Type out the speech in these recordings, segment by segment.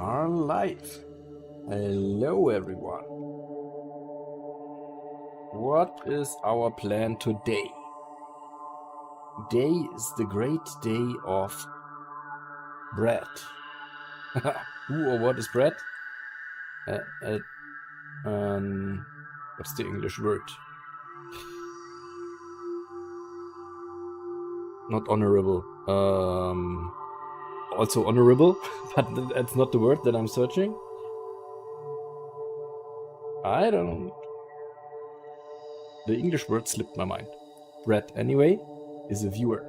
are live. Hello everyone. What is our plan today? Today is the great day of bread. Who or what is bread? What's the English word? Not honorable. Also honorable, but that's not the word that I'm searching. I don't know. The English word slipped my mind. Brett, anyway, is a viewer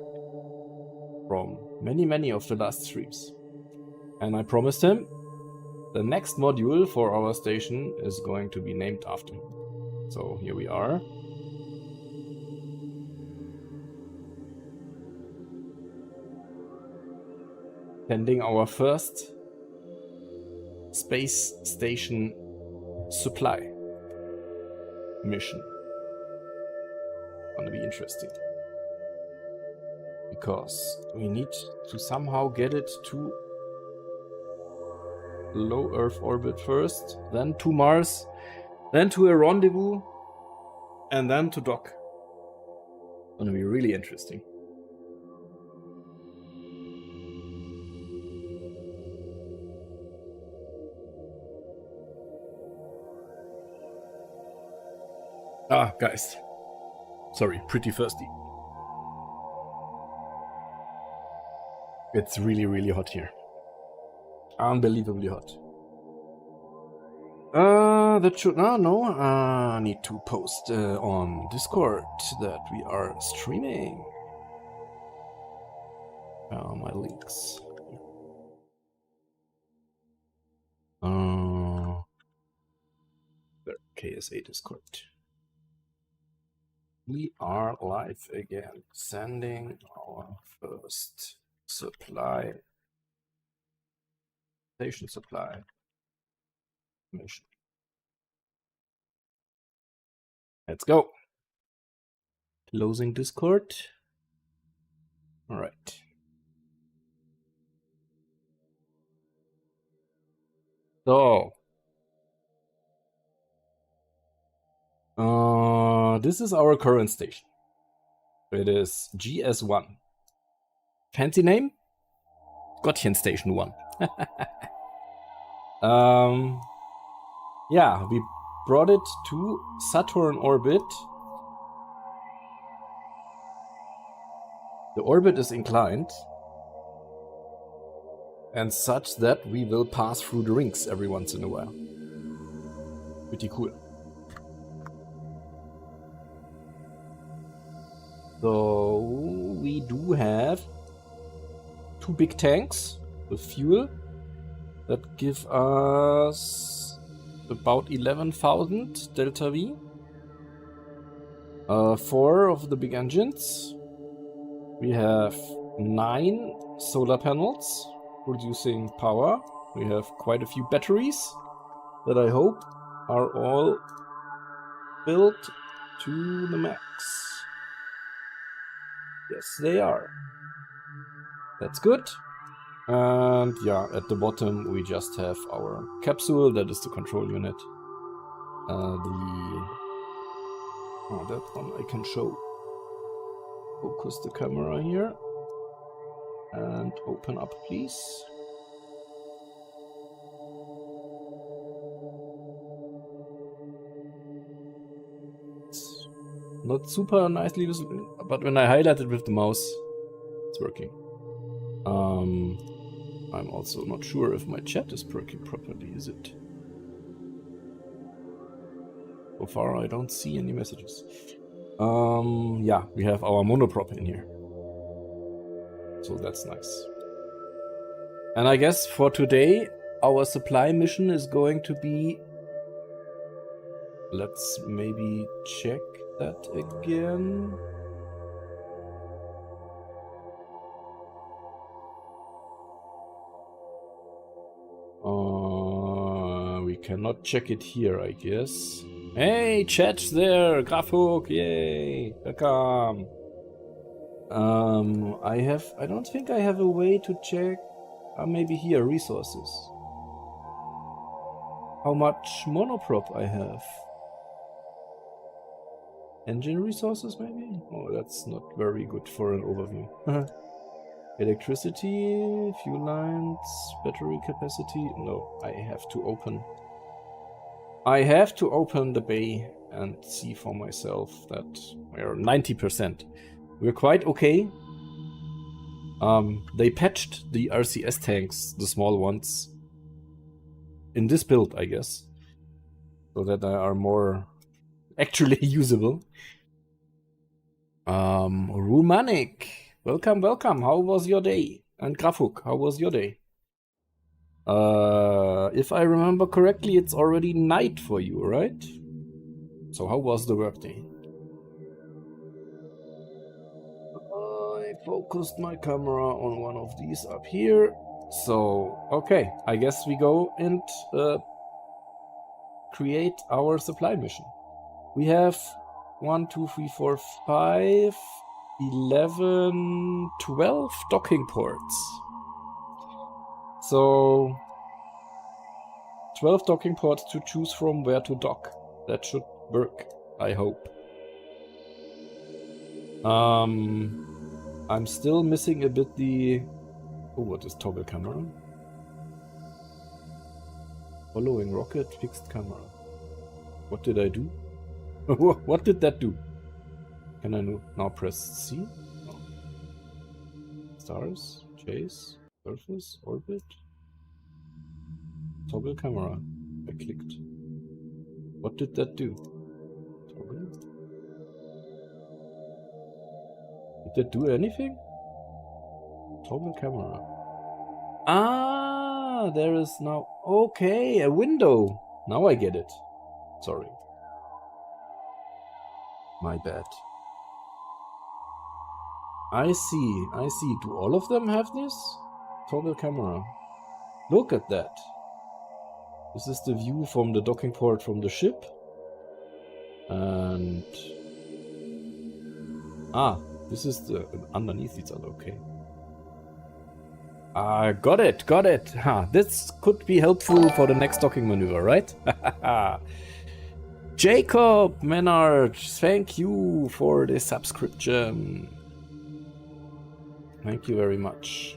from many of the last streams. And I promised him the next module for our station is going to be named after him. So here we are. Sending our first space station supply mission. Gonna be interesting. Because we need to somehow get it to low Earth orbit first, then to Mars, then to a rendezvous, and then to dock. Gonna be really interesting. Ah, guys. Sorry, pretty thirsty. It's really hot here. Unbelievably hot. That should... No. I need to post on Discord that we are streaming. My links. There, KSA Discord. We are live again, sending our first supply, station supply mission. Let's go. Closing Discord. All right. So, this is our current station. It is GS1. Fancy name? Gottchen Station 1. Yeah, we brought it to Saturn orbit. The orbit is inclined and such that we will pass through the rings every once in a while. Pretty cool. So we do have 2 big tanks with fuel that give us about 11,000 delta V. 4 of the big engines. We have 9 solar panels producing power. We have quite a few batteries that I hope are all built to the max. Yes, they are. That's good. And yeah, at the bottom we just have our capsule, that is the control unit. That one I can show. Focus the camera here. And open up, please. It's not super nicely visible, but when I highlight it with the mouse, it's working. I'm also not sure if my chat is working properly, is it? So far I don't see any messages. Yeah, we have our monoprop in here. So that's nice. And I guess for today, our supply mission is going to be... Let's maybe check that again. We cannot check it here, I guess. Hey, chat's there! Grafhook, yay! Welcome! I don't think I have a way to check. Maybe here, resources. how much monoprop I have. Engine resources, maybe? Oh, that's not very good for an overview. Electricity, fuel lines, battery capacity. No, I have to open the bay and see for myself that we're 90%. We're quite okay. They patched the RCS tanks, the small ones, in this build, I guess, so that they are more actually usable. Rumanik, welcome. How was your day? And Grafuk, how was your day? If I remember correctly, it's already night for you, right? So how was the workday? I focused my camera on one of these up here. So, okay, I guess we go and create our supply mission. We have 1, 2, 3, 4, 5, 11, 12 docking ports. So 12 docking ports to choose from where to dock. That should work, I hope. I'm still missing a bit the... Oh, what is toggle camera? Following rocket, fixed camera. What did I do? What did that do? Can I now press C? No. Stars, chase, surface, orbit. Toggle camera. I clicked. What did that do? Toggle? Did that do anything? Toggle camera. Ah, there is now... Okay, a window. Now I get it. Sorry. My bad. I see. Do all of them have this? Toggle camera. Look at that. This is the view from the docking port from the ship. And... Ah, this is the... Underneath these are okay. Got it. This could be helpful for the next docking maneuver, right? Jacob Menard, thank you for the subscription. Thank you very much.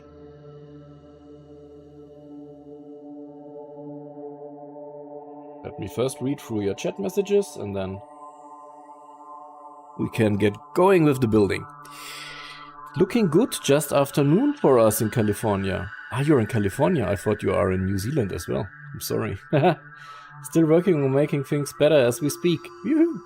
Let me first read through your chat messages and then we can get going with the building. Looking good just after noon for us in California. Ah, you're in California. I thought you are in New Zealand as well. I'm sorry. Still working on making things better as we speak. Yoo-hoo.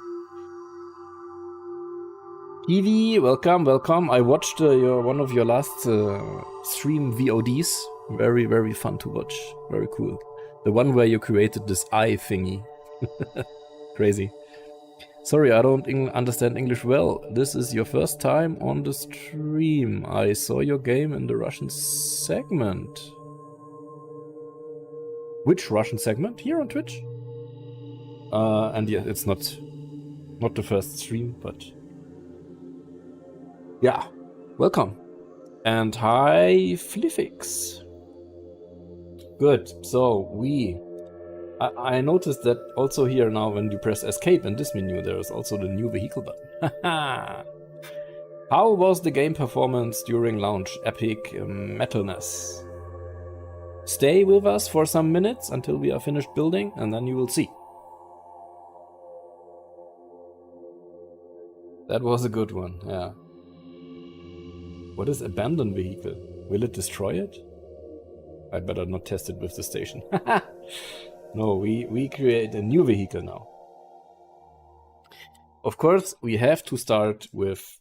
Evie, welcome. I watched one of your last stream VODs. Very, very fun to watch. Very cool. The one where you created this eye thingy. Crazy. Sorry, I don't understand English well. This is your first time on the stream. I saw your game in the Russian segment. Which Russian segment? Here on Twitch? And yeah, it's not the first stream, but... Yeah, welcome. And hi, Flifix. Good, so I noticed that also here now when you press escape in this menu, there is also the new vehicle button. How was the game performance during launch? Epic metalness. Stay with us for some minutes until we are finished building and then you will see. That was a good one, yeah. What is abandoned vehicle? Will it destroy it? I better not test it with the station. No, we create a new vehicle now. Of course, we have to start with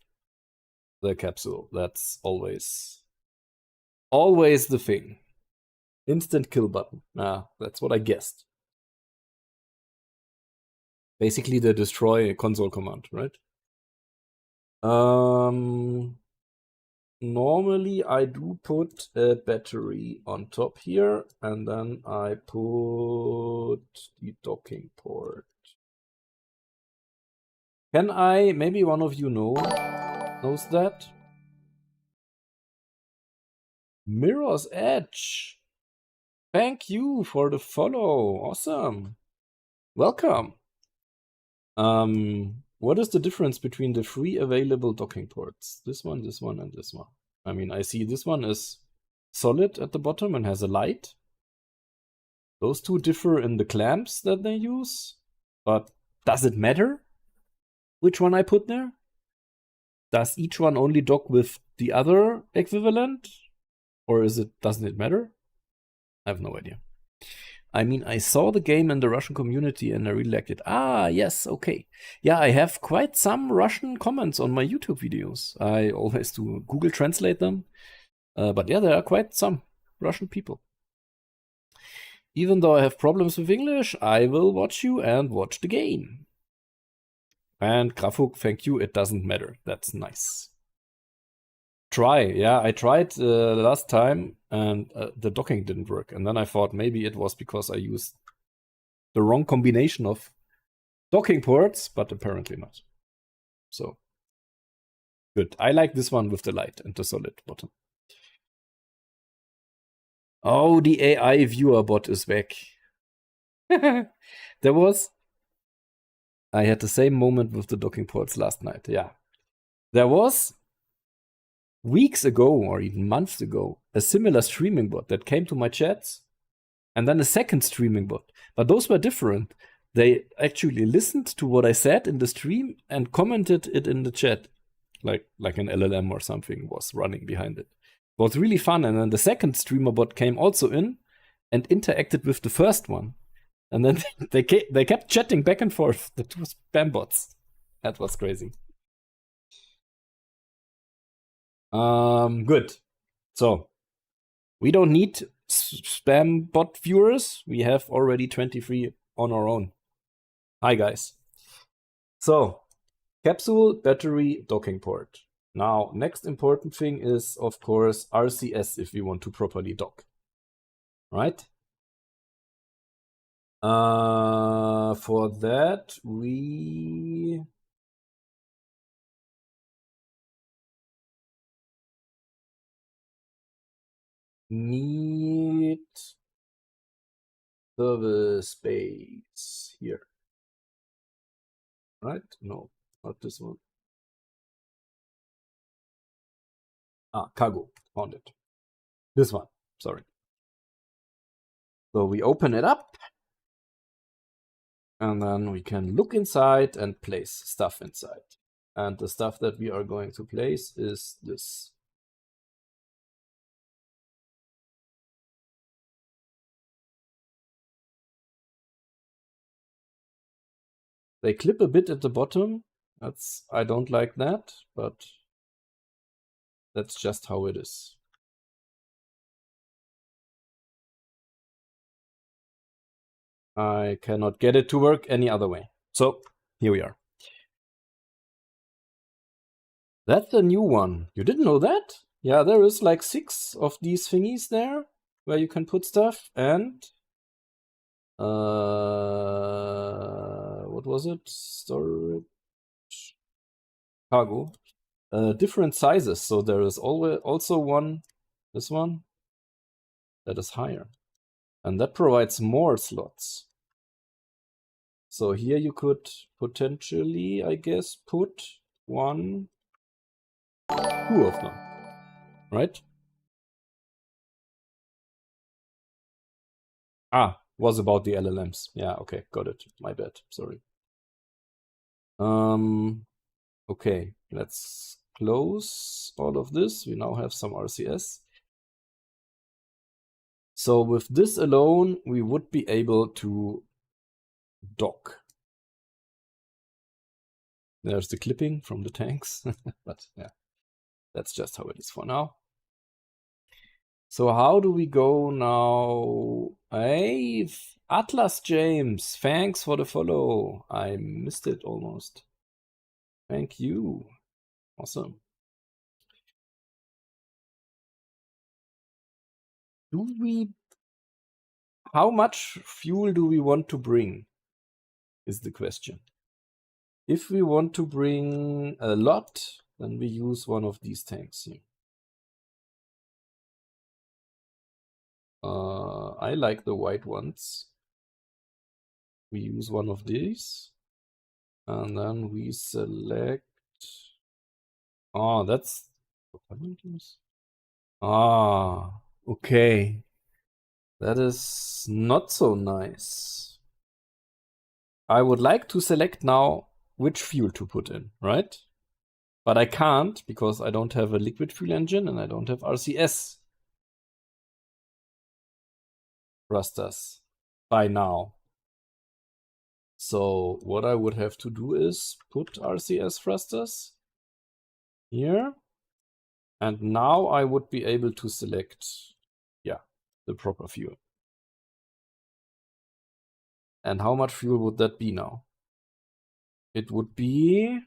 the capsule. That's always the thing. Instant kill button. That's what I guessed. Basically the destroy console command, right? Normally I do put a battery on top here and then I put the docking port. Can I, maybe one of you knows that? Mirror's Edge. thank you for the follow. Awesome. Welcome. What is the difference between the free available docking ports? This one, and this one. I mean, I see this one is solid at the bottom and has a light. Those two differ in the clamps that they use, but does it matter which one I put there? Does each one only dock with the other equivalent? Or doesn't it matter? I have no idea. I mean, I saw the game in the Russian community and I really liked it. Ah, yes, okay. Yeah, I have quite some Russian comments on my YouTube videos. I always do Google Translate them. But yeah, there are quite some Russian people. Even though I have problems with English, I will watch you and watch the game. And Grafuk, thank you. It doesn't matter. That's nice. Try. Yeah, I tried last time and the docking didn't work. And then I thought maybe it was because I used the wrong combination of docking ports, but apparently not. So, good. I like this one with the light and the solid bottom. Oh, the AI viewer bot is back. I had the same moment with the docking ports last night. Yeah. There was weeks ago or even months ago a similar streaming bot that came to my chats and then a second streaming bot. But those were different. They actually listened to what I said in the stream and commented it in the chat. Like an LLM or something was running behind it. It was really fun. And then the second streamer bot came also in and interacted with the first one. And then they kept chatting back and forth, the two spam bots. That was crazy. Good. So, we don't need spam bot viewers. We have already 23 on our own. Hi, guys. So, capsule, battery, docking port. Now, next important thing is, of course, RCS if we want to properly dock. Right? For that, we need service space here. Right? No, not this one. Ah, cargo. Found it. This one. Sorry. So we open it up. And then we can look inside and place stuff inside. And the stuff that we are going to place is this. They clip a bit at the bottom. I don't like that, but that's just how it is. I cannot get it to work any other way. So here we are. That's a new one. You didn't know that? Yeah, there is like 6 of these thingies there where you can put stuff and what was it? Storage, cargo. Different sizes. So there is also one, this one, that is higher. And that provides more slots. So here you could potentially, I guess, put 1, 2 of them, right? Ah, was about the LLMs. Yeah, okay, got it. My bad, sorry. Okay, let's close all of this. We now have some RCS. So with this alone, we would be able to dock. There's the clipping from the tanks, but yeah, that's just how it is for now. So how do we go now? Hey, Atlas James, thanks for the follow. I missed it almost. Thank you. Awesome. How much fuel do we want to bring? Is the question. If we want to bring a lot, then we use one of these tanks here. I like the white ones. We use one of these. And then we select... Oh, that's... Ah, okay. That is not so nice. I would like to select now which fuel to put in, right? But I can't because I don't have a liquid fuel engine and I don't have RCS thrusters by now. So what I would have to do is put RCS thrusters here. And now I would be able to select, yeah, the proper fuel. And how much fuel would that be now? It would be...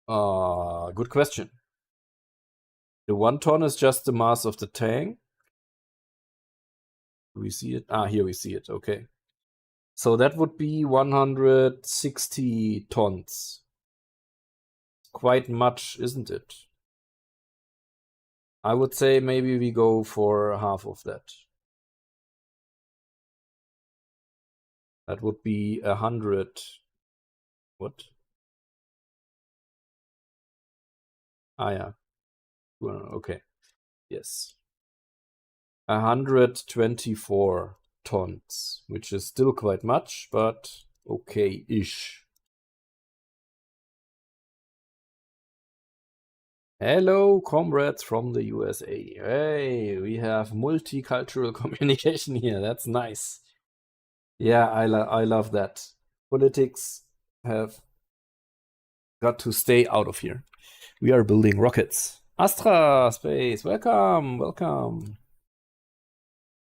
good question. The 1 ton is just the mass of the tank. Do we see it? Here we see it. Okay. So that would be 160 tons. Quite much, isn't it? I would say maybe we go for half of that. That would be 100. What? Yeah. Okay. Yes. 124 tons, which is still quite much, but okay-ish. Hello, comrades from the USA. Hey, we have multicultural communication here. That's nice. Yeah, I love that. Politics have got to stay out of here. We are building rockets. Astra Space, welcome, welcome.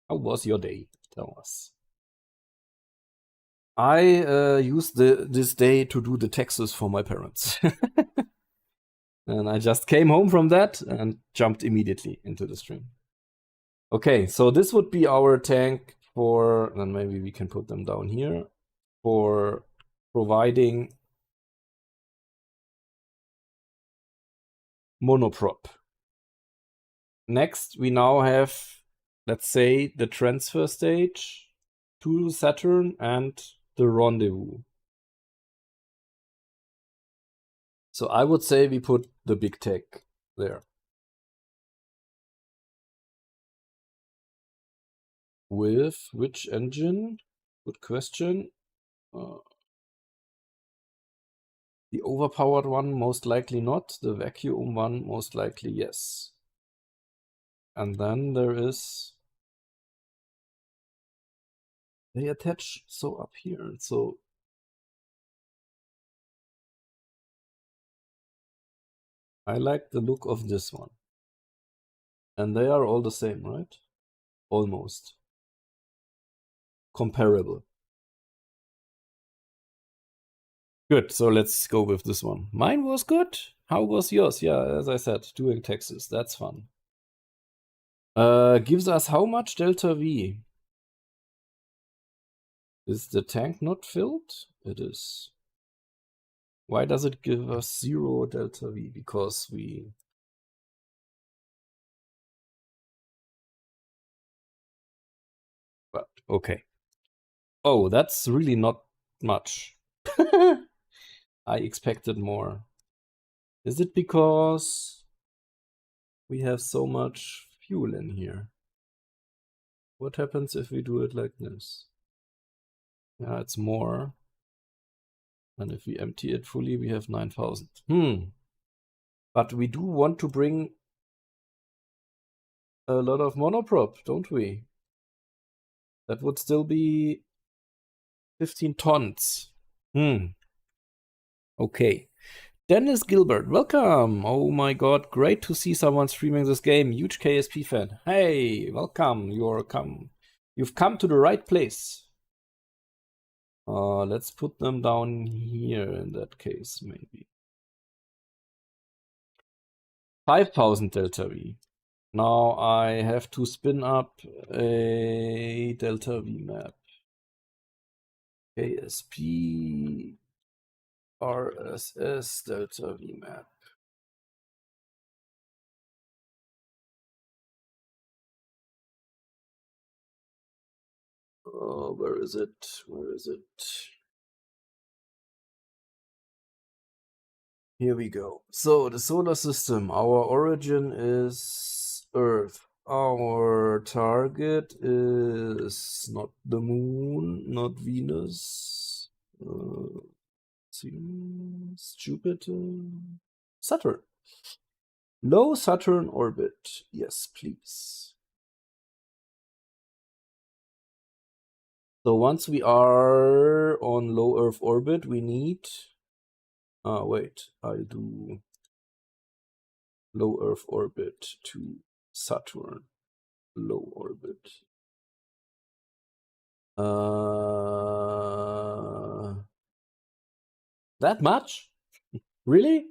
How was your day? Tell us. I used this day to do the taxes for my parents. And I just came home from that and jumped immediately into the stream. Okay, so this would be our tank for, and maybe we can put them down here, for providing monoprop. Next, we now have, let's say, the transfer stage to Saturn and the rendezvous. So I would say we put the big tech there. With which engine? Good question. The overpowered one, most likely not. The vacuum one, most likely yes. And then there is... They attach so up here, so... I like the look of this one. And they are all the same, right? Almost. Comparable. Good, so let's go with this one. Mine was good. How was yours? Yeah, as I said, doing taxes. That's fun. Gives us how much delta V? Is the tank not filled? It is. Why does it give us 0 delta V? Because we... But, okay. Oh, that's really not much. I expected more. Is it because we have so much fuel in here? What happens if we do it like this? Yeah, it's more. And if we empty it fully, we have 9,000. But we do want to bring a lot of monoprop, don't we? That would still be 15 tons. Okay. Dennis Gilbert, welcome. Oh my god, great to see someone streaming this game. Huge KSP fan. Hey, welcome. You've come to the right place. Let's put them down here in that case, maybe. 5,000 delta V. Now I have to spin up a delta V map. KSP RSS delta V map. Where is it? Where is it? Here we go. So the solar system, our origin is Earth. Our target is not the moon, not Venus. It's Jupiter. Saturn. Low Saturn orbit. Yes, please. So once we are on low Earth orbit, we need... wait, I do low Earth orbit to Saturn. Low orbit. That much? Really?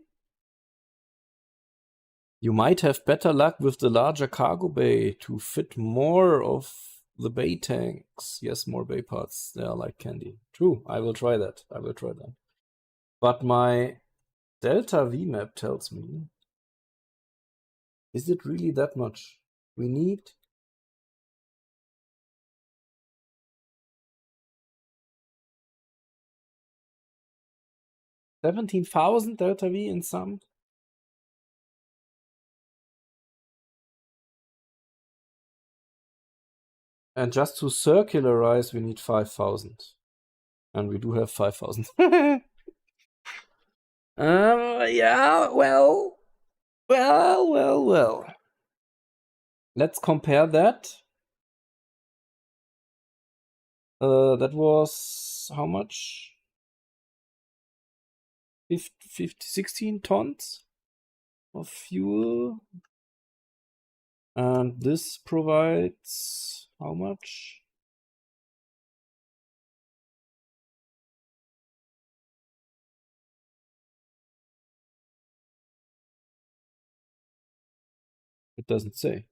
You might have better luck with the larger cargo bay to fit more of the bay tanks. Yes, more bay parts. They are like candy. True, I will try that. I will try that. But my Delta V map tells me, is it really that much? We need 17,000 Delta V in some. And just to circularize, we need 5,000. And we do have 5,000. Yeah, well. Let's compare that. That was how much? 16 tons of fuel. And this provides how much? It doesn't say.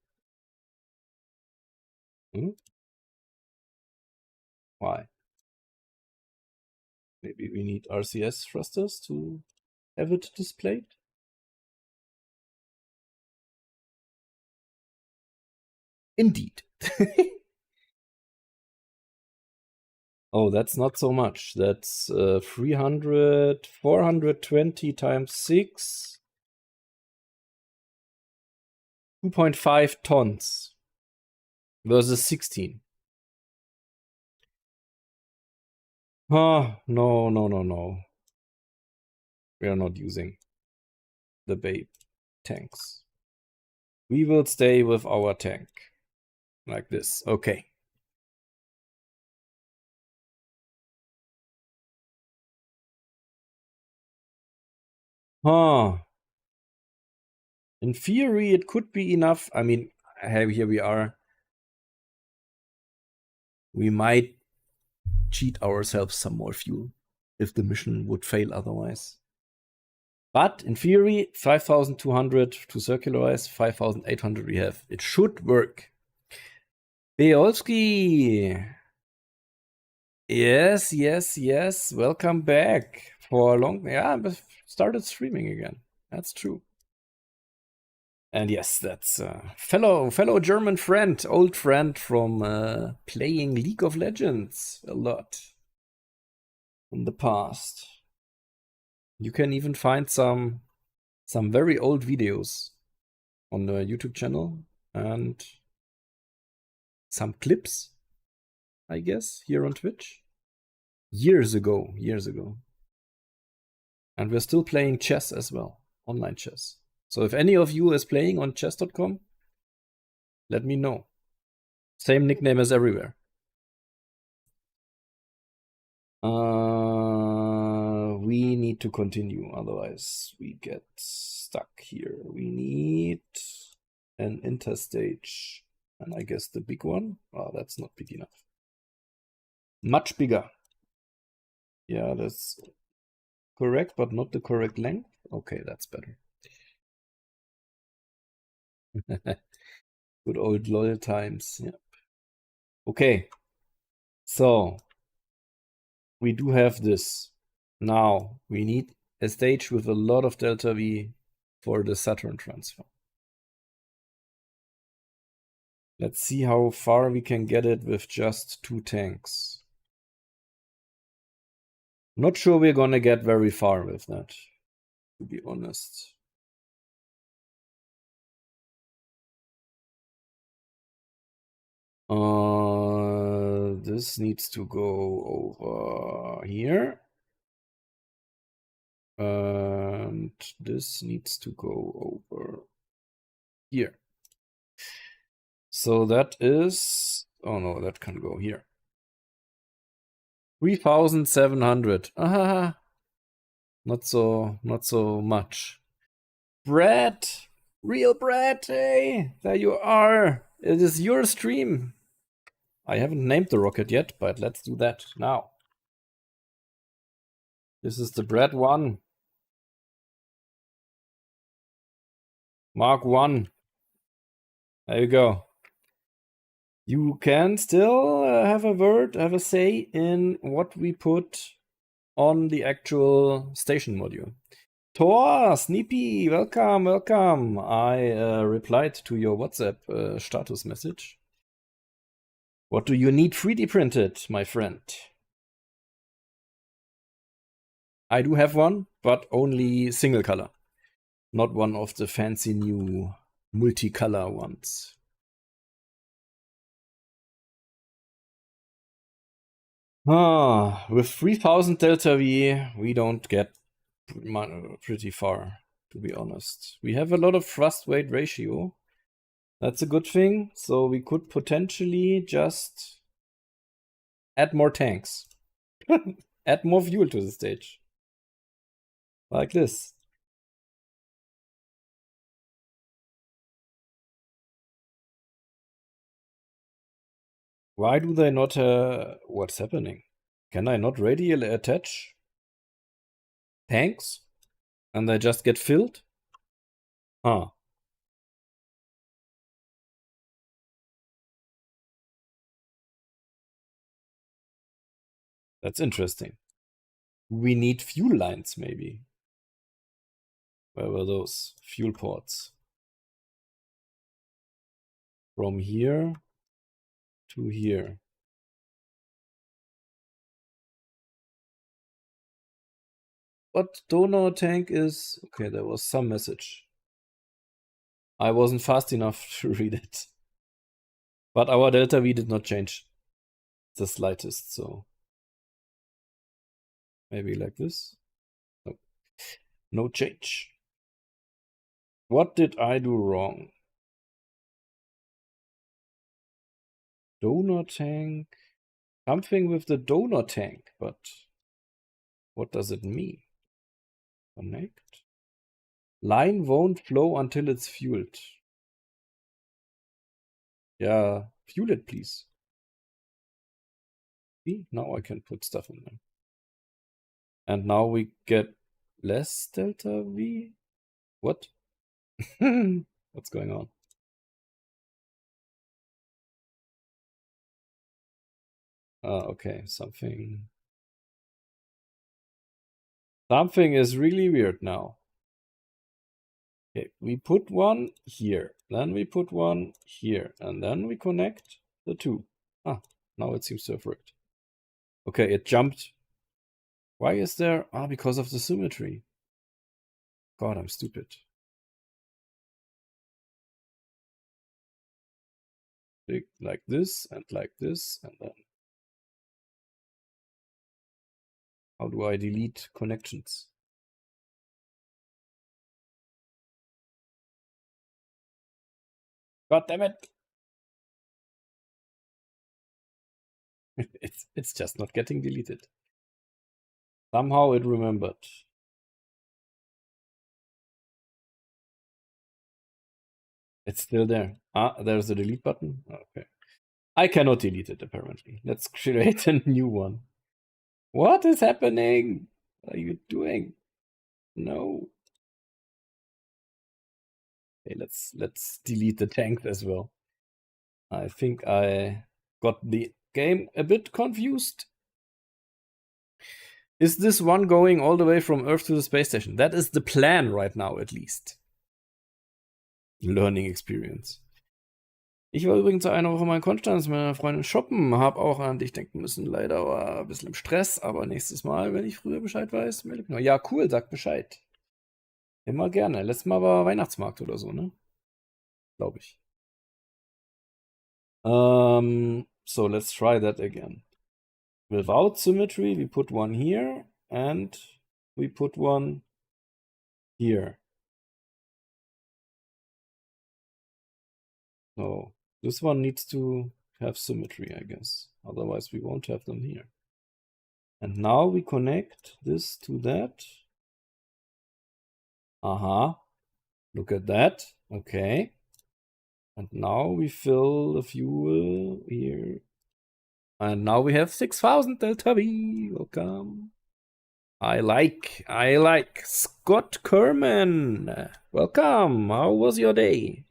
Why? Maybe we need RCS thrusters to have it displayed? Indeed. Oh, that's not so much. That's 420 times 6. 2.5 tons versus 16. Oh, no. We are not using the Babe tanks. We will stay with our tank. Like this. Okay. Huh. In theory, it could be enough. I mean, here we are. We might cheat ourselves some more fuel if the mission would fail otherwise. But in theory, 5,200 to circularize, 5,800 we have. It should work. Beolski. Yes. Welcome back for a long... Yeah, I started streaming again. That's true. And yes, that's a fellow German friend, old friend from playing League of Legends a lot in the past. You can even find some very old videos on the YouTube channel and some clips, I guess, here on Twitch. Years ago. And we're still playing chess as well, online chess. So if any of you is playing on chess.com, let me know. Same nickname as everywhere. We need to continue, otherwise we get stuck here. We need an interstage, and I guess the big one. Oh, that's not big enough. Much bigger. Yeah, that's correct, but not the correct length. Okay, that's better. Good old loyal times. Yep. Okay. So we do have this. Now we need a stage with a lot of delta V for the Saturn transfer. Let's see how far we can get it with just 2 tanks. Not sure we're gonna get very far with that, to be honest. This needs to go over here. And this needs to go over here. So that is, oh no, that can go here. 3,700. Ah, not so much. Brad, real Brad, hey, there you are. It is your stream. I haven't named the rocket yet, but let's do that now. This is the Brad 1. Mark 1. There you go. You can still have a word, have a say in what we put on the actual station module. Thor, Sneepy, welcome, welcome. I replied to your WhatsApp status message. What do you need 3D printed, my friend? I do have one, but only single color. Not one of the fancy new multicolor ones. With 3000 delta V, we don't get pretty far, to be honest. We have a lot of thrust weight ratio. That's a good thing. So we could potentially just add more tanks. Add more fuel to the stage. Like this. Why do they not... what's happening? Can I not radially attach tanks? And they just get filled? Huh. That's interesting. We need fuel lines, maybe. Where were those fuel ports? From here to here. What donor tank is... Okay, there was some message. I wasn't fast enough to read it. But our delta V did not change the slightest, so... Maybe like this? No. No change. What did I do wrong? Donor tank? Something with the donor tank, but... What does it mean? Connect? Line won't flow until it's fueled. Yeah, fuel it, please. See, now I can put stuff in there. And now we get less delta V? What? What's going on? Okay, something is really weird now. Okay, we put one here, then we put one here, and then we connect the two. Now it seems to have worked. Okay, it jumped. Why is there? Because of the symmetry. God, I'm stupid. Like this, and then... How do I delete connections? God damn it! It's just not getting deleted. Somehow it remembered. It's still there. There's a delete button. Okay. I cannot delete it, apparently. Let's create a new one. What is happening? What are you doing? No. Okay, let's delete the tank as well. I think I got the game a bit confused. Is this one going all the way from Earth to the space station? That is the plan right now, at least. Learning experience. Ich war übrigens eine Woche mal in Konstanz mit meiner Freundin shoppen, hab auch an dich denken müssen. Leider war ein bisschen im Stress, aber nächstes Mal, wenn ich früher Bescheid weiß, melde ich mich noch. Ja, cool, sag Bescheid. Immer gerne. Letztes Mal war Weihnachtsmarkt oder so, ne? Glaube ich. So let's try that again. Without symmetry, we put one here and we put one here. So this one needs to have symmetry, I guess. Otherwise we won't have them here. And now we connect this to that. Aha. Look at that. Okay. And now we fill the fuel here. And now we have 6,000 Delta V. Welcome. I like. Scott Kerman. Welcome. How was your day?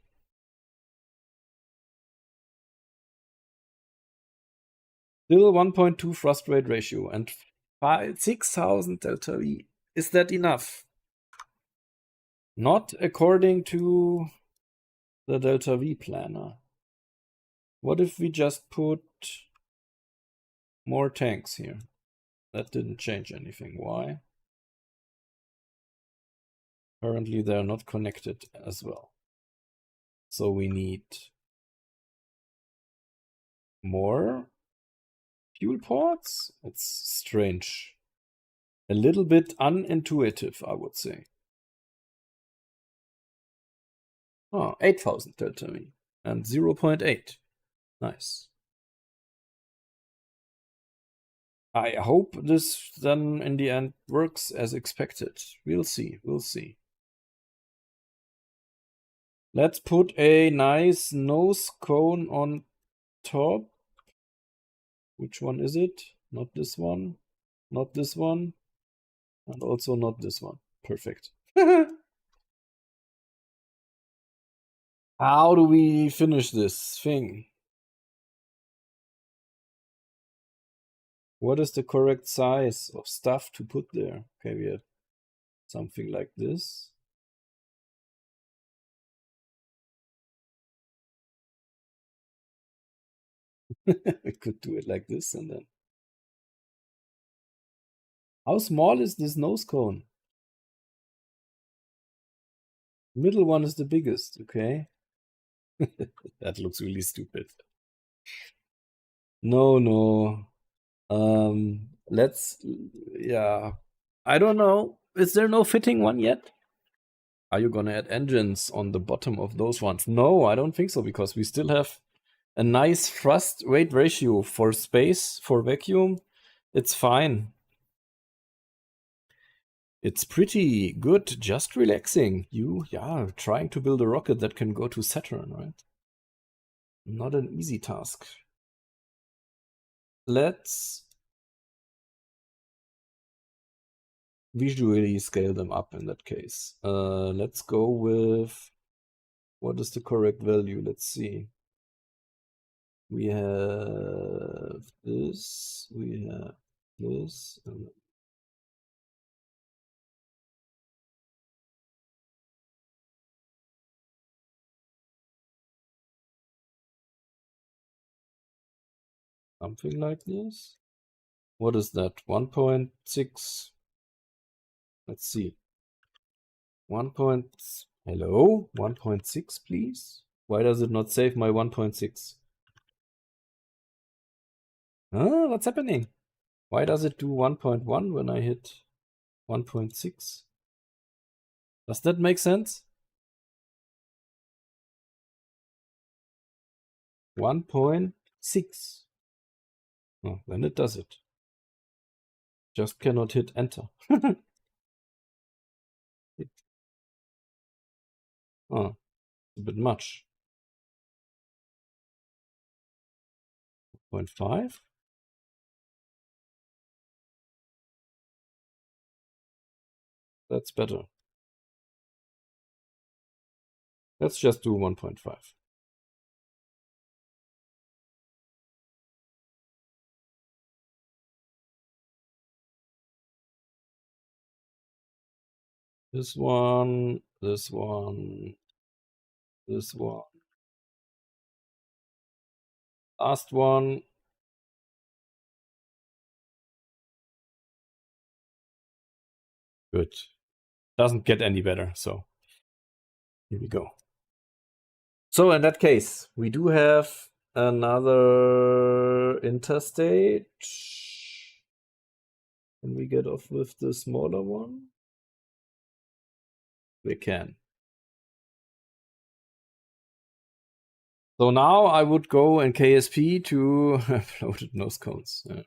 Still 1.2 thrust rate ratio and 6,000 Delta V. Is that enough? Not according to the Delta V planner. What if we just put more tanks here? That didn't change anything. Why? Currently they're not connected as well. So we need more fuel ports? It's strange. A little bit unintuitive, I would say. Oh, 8,000 Delta V and 0.8. Nice. I hope this then in the end works as expected. We'll see. Let's put a nice nose cone on top. Which one is it? Not this one. Not this one. And also not this one. Perfect. How do we finish this thing? What is the correct size of stuff to put there? Okay, we have something like this. We could do it like this and then. How small is this nose cone? Middle one is the biggest, okay? That looks really stupid. No. Yeah. I don't know. Is there no fitting one yet? Are you gonna add engines on the bottom of those ones? No, I don't think so, because we still have a nice thrust weight ratio for space, for vacuum. It's fine. It's pretty good, just relaxing. Trying to build a rocket that can go to Saturn, right? Not an easy task. Let's visually scale them up in that case. Let's go with, what is the correct value? Let's see. We have this, and something like this. What is that? 1.6. Let's see. 1. Hello? 1.6, please? Why does it not save my 1.6? Huh? What's happening? Why does it do 1.1 when I hit 1.6? Does that make sense? 1.6. Oh, then it does it. Just cannot hit enter. Oh, a bit much. 0.5? That's better. Let's just do 1.5. This one, this one, this one. Last one. Good. Doesn't get any better, so here we go. So in that case, we do have another interstate. Can we get off with the smaller one? We can. So now I would go in KSP to floated nose cones. Yeah.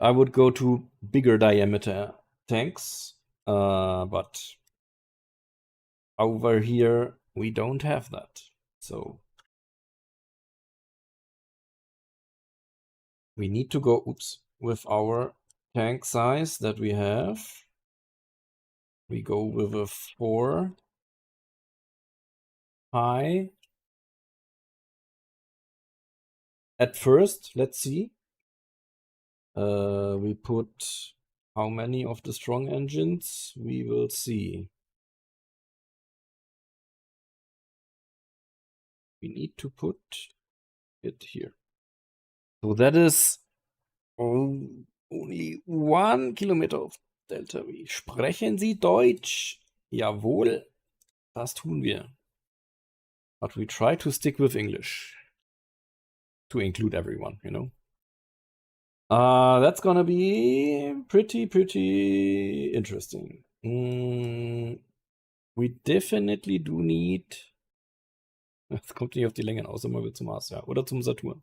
I would go to bigger diameter tanks, but over here we don't have that. So we need to go, with our tank size that we have. We go with a 4 high. At first, let's see. We put how many of the strong engines? We will see. We need to put it here. So that is only 1 kilometer of Delta V. Sprechen Sie Deutsch? Jawohl, das tun wir. But we try to stick with English to include everyone, you know. That's gonna be pretty interesting. We definitely do need. Es kommt nicht auf die Längen aus, immer wird zum Mars, ja. Oder zum Saturn.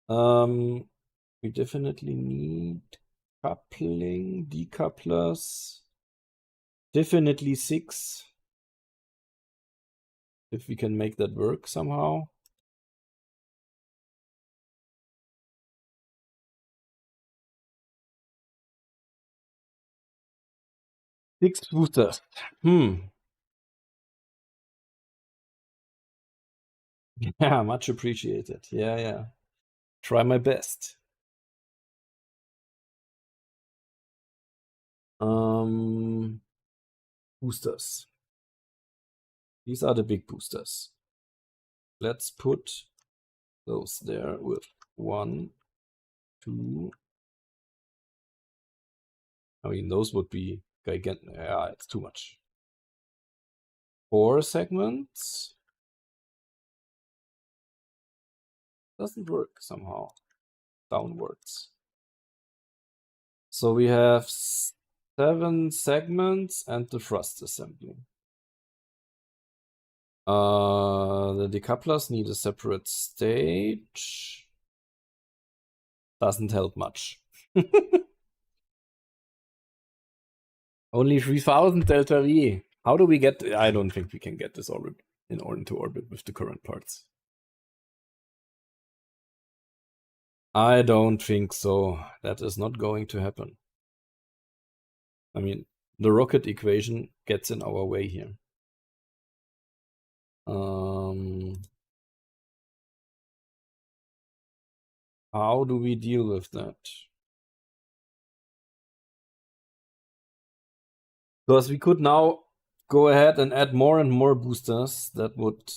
We definitely need coupling, decouplers. Definitely 6. If we can make that work somehow. Six boosters. Yeah, much appreciated. Yeah. Try my best. Boosters. These are the big boosters. Let's put those there with 1, 2. I mean, those would be gigantic. Yeah, it's too much. 4 segments. Doesn't work somehow. Downwards. So we have 7 segments and the thrust assembly. The decouplers need a separate stage. Doesn't help much. Only 3000 Delta V. How do we get? I don't think we can get this orbit into orbit with the current parts. I don't think so. That is not going to happen. I mean, the rocket equation gets in our way here. How do we deal with that? Because we could now go ahead and add more and more boosters. That would,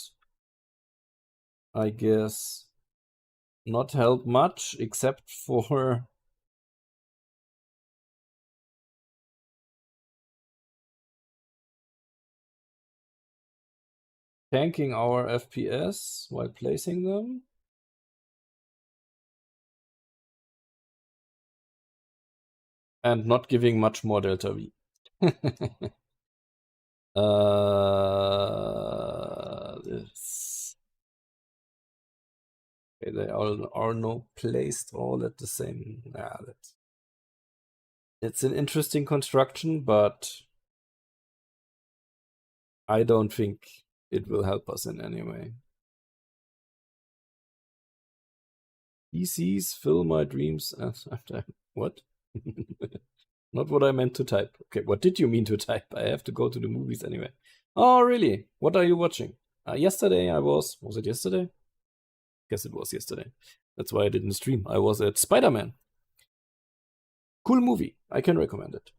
I guess, not help much, except for tanking our FPS while placing them. And not giving much more Delta V. This. Okay, they all are now placed all at the same. It's an interesting construction, but I don't think it will help us in any way. PCs fill my dreams after what? Not what I meant to type. Okay, what did you mean to type? I have to go to the movies anyway. Oh, really? What are you watching? Yesterday I was it yesterday? Guess it was yesterday. That's why I didn't stream. I was at Spider-Man. Cool movie. I can recommend it.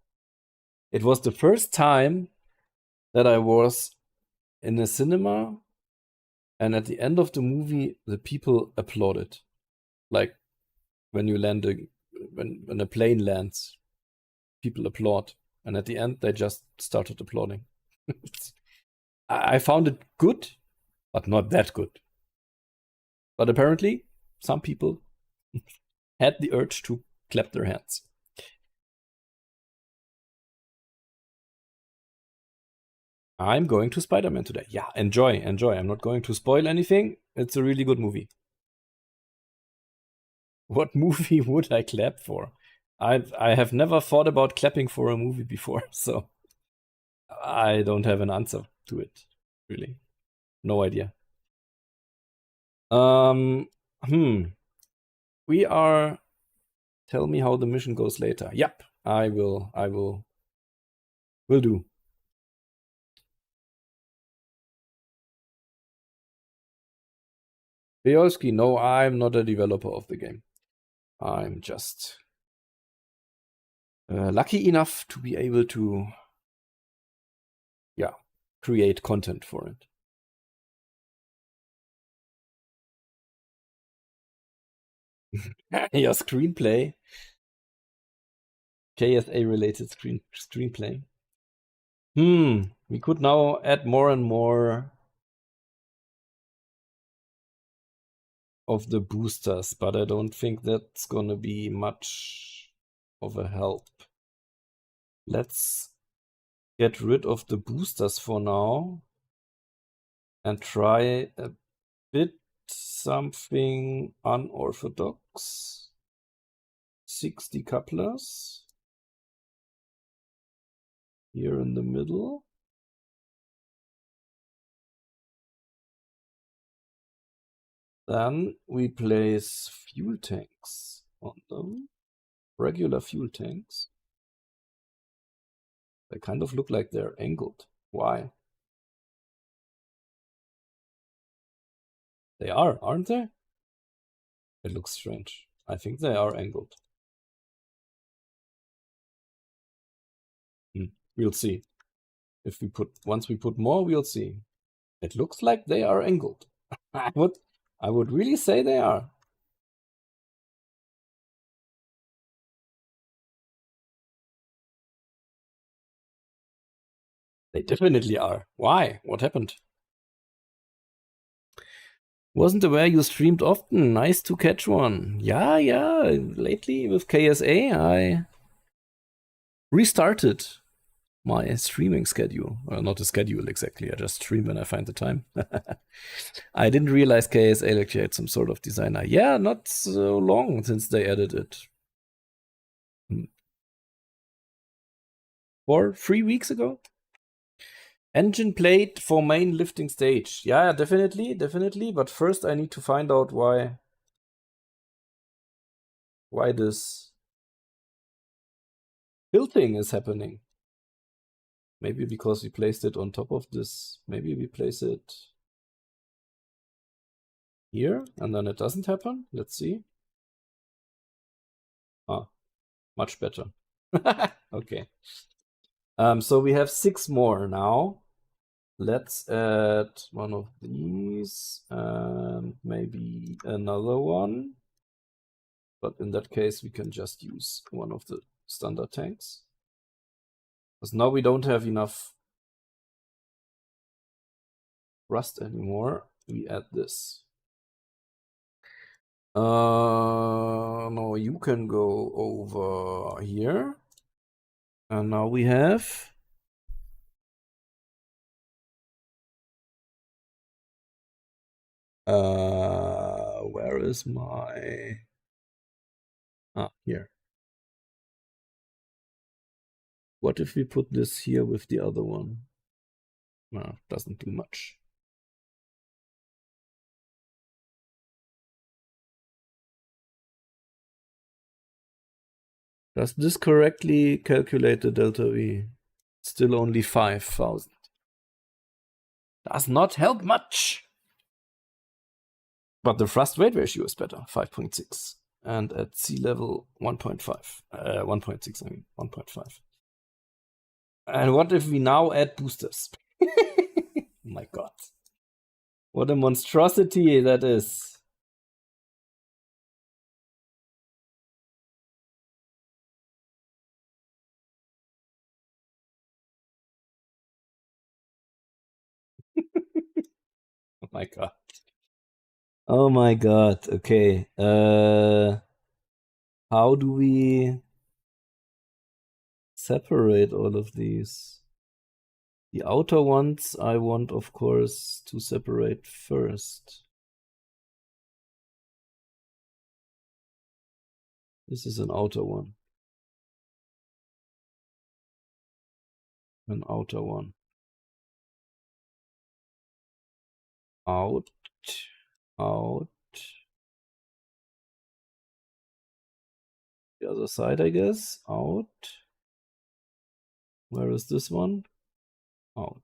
It was the first time that I was in a cinema And at the end of the movie, the people applauded. Like when you land when a plane lands, people applaud. And at the end, they just started applauding. I found it good, but not that good. But apparently, some people had the urge to clap their hands. I'm going to Spider-Man today. Yeah, enjoy. I'm not going to spoil anything. It's a really good movie. What movie would I clap for? I have never thought about clapping for a movie before, so I don't have an answer to it. Really, no idea. We are. Tell me how the mission goes later. Yep, I will. Will do. Biolski, no, I'm not a developer of the game. I'm just lucky enough to be able to, create content for it. Your screenplay, KSA related screenplay. We could now add more and more of the boosters, but I don't think that's gonna be much of a help. Let's get rid of the boosters for now and try a bit something unorthodox. 6 decouplers here in the middle. Then we place fuel tanks on them, regular fuel tanks. They kind of look like they're angled. Why? They are, aren't they? It looks strange. I think they are angled. We'll see. Once we put more, we'll see. It looks like they are angled. I would really say they are. They definitely are. Why? What happened? Wasn't aware you streamed often. Nice to catch one. Yeah. Lately with KSA, I restarted my streaming schedule. Well, not a schedule exactly. I just stream when I find the time. I didn't realize KSA actually had some sort of designer. Yeah, not so long since they added it. 3 weeks ago. Engine plate for main lifting stage. Yeah, definitely. But first I need to find out why this tilting is happening. Maybe because we placed it on top of this. Maybe we place it here and then it doesn't happen. Let's see. Much better. Okay. So we have 6 more now. Let's add one of these and maybe another one. But in that case, we can just use one of the standard tanks. Because now we don't have enough rust anymore. We add this. No, you can go over here. And now we have where is my here. What if we put this here with the other one? No, doesn't do much. Does this correctly calculate the delta V? Still only 5,000. Does not help much. But the thrust weight ratio is better, 5.6. And at sea level, 1.5. 1.6, I mean, 1.5. And what if we now add boosters? Oh my god. What a monstrosity that is. Oh my god. Oh my god. Okay. How do we separate all of these? The outer ones I want, of course, to separate first. This is an outer one. An outer one. Out. Out. The other side, I guess. Out. Where is this one? Out.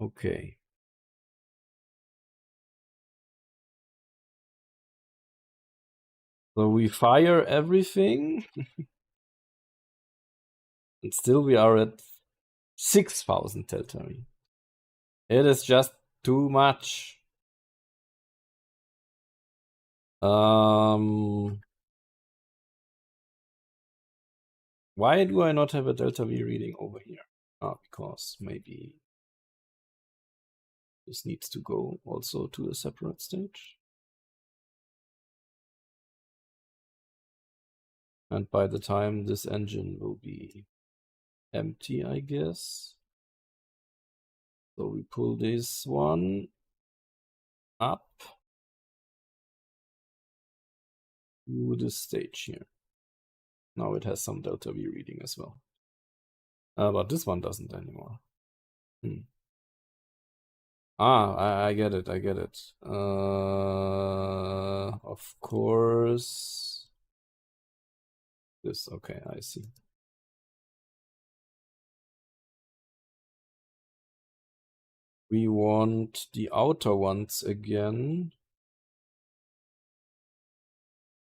Okay. So we fire everything. And still we are at 6,000 delta V. It is just too much. Why do I not have a delta V reading over here? Because maybe this needs to go also to a separate stage. And by the time this engine will be empty, I guess. So we pull this one up to this stage here. Now it has some delta V reading as well. But this one doesn't anymore. I get it, I get it. Of course. This, okay, I see. We want the outer ones again.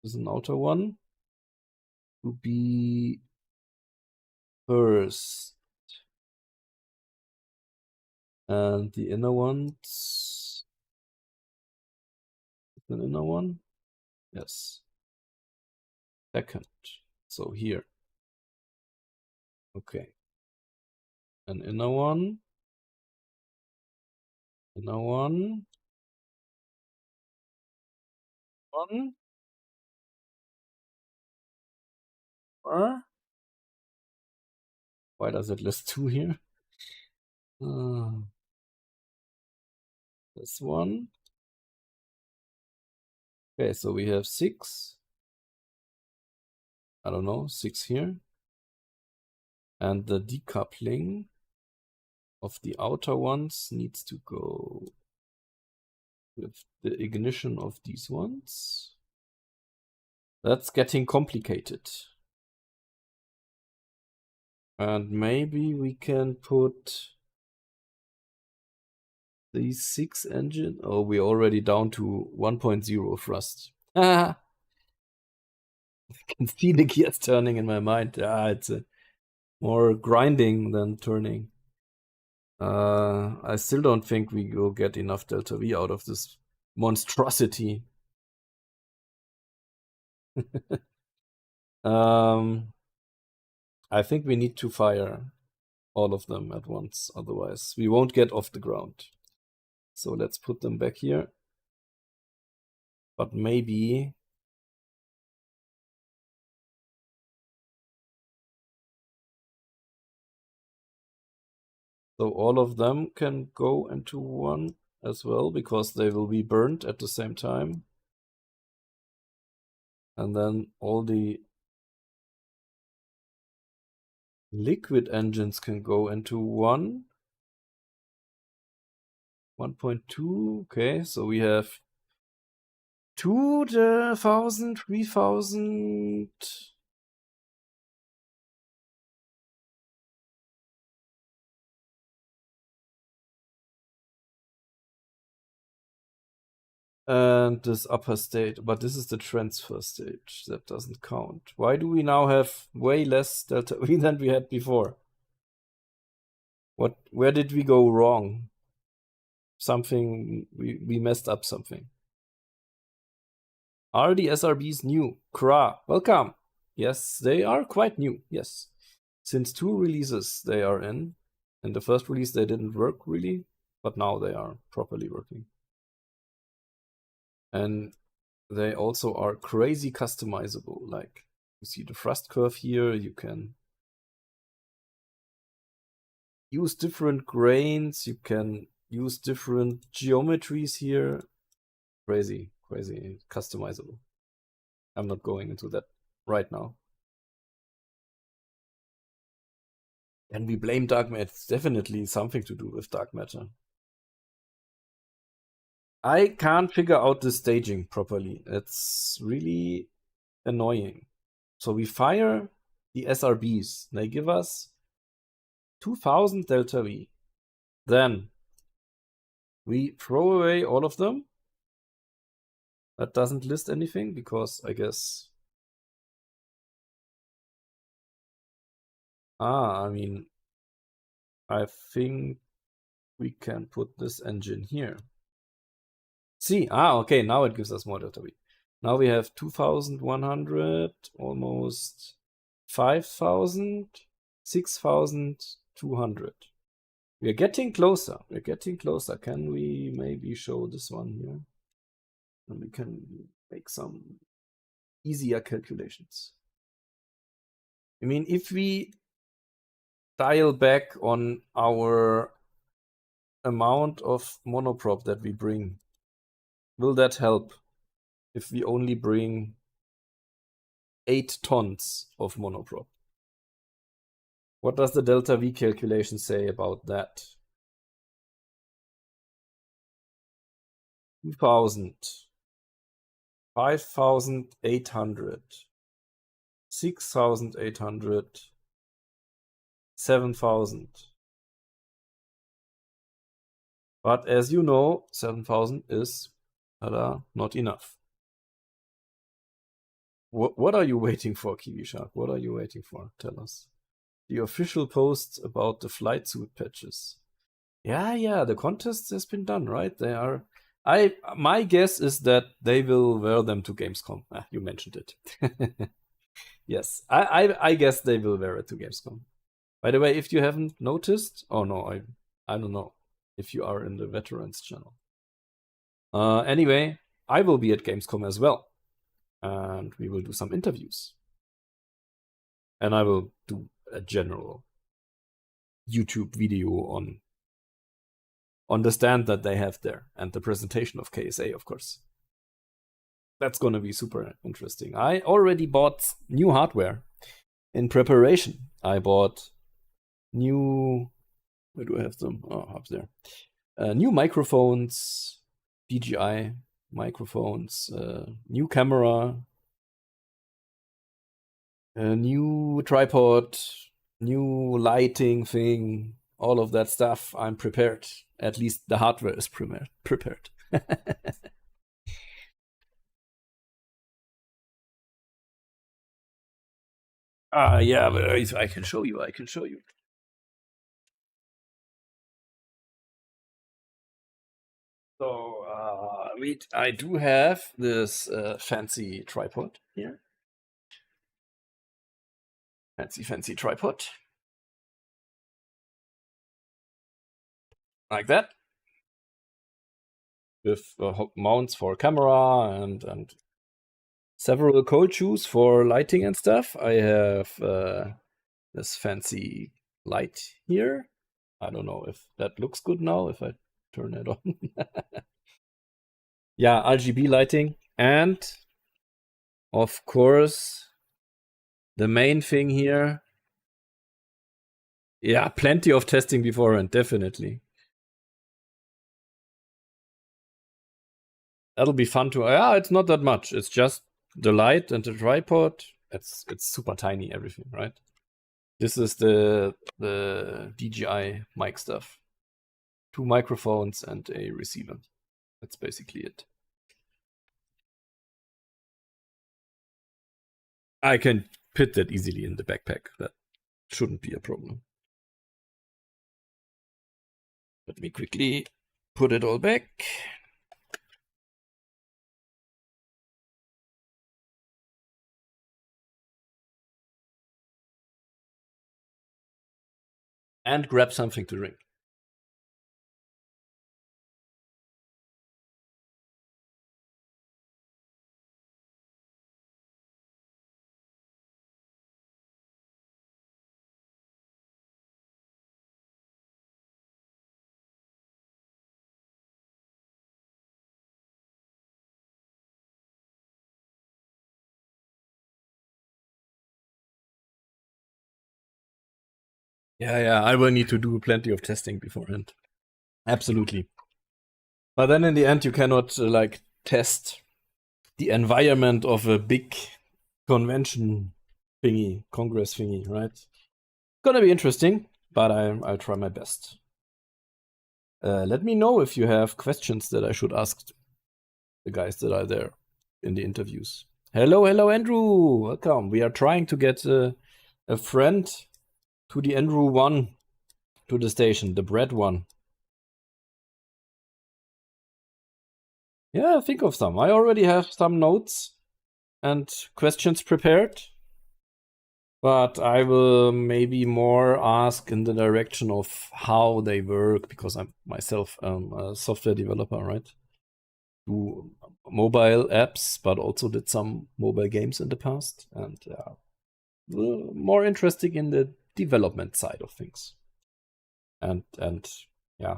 This is an outer one to be first. And the inner ones. An inner one? Yes. Second. So here. Okay. An inner one. Inner one. One. Why does it list 2 here? This one. Okay, so we have 6. I don't know, 6 here. And the decoupling of the outer ones needs to go with the ignition of these ones. That's getting complicated. And maybe we can put these 6 engine. Oh, we're already down to 1.0 thrust. I can see the gears turning in my mind. It's more grinding than turning. I still don't think we will get enough delta V out of this monstrosity. I think we need to fire all of them at once, otherwise we won't get off the ground. So let's put them back here. But maybe so all of them can go into one as well, because they will be burned at the same time. And then all the liquid engines can go into 1.2. Okay, so we have 2,000, 3,000. And this upper stage, but this is the transfer stage. That doesn't count. Why do we now have way less delta V than we had before? Where did we go wrong? something, we messed up something. Are the SRBs new? Kra, welcome. Yes, they are quite new, yes. Since 2 releases they are in. In the first release they didn't work really, but now they are properly working. And they also are crazy customizable. Like, you see the thrust curve here, you can use different grains, you can use different geometries here. Crazy customizable. I'm not going into that right now. And we blame dark matter. It's definitely something to do with dark matter. I can't figure out the staging properly. It's really annoying. So we fire the SRBs. They give us 2000 delta V. Then we throw away all of them. That doesn't list anything because I guess... I mean, I think we can put this engine here. See, okay, now it gives us more delta V. Now we have 2100, almost 5000, 6200. We're getting closer. We're getting closer. Can we maybe show this one here? And we can make some easier calculations. I mean, if we dial back on our amount of monoprop that we bring, will that help if we only bring 8 tons of monoprop? What does the delta V calculation say about that? 2000, 5800, 6800, 7000. But as you know, 7000 is not enough. What are you waiting for, Kiwi Shark? What are you waiting for? Tell us. The official post about the flight suit patches. Yeah, the contest has been done, right? They are... my guess is that they will wear them to Gamescom. You mentioned it. Yes, I guess they will wear it to Gamescom. By the way, if you haven't noticed, oh no, I don't know if you are in the veterans channel. Anyway, I will be at Gamescom as well, and we will do some interviews. And I will do a general YouTube video on the stand that they have there and the presentation of KSA, of course. That's gonna be super interesting. I already bought new hardware in preparation. I bought new... Where do I have them? Oh, up there. New microphones, DJI microphones, new camera, a new tripod, new lighting thing, all of that stuff. I'm prepared. At least the hardware is prepared. Yeah, but I can show you. So I do have this fancy tripod here. Fancy tripod. Like that. With mounts for camera and several cold shoes for lighting and stuff. I have this fancy light here. I don't know if that looks good now, if I turn it on. Yeah, RGB lighting. And, of course, the main thing here. Yeah, plenty of testing beforehand, definitely. That'll be fun to... Yeah, it's not that much. It's just the light and the tripod. It's super tiny, everything, right? This is the DJI mic stuff. 2 microphones and a receiver. That's basically it. I can fit that easily in the backpack. That shouldn't be a problem. Let me quickly Put it all back. And grab something to drink. Yeah, I will need to do plenty of testing beforehand. Absolutely. But then in the end, you cannot like test the environment of a big convention thingy, congress thingy, right? Gonna be interesting, but I'll try my best. Let me know if you have questions that I should ask the guys that are there in the interviews. Hello, Andrew. Welcome. We are trying to get a friend to the Andrew one to the station, the bread one. Yeah, think of some. I already have some notes and questions prepared, but I will maybe more ask in the direction of how they work, because I'm myself a software developer, right? Do mobile apps, but also did some mobile games in the past, and more interesting in the development side of things, and yeah,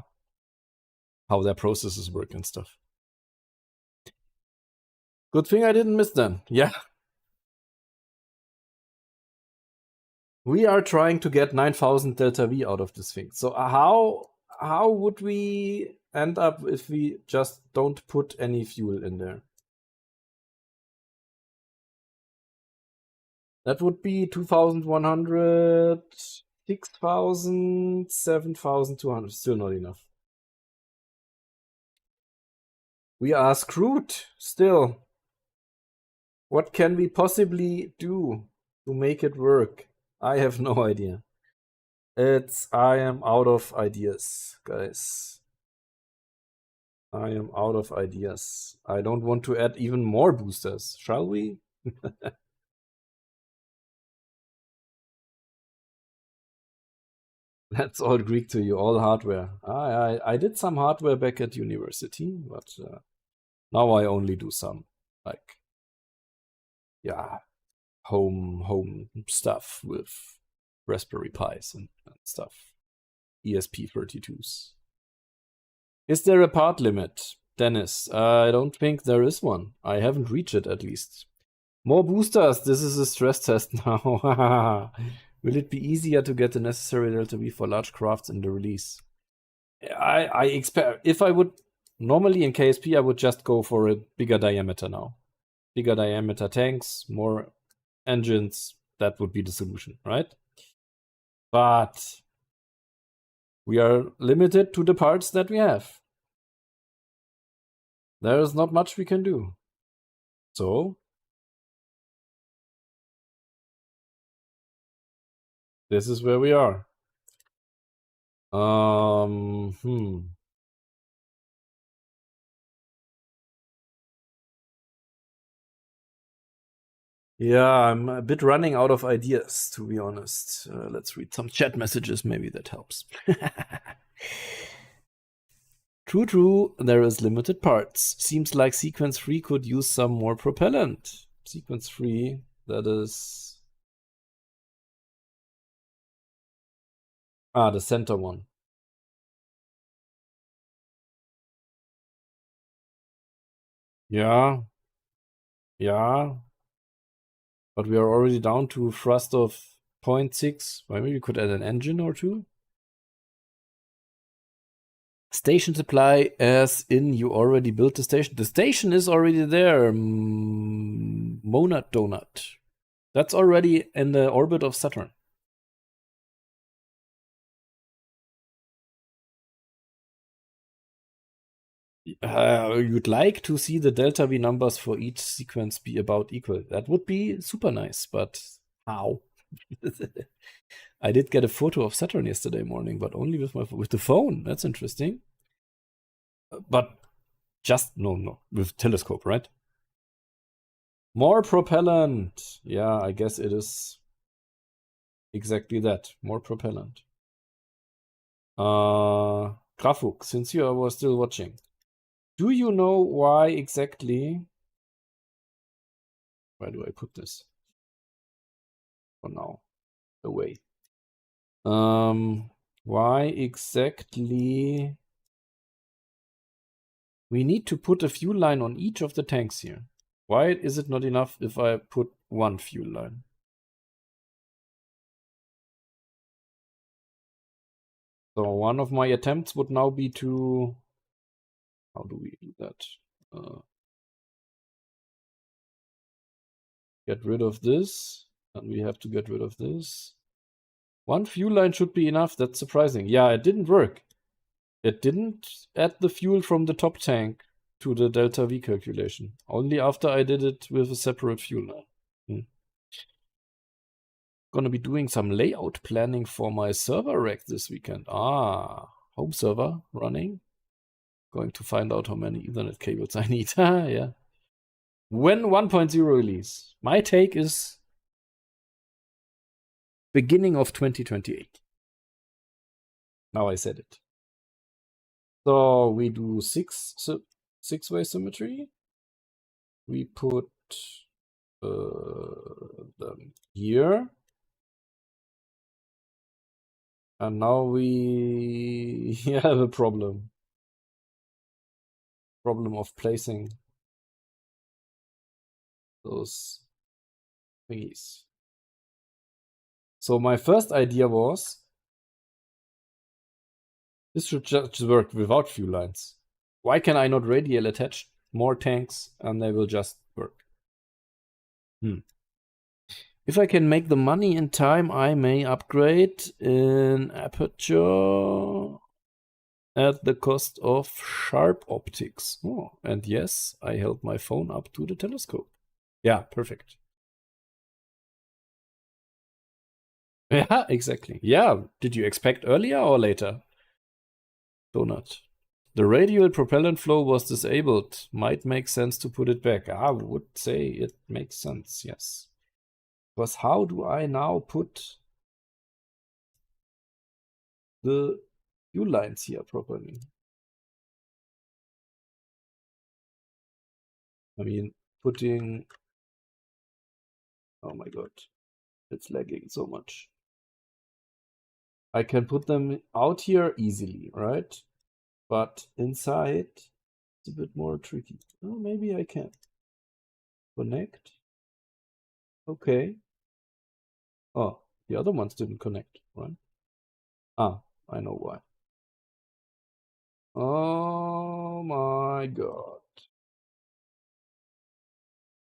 how their processes work and stuff. Good thing I didn't miss them. Yeah. We are trying to get 9,000 delta V out of this thing. So how would we end up if we just don't put any fuel in there? That would be 2,100, 6,000, 7,200. Still not enough. We are screwed still. What can we possibly do to make it work? I have no idea. I am out of ideas, guys. I am out of ideas. I don't want to add even more boosters, shall we? That's all Greek to you, all hardware. I did some hardware back at university, but now I only do some, like, yeah, home stuff with Raspberry Pis and stuff. ESP32s. Is there a part limit, Dennis? I don't think there is one. I haven't reached it, at least. More boosters. This is a stress test now. Will it be easier to get the necessary delta V for large crafts in the release? I expect, if I would normally in KSP, I would just go for a bigger diameter now. Bigger diameter tanks, more engines. That would be the solution, right? But we are limited to the parts that we have. There is not much we can do. So this is where we are. Yeah, I'm a bit running out of ideas, to be honest. Let's read some chat messages. Maybe that helps. True, there is limited parts. Seems like sequence 3 could use some more propellant. Sequence 3, that is... the center one. Yeah. But we are already down to thrust of 0.6. Maybe we could add an engine or two. Station supply, as in you already built the station. The station is already there. Monad Donut. That's already in the orbit of Saturn. You'd like to see the delta V numbers for each sequence be about equal. That would be super nice, but how? I did get a photo of Saturn yesterday morning, but only with the phone. That's interesting. But just, no, with telescope, right? More propellant. Yeah, I guess it is exactly that. More propellant. Grafuk, since you were still watching, do you know why exactly? Where do I put this? For now, away. Why exactly we need to put a fuel line on each of the tanks here? Why is it not enough if I put one fuel line? So one of my attempts would now be to, how do we do that? Get rid of this, and we have to get rid of this. One fuel line should be enough. That's surprising. Yeah, it didn't work. It didn't add the fuel from the top tank to the delta V calculation. Only after I did it with a separate fuel line. Gonna be doing some layout planning for my server rack this weekend. Home server running. Going to find out how many Ethernet cables I need. Yeah. When 1.0 release? My take is beginning of 2028. Now I said it. So we do six-way symmetry. We put them here. And now we have a problem. Problem of placing those thingies. So my first idea was this should just work without fuel lines. Why can I not radial attach more tanks and they will just work? If I can make the money in time, I may upgrade in aperture at the cost of sharp optics. Oh, and yes, I held my phone up to the telescope. Yeah, perfect. Yeah, exactly. Yeah, did you expect earlier or later? Donut. The radial propellant flow was disabled. Might make sense to put it back. I would say it makes sense, yes. Because how do I now put the fuel lines here properly? I mean, putting... Oh my god, it's lagging so much. I can put them out here easily, right? But inside, it's a bit more tricky. Oh, maybe I can. Connect. Okay. Oh, the other ones didn't connect, right? I know why. Oh my god.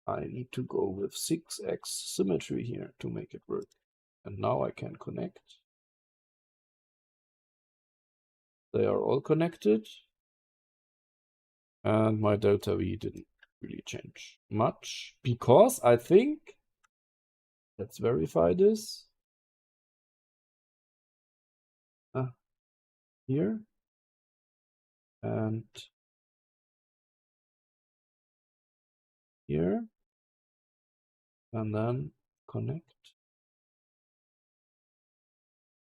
I need to go with 6x symmetry here to make it work. And now I can connect. They are all connected. And my delta V didn't really change much. Because I think, let's verify this. Here. And here. And then connect.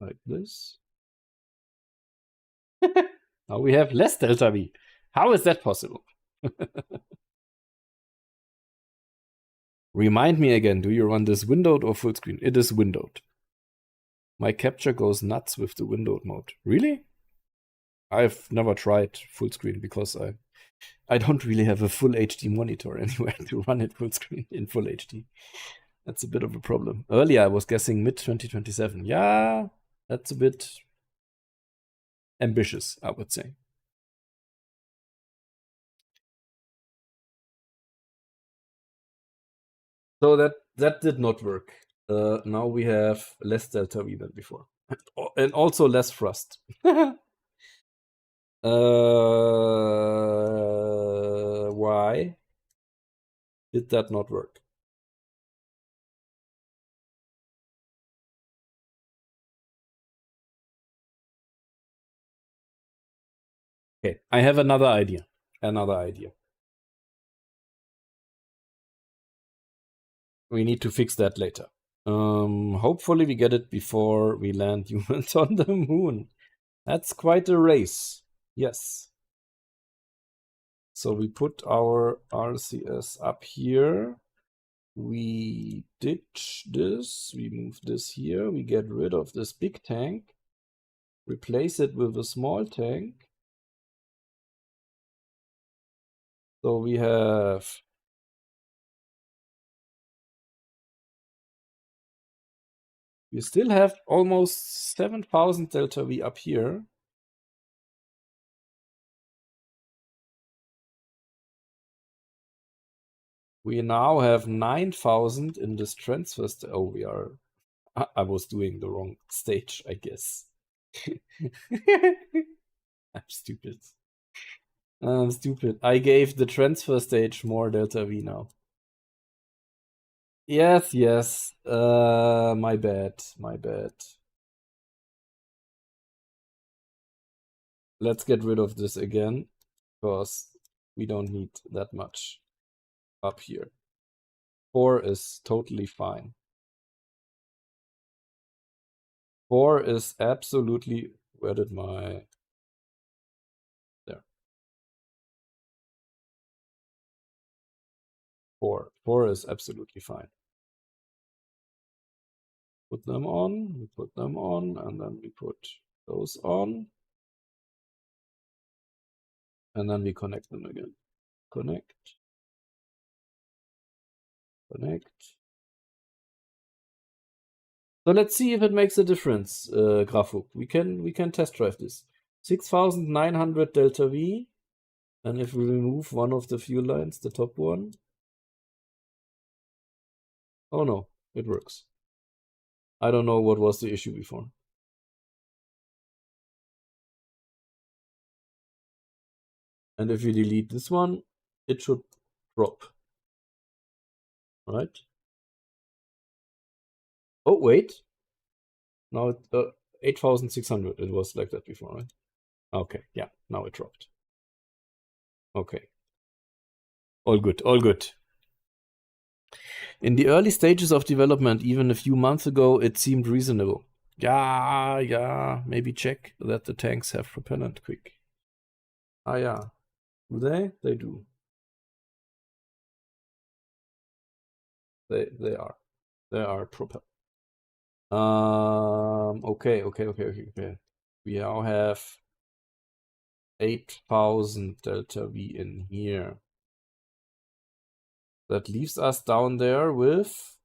Like this. Now we have less delta V. How is that possible? Remind me again, do you run this windowed or full screen? It is windowed. My capture goes nuts with the windowed mode. Really? I've never tried full screen because I don't really have a full HD monitor anywhere to run it full screen in full HD. That's a bit of a problem. Earlier I was guessing mid-2027. Yeah, that's a bit ambitious, I would say. So that did not work. Now we have less delta V than before. And also less thrust. Why did that not work? Okay, I have another idea. Another idea. We need to fix that later. Hopefully we get it before we land humans on the moon. That's quite a race. Yes. So we put our RCS up here. We ditch this. We move this here. We get rid of this big tank. Replace it with a small tank. So we have we still have almost 7,000 delta V up here. We now have 9,000 in this transfer. Oh, we are. I was doing the wrong stage, I guess. I'm stupid. I'm stupid. I gave the transfer stage more delta V now. Yes, yes. My bad. My bad. Let's get rid of this again, because we don't need that much up here. 4 is totally fine. 4 is absolutely... Where did my... There. 4 is absolutely fine. Put them on, we put them on, and then we put those on. And then we connect them again. Connect. Connect. So let's see if it makes a difference, Grafuk. We can test drive this. 6,900 delta V. And if we remove one of the fuel lines, the top one. Oh no, it works. I don't know what was the issue before. And if we delete this one, it should drop. Right? Oh, wait. Now it's 8,600. It was like that before, right? Okay, yeah, now it dropped. Okay. All good, all good. In the early stages of development, even a few months ago, it seemed reasonable. Yeah, maybe check that the tanks have propellant quick. Ah, yeah. Do they? They do. They are. They are propel. Okay. We now have 8,000 delta V in here. That leaves us down there with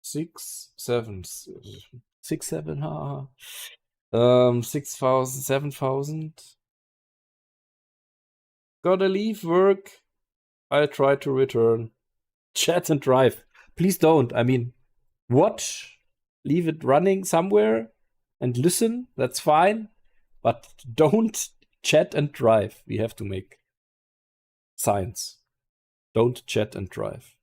6, 7, 6, 7, 6,000, 7,000. Gotta leave work. I'll try to return. Chat and drive. Please don't. I mean, watch, leave it running somewhere and listen. That's fine. But don't chat and drive. We have to make science. Don't chat and drive.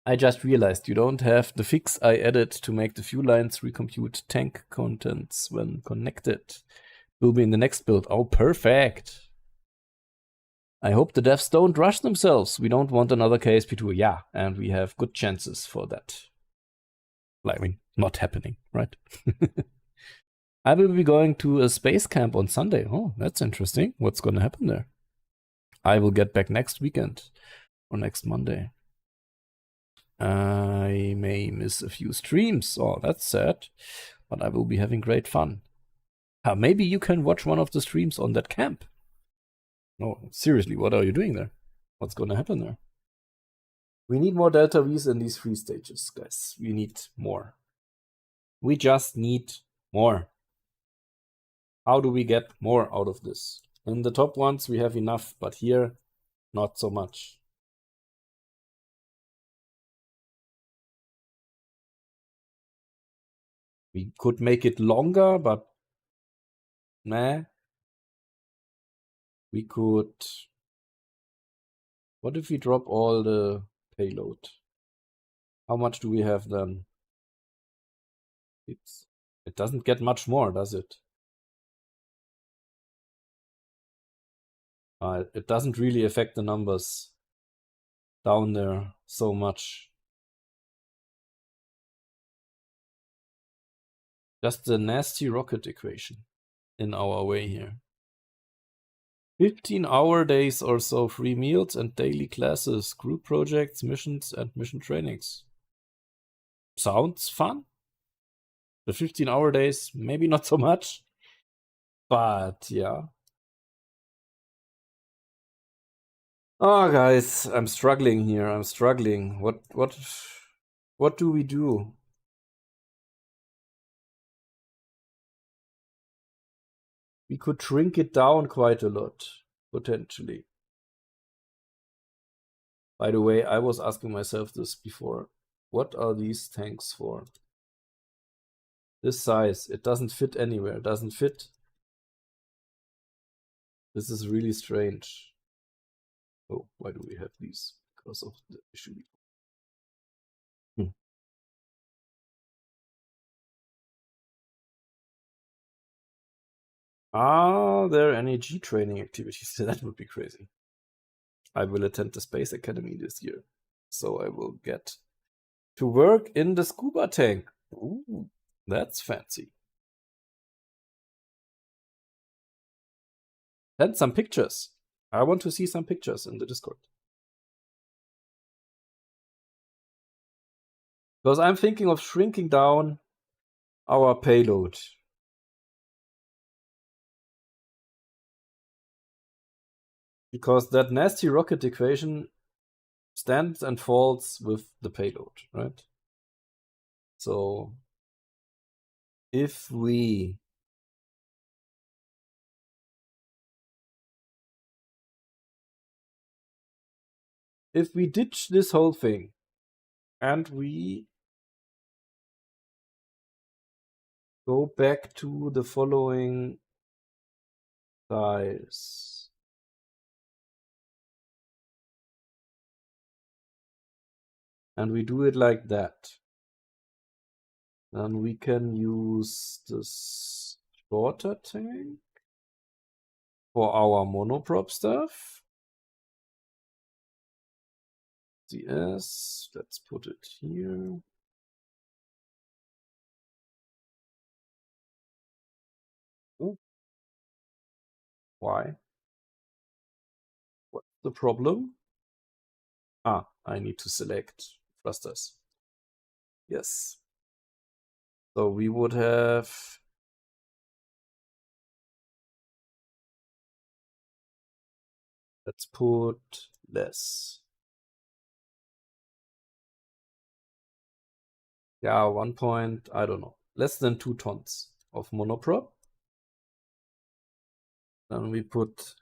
I just realized you don't have the fix I added to make the fuel lines recompute tank contents when connected. Will be in the next build. Oh, perfect. I hope the devs don't rush themselves. We don't want another KSP2. Yeah, and we have good chances for that. I mean, not happening, right? I will be going to a space camp on Sunday. Oh, that's interesting. What's going to happen there? I will get back next weekend or next Monday. I may miss a few streams. Oh, that's sad. But I will be having great fun. Maybe you can watch one of the streams on that camp. No, seriously, what are you doing there? What's going to happen there? We need more delta V's in these 3 stages, guys. We need more. We just need more. How do we get more out of this? In the top ones, we have enough, but here, not so much. We could make it longer, but nah. We could... What if we drop all the payload? How much do we have then? It doesn't get much more, does it? It doesn't really affect the numbers down there so much. Just the nasty rocket equation in our way here. 15-hour days or so, free meals and daily classes, group projects, missions, and mission trainings. Sounds fun. The 15-hour days, maybe not so much, but yeah. Oh, guys, I'm struggling here. I'm struggling. What do we do? We could shrink it down quite a lot, potentially. By the way, I was asking myself this before. What are these tanks for? This size, it doesn't fit anywhere. It doesn't fit. This is really strange. Oh, why do we have these? Because of the issue. Are there any G training activities? That would be crazy. I will attend the Space Academy this year, so I will get to work in the scuba tank. Ooh, that's fancy. Send some pictures. I want to see some pictures in the Discord. Because I'm thinking of shrinking down our payload. Because that nasty rocket equation stands and falls with the payload, right? So if we ditch this whole thing and we go back to the following size. And we do it like that. Then we can use this shorter tank for our monoprop stuff. CS, let's put it here. Oh. Why? What's the problem? Ah, I need to select thrusters. Yes. So we would have let's put less. Yeah, 1 point, I don't know, less than 2 tons of monoprop. Then we put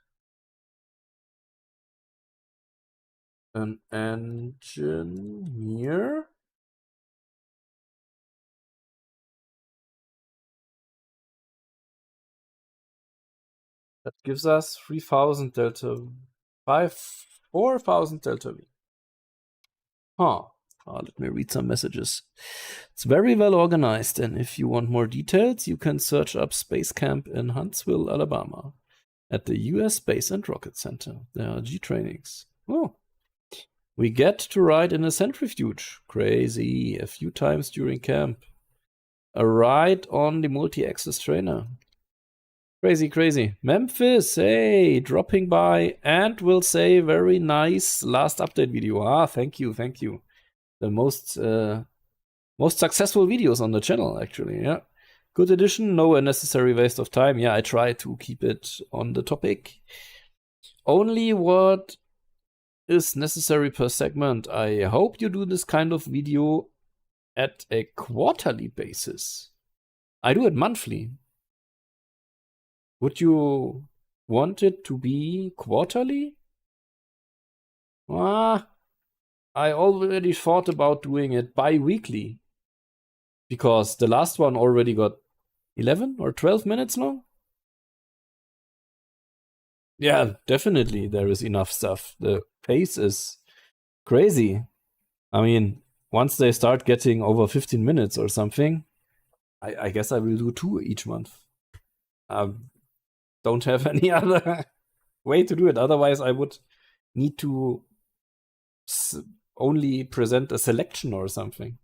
an engine here. That gives us 3,000 delta, 4,000 delta V. Huh. Let me read some messages. It's very well organized, and if you want more details, you can search up Space Camp in Huntsville, Alabama, at the U.S. Space and Rocket Center. There are G trainings. Oh. We get to ride in a centrifuge. Crazy. A few times during camp. A ride on the multi-axis trainer. Crazy, crazy. Memphis, hey, dropping by and will say very nice last update video. Ah, thank you, thank you. The most successful videos on the channel, actually, yeah. Good addition, no unnecessary waste of time. Yeah, I try to keep it on the topic. Only what is necessary per segment. I hope you do this kind of video at a quarterly basis. I do it monthly. Would you want it to be quarterly? I already thought about doing it bi-weekly. Because the last one already got 11 or 12 minutes long. Yeah, definitely there is enough stuff. The pace is crazy. I mean, once they start getting over 15 minutes or something, I guess I will do 2 each month. Don't have any other way to do it. Otherwise, I would need to only present a selection or something.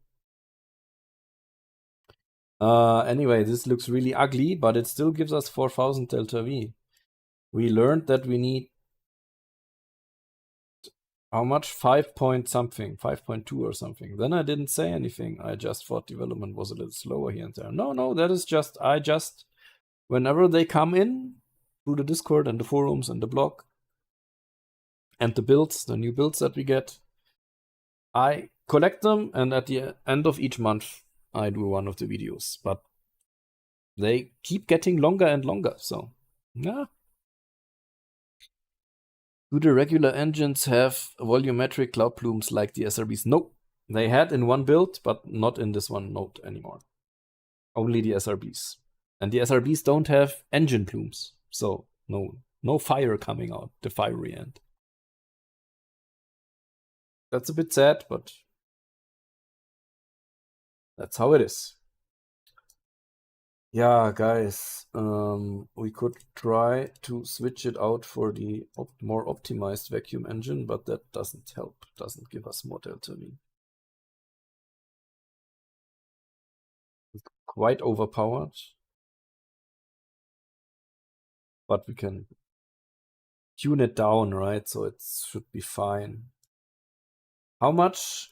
Anyway, this looks really ugly, but it still gives us 4000 delta V. We learned that we need how much? 5 point something, 5.2 or something. Then I didn't say anything. I just thought development was a little slower here and there. No, that is just, whenever they come in through the Discord and the forums and the blog and the builds, the new builds that we get, I collect them, and at the end of each month, I do one of the videos. But they keep getting longer and longer, so yeah. Do the regular engines have volumetric cloud plumes like the SRBs? No, they had in one build, but not in this one node anymore. Only the SRBs. And the SRBs don't have engine plumes, so no fire coming out, the fiery end. That's a bit sad, but that's how it is. Yeah, guys, we could try to switch it out for the more optimized vacuum engine, but that doesn't help, doesn't give us more delta V. It's quite overpowered, but we can tune it down, right? So it should be fine. How much?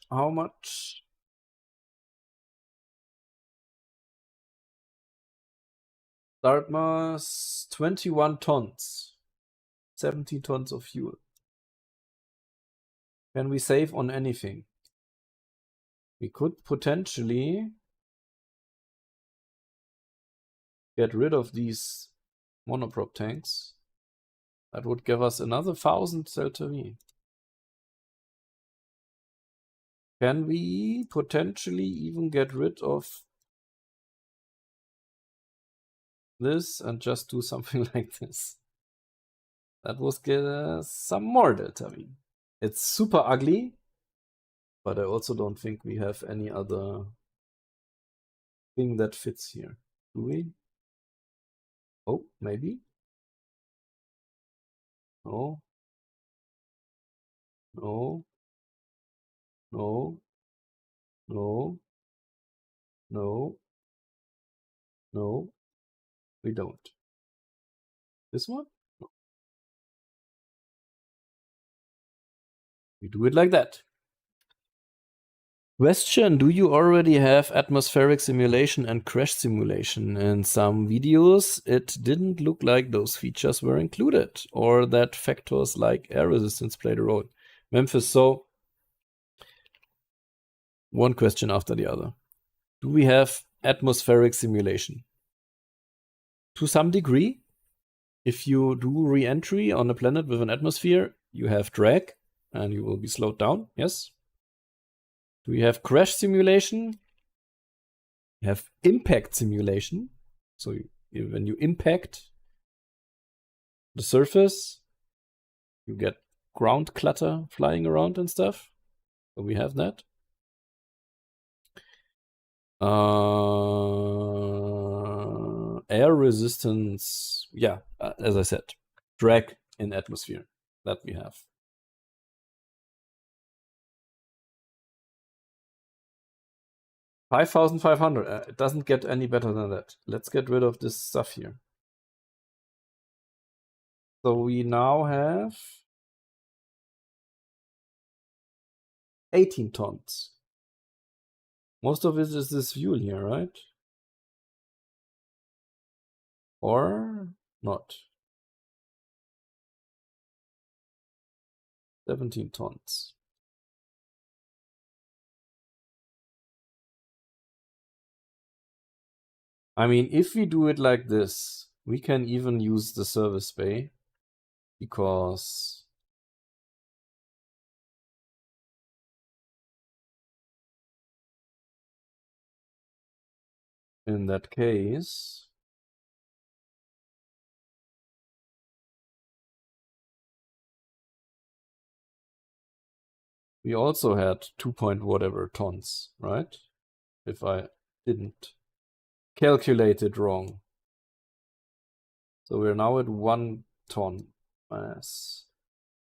Start mass 21 tons. 17 tons of fuel. Can we save on anything? We could potentially get rid of these monoprop tanks. That would give us another 1000 delta V. Can we potentially even get rid of this and just do something like this? That would get us some more delta V. It's super ugly, but I also don't think we have any other thing that fits here. Do we? Oh, maybe? No. No. No. No. No. No. We don't. This one? No. We do it like that. Question, do you already have atmospheric simulation and crash simulation? In some videos, it didn't look like those features were included, or that factors like air resistance played a role. Memphis, so one question after the other. Do we have atmospheric simulation? To some degree, if you do re-entry on a planet with an atmosphere, you have drag, and you will be slowed down, yes? Do we have crash simulation? You have impact simulation. So when you impact the surface, you get ground clutter flying around and stuff. So we have that. Air resistance, yeah, as I said, drag in atmosphere, that we have. $5,500. It doesn't get any better than that. Let's get rid of this stuff here. So we now have 18 tons. Most of it is this fuel here, right? Or not? 17 tons. I mean, if we do it like this, we can even use the service bay, because in that case, we also had 2 point whatever tons, right? If I didn't calculate it wrong. So we're now at 1 ton. mass.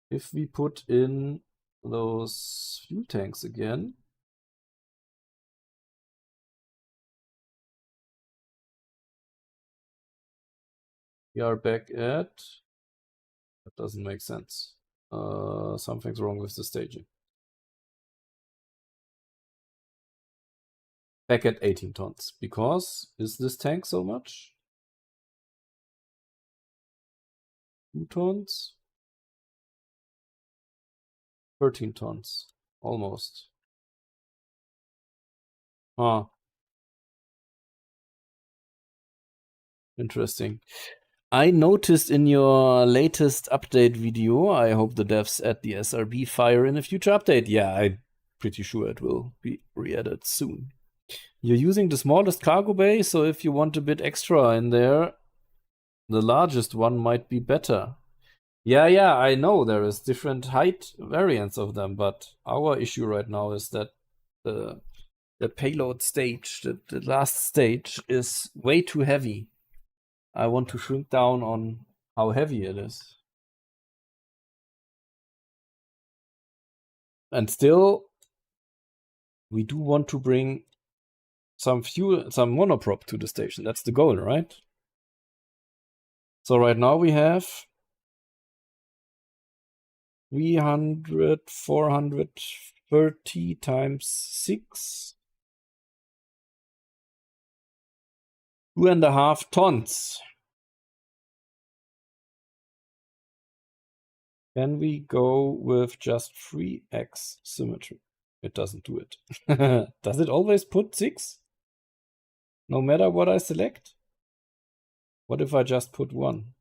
If we put in those fuel tanks again, we are back at... That doesn't make sense. Something's wrong with the staging. Back at 18 tons. Because, is this tank so much? 2 tons? 13 tons. Almost. Ah. Interesting. I noticed in your latest update video, I hope the devs add the SRB fire in a future update. Yeah, I'm pretty sure it will be re-added soon. You're using the smallest cargo bay, so if you want a bit extra in there, the largest one might be better. Yeah, I know there is different height variants of them, but our issue right now is that the payload stage, the last stage, is way too heavy. I want to shrink down on how heavy it is. And still, we do want to bring some fuel, some monoprop to the station. That's the goal, right? So right now we have 300, 430 times 6. 2.5 tons. Can we go with just 3x symmetry? It doesn't do it. Does it always put 6? No matter what I select? What if I just put 1?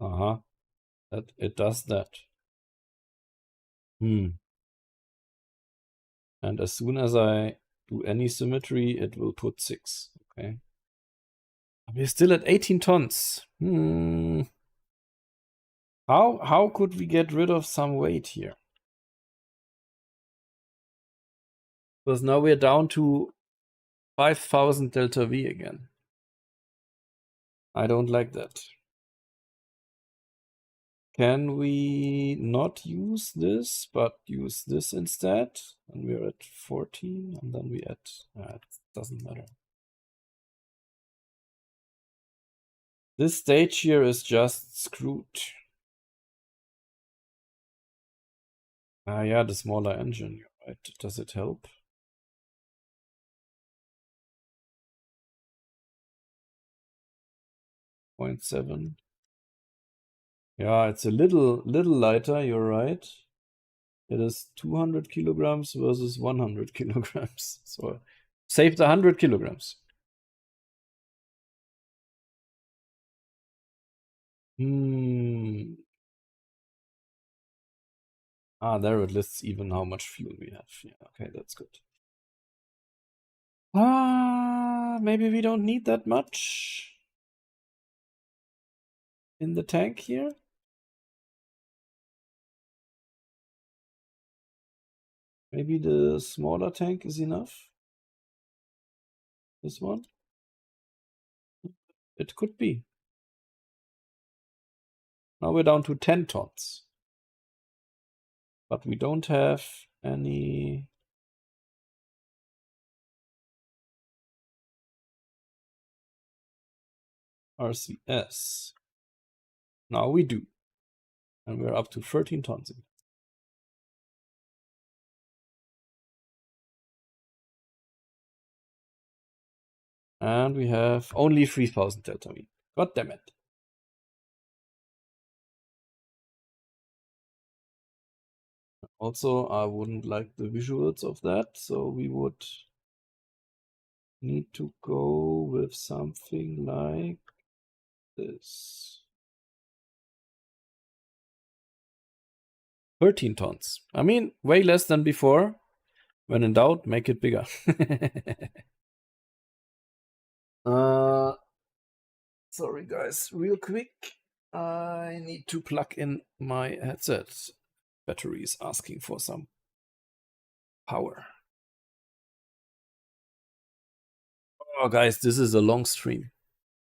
That it does that. And as soon as I do any symmetry, it will put 6. Okay. We're still at 18 tons. How could we get rid of some weight here? Because now we're down to 5,000 delta V again. I don't like that. Can we not use this, but use this instead? And we're at 14, and then we add... it doesn't matter. This stage here is just screwed. Yeah, the smaller engine, right? Does it help? 0.7. Yeah, it's a little lighter, you're right. It is 200 kilograms versus 100 kilograms. So saved 100 kilograms. There it lists even how much fuel we have. Yeah, okay, that's good. Maybe we don't need that much in the tank here. Maybe the smaller tank is enough. This one. It could be. Now we're down to 10 tons. But we don't have any... RCS. Now we do. And we're up to 13 tons again. And we have only 3,000 delta V. God damn it. Also, I wouldn't like the visuals of that, so we would need to go with something like this. 13 tons. I mean, way less than before. When in doubt, make it bigger. Sorry guys, real quick. I need to plug in my headset. Battery is asking for some power. Oh, guys, this is a long stream.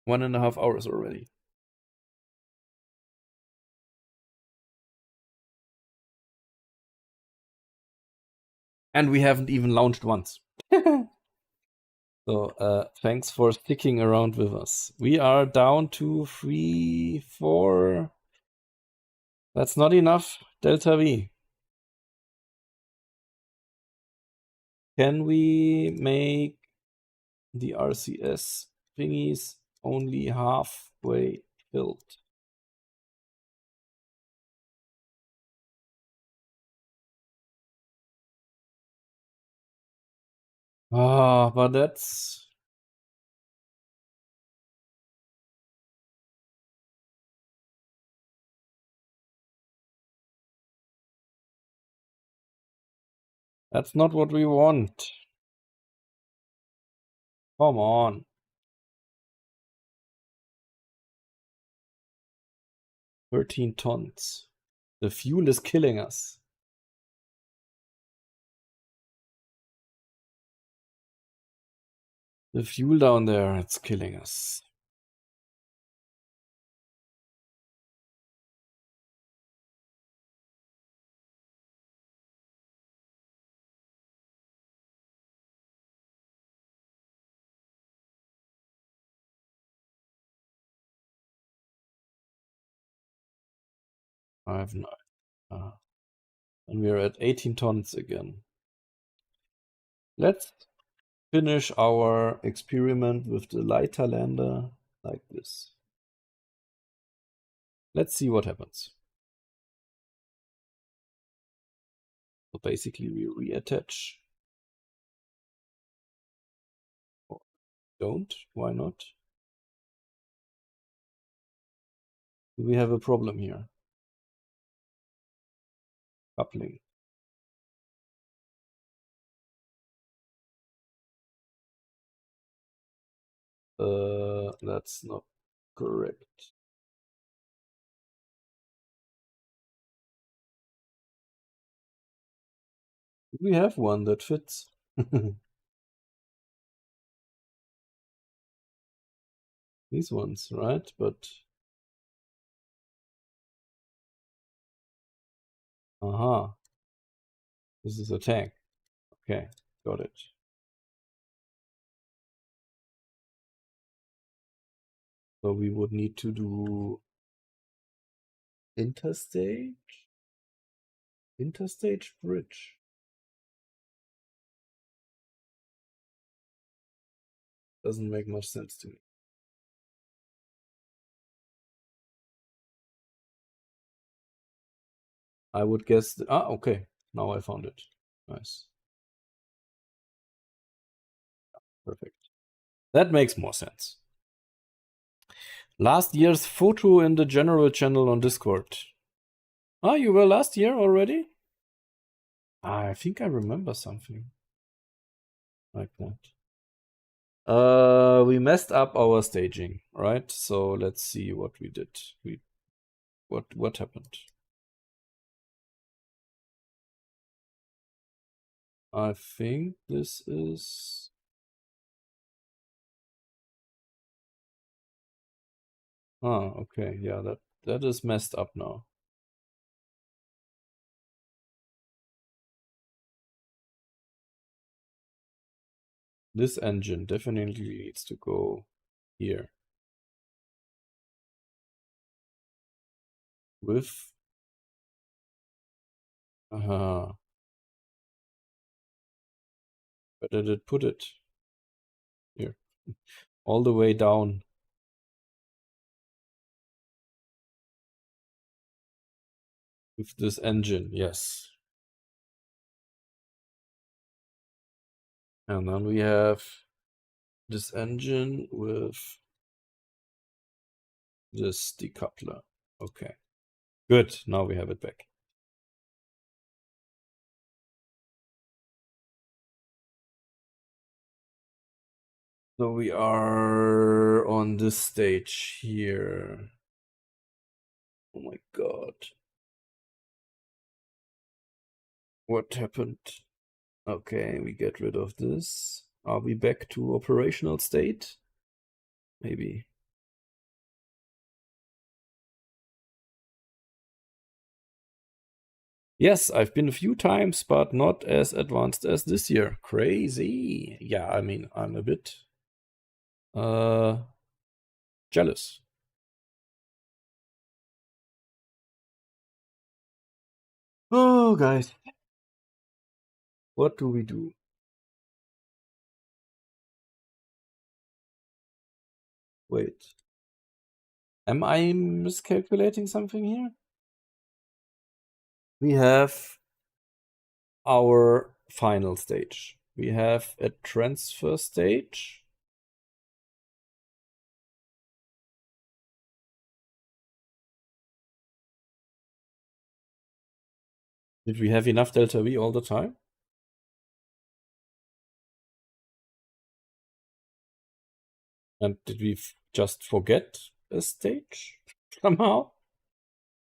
1.5 hours already. And we haven't even launched once. So thanks for sticking around with us. We are down to 3, 4. That's not enough. Delta V. Can we make the RCS thingies only halfway filled? Ah, but that's not what we want. Come on. 13 tons. The fuel is killing us. The fuel down there, it's killing us. I have no. And we're at 18 tons again. Let's finish our experiment with the lighter lander like this. Let's see what happens. So basically we reattach. Or don't, why not? We have a problem here. Coupling. That's not correct. We have one that fits. These ones, right? But aha, this is a tank. Okay, got it. So we would need to do interstage bridge. Doesn't make much sense to me. I would guess. Okay. Now I found it. Nice. Perfect. That makes more sense. Last year's photo in the general channel on Discord. Ah, you were last year already? I think I remember something like that. We messed up our staging, right? So let's see what we did. What happened? I think this is. Okay, yeah, that is messed up now. This engine definitely needs to go here. With where did it put it? Here. All the way down. With this engine, yes. And then we have this engine with this decoupler. Okay. Good. Now we have it back. So we are on this stage here. Oh my god. What happened? Okay, we get rid of this. Are we back to operational state? Maybe. Yes, I've been a few times, but not as advanced as this year. Crazy. Yeah, I mean, I'm a bit jealous. Oh, guys. What do we do? Wait. Am I miscalculating something here? We have our final stage. We have a transfer stage. Did we have enough delta V all the time? And did we just forget a stage somehow?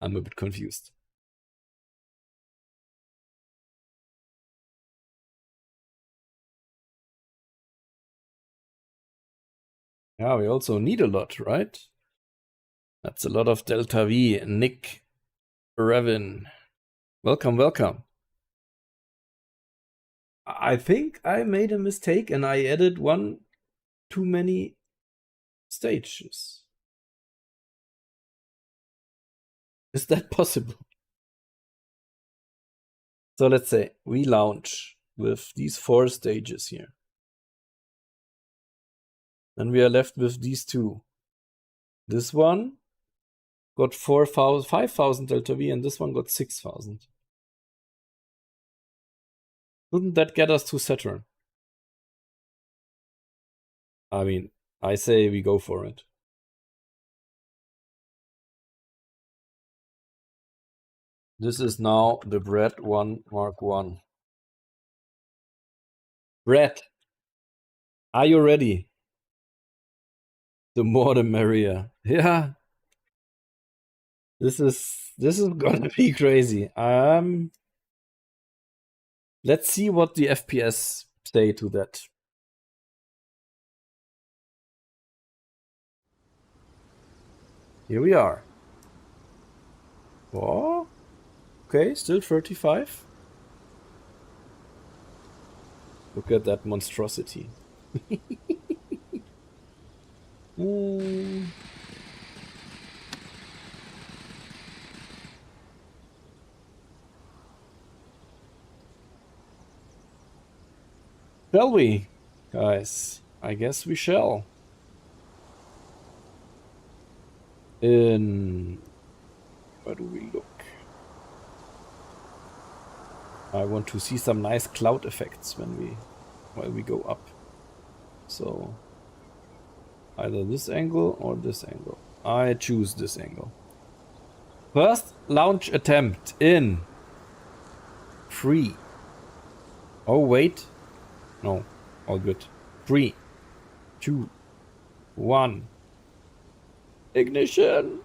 I'm a bit confused. Yeah, we also need a lot, right? That's a lot of delta V. Nick Revin. Welcome, welcome. I think I made a mistake and I added one too many stages. Is that possible? So let's say we launch with these 4 stages here. Then we are left with these 2. This one got 5,000 delta V and this one got 6,000. Wouldn't that get us to Saturn? I mean, I say we go for it. This is now the Brett 1 Mark 1. Brett, are you ready? The more the merrier. Yeah. This is gonna be crazy. Let's see what the FPS say to that. Here we are. Oh, okay, still 35. Look at that monstrosity. Shall we, guys? I guess we shall. Where do we look? I want to see some nice cloud effects while we go up. So either this angle or this angle. I choose this angle. First launch attempt in 3. Oh wait. No, all good. 3, 2, 1. Ignition!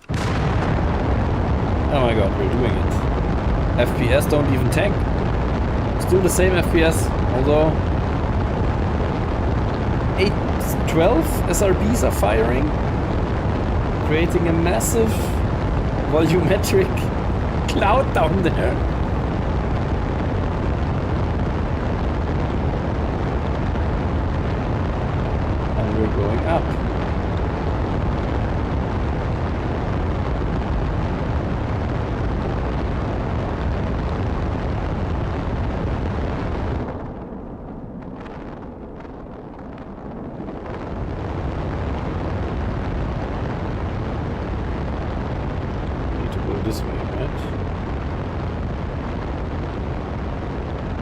Oh my god, we're doing it. FPS don't even tank. Still the same FPS, although 812 SRBs are firing, creating a massive volumetric cloud down there. And we're going up.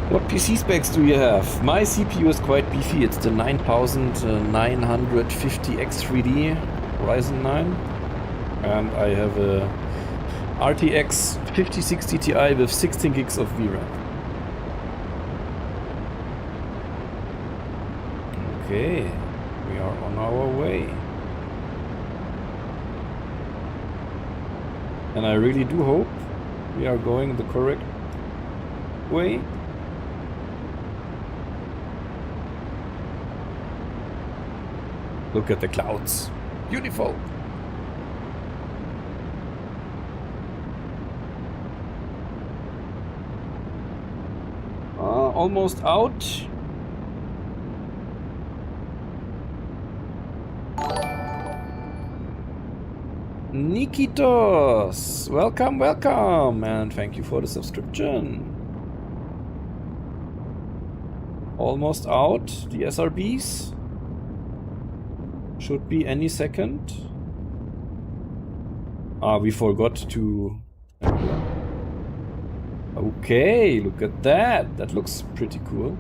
What PC specs do you have? My CPU is quite beefy. It's the 9950X3D Ryzen 9. And I have a RTX 5060 Ti with 16 gigs of VRAM. Okay, we are on our way. And I really do hope we are going the correct way. Look at the clouds. Beautiful. Almost out. Nikitos, welcome, welcome, and thank you for the subscription. Almost out. The SRBs should be any second. We forgot to... Okay, look at that. That looks pretty cool.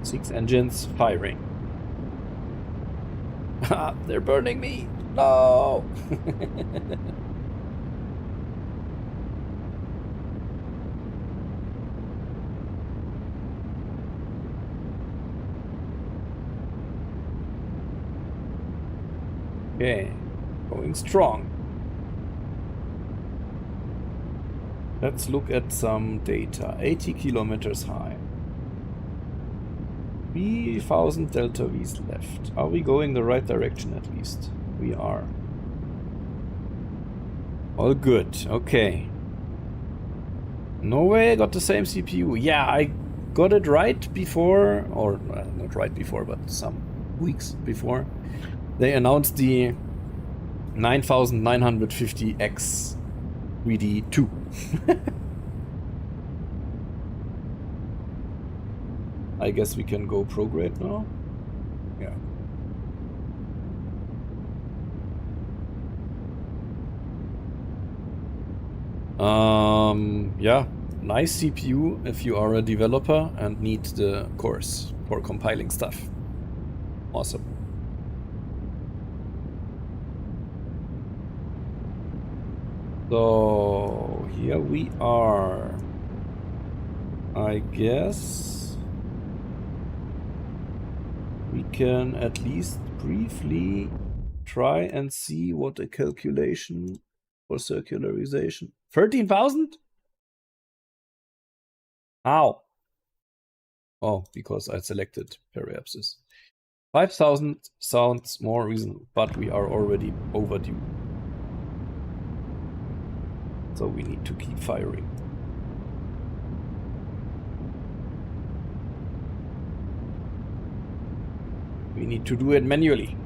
6 engines firing. They're burning me. No. Okay, going strong. Let's look at some data. 80 kilometers high. 3,000 delta V's left. Are we going the right direction at least? We are. All good. Okay. Norway got the same CPU. Yeah, I got it right before, or not right before, but some weeks before. They announced the 9950X 3D2. I guess we can go prograde now. Yeah. Yeah, nice CPU if you are a developer and need the cores for compiling stuff. Awesome. So here we are. I guess we can at least briefly try and see what a calculation for circularization. 13,000? How? Oh, because I selected periapsis. 5,000 sounds more reasonable, but we are already overdue. So we need to keep firing. We need to do it manually.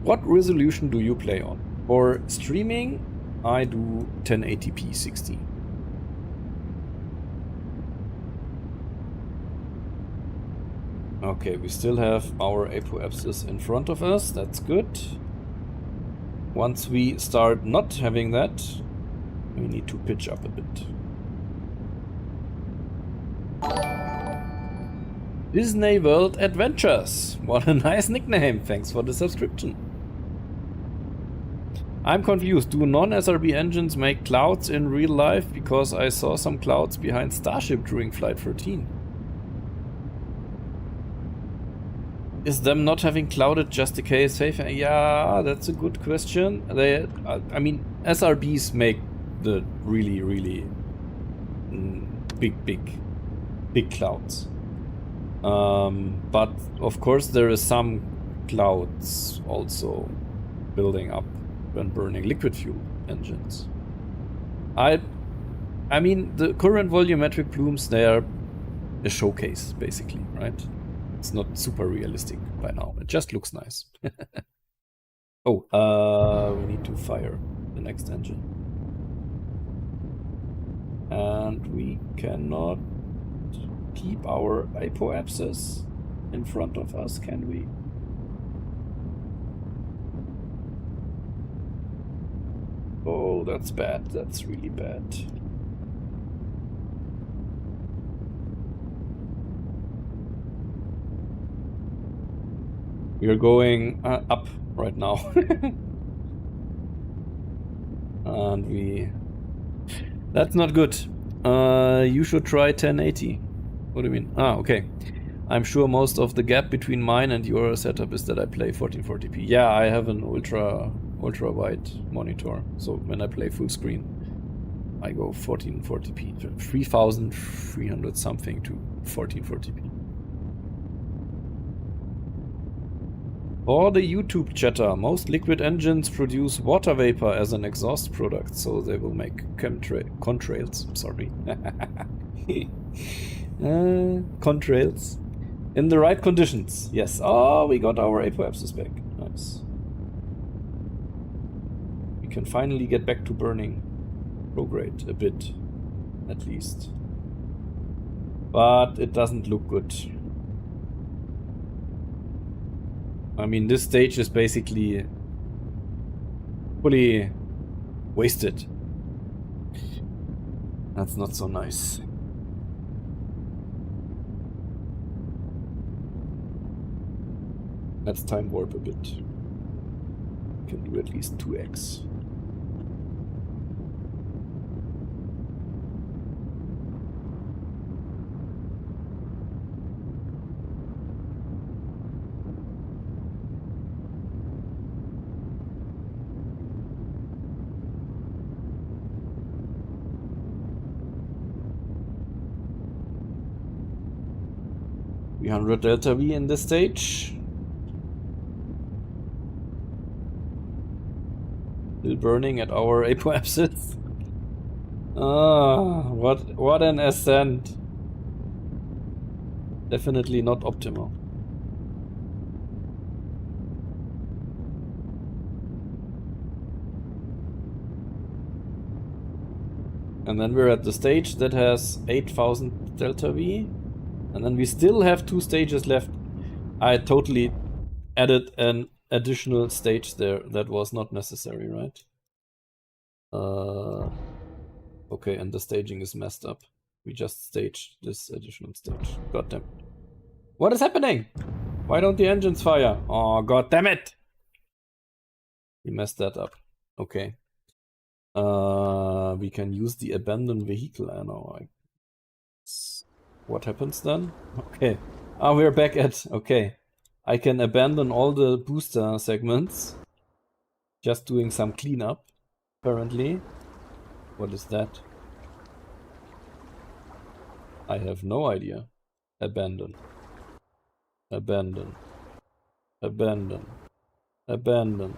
What resolution do you play on? For streaming, I do 1080p 60. Okay, we still have our apoapsis in front of us. That's good. Once we start not having that, we need to pitch up a bit. Disney World Adventures. What a nice nickname. Thanks for the subscription. I'm confused. Do non-SRB engines make clouds in real life? Because I saw some clouds behind Starship during Flight 13. Is them not having clouded just a case safe? Yeah, that's a good question. They, I mean, SRBs make the really big clouds. But of course there is some clouds also building up when burning liquid fuel engines. I mean, the current volumetric plumes, they are a showcase basically, right? It's not super realistic by now. It just looks nice. Oh, we need to fire the next engine. And we cannot keep our apoapsis in front of us, can we? Oh, that's bad. That's really bad. We are going up right now. And we... That's not good. You should try 1080. What do you mean? Ah, okay. I'm sure most of the gap between mine and your setup is that I play 1440p. Yeah, I have an ultra wide monitor, so when I play full screen, I go 1440p, 3300 something to 1440p. For the YouTube chatter, most liquid engines produce water vapor as an exhaust product, so they will make contrails. Sorry. Contrails. In the right conditions. Yes. Oh, we got our apoapsis back. Nice. We can finally get back to burning prograde a bit, at least. But it doesn't look good. I mean, this stage is basically fully wasted. That's not so nice. Let's time warp a bit. Can do at least 2x. Delta V in this stage. Still burning at our apoapsis. Ah, what an ascent. Definitely not optimal. And then we're at the stage that has 8000 delta V. And then we still have 2 stages left. I totally added an additional stage there that was not necessary, right? Okay, and the staging is messed up. We just staged this additional stage. God damn. What is happening? Why don't the engines fire? Oh, god damn it! We messed that up. Okay. We can use the abandoned vehicle now. What happens then? Okay. Ah, we're back at... Okay. I can abandon all the booster segments. Just doing some cleanup, apparently. What is that? I have no idea. Abandon. Abandon. Abandon. Abandon.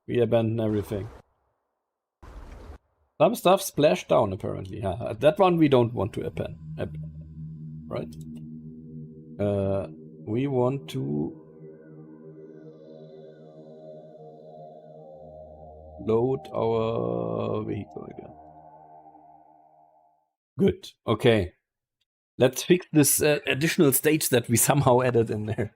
We abandon everything. Some stuff splashed down, apparently. That one we don't want to abandon. Right? We want to load our vehicle again. Good. Okay. Let's fix this additional stage that we somehow added in there.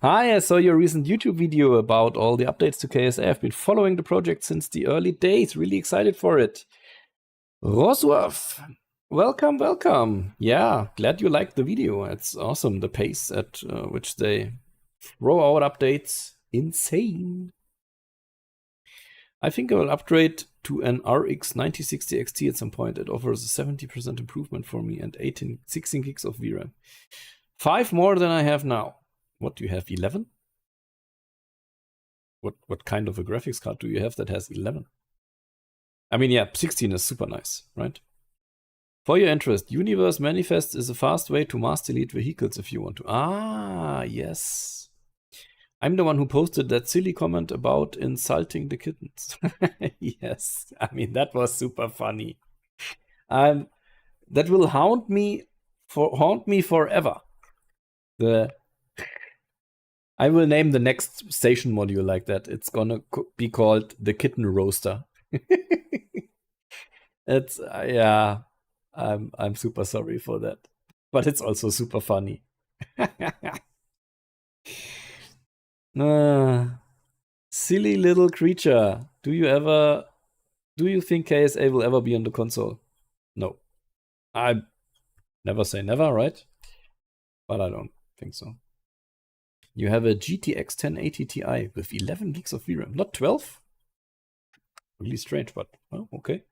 Hi, I saw your recent YouTube video about all the updates to KSA. I've been following the project since the early days. Really excited for it. Rosworth, welcome, welcome. Yeah, glad you liked the video. It's awesome, the pace at which they throw out updates. Insane. I think I will upgrade to an RX 9060 XT at some point. It offers a 70% improvement for me and 16 gigs of VRAM. 5 more than I have now. What do you have, 11? What kind of a graphics card do you have that has 11? I mean, yeah, 16 is super nice, right? For your interest, Universe Manifest is a fast way to mass delete vehicles if you want to. Ah, yes. I'm the one who posted that silly comment about insulting the kittens. Yes, I mean, that was super funny. That will haunt me forever. I will name the next station module like that. It's gonna be called the Kitten Roaster. It's yeah, I'm super sorry for that, but it's also super funny. Silly little creature. Do you think KSA will ever be on the console? No. I never say never, right? But I don't think so. You have a GTX 1080 Ti with 11 gigs of VRAM, not 12? Really strange, but oh, okay.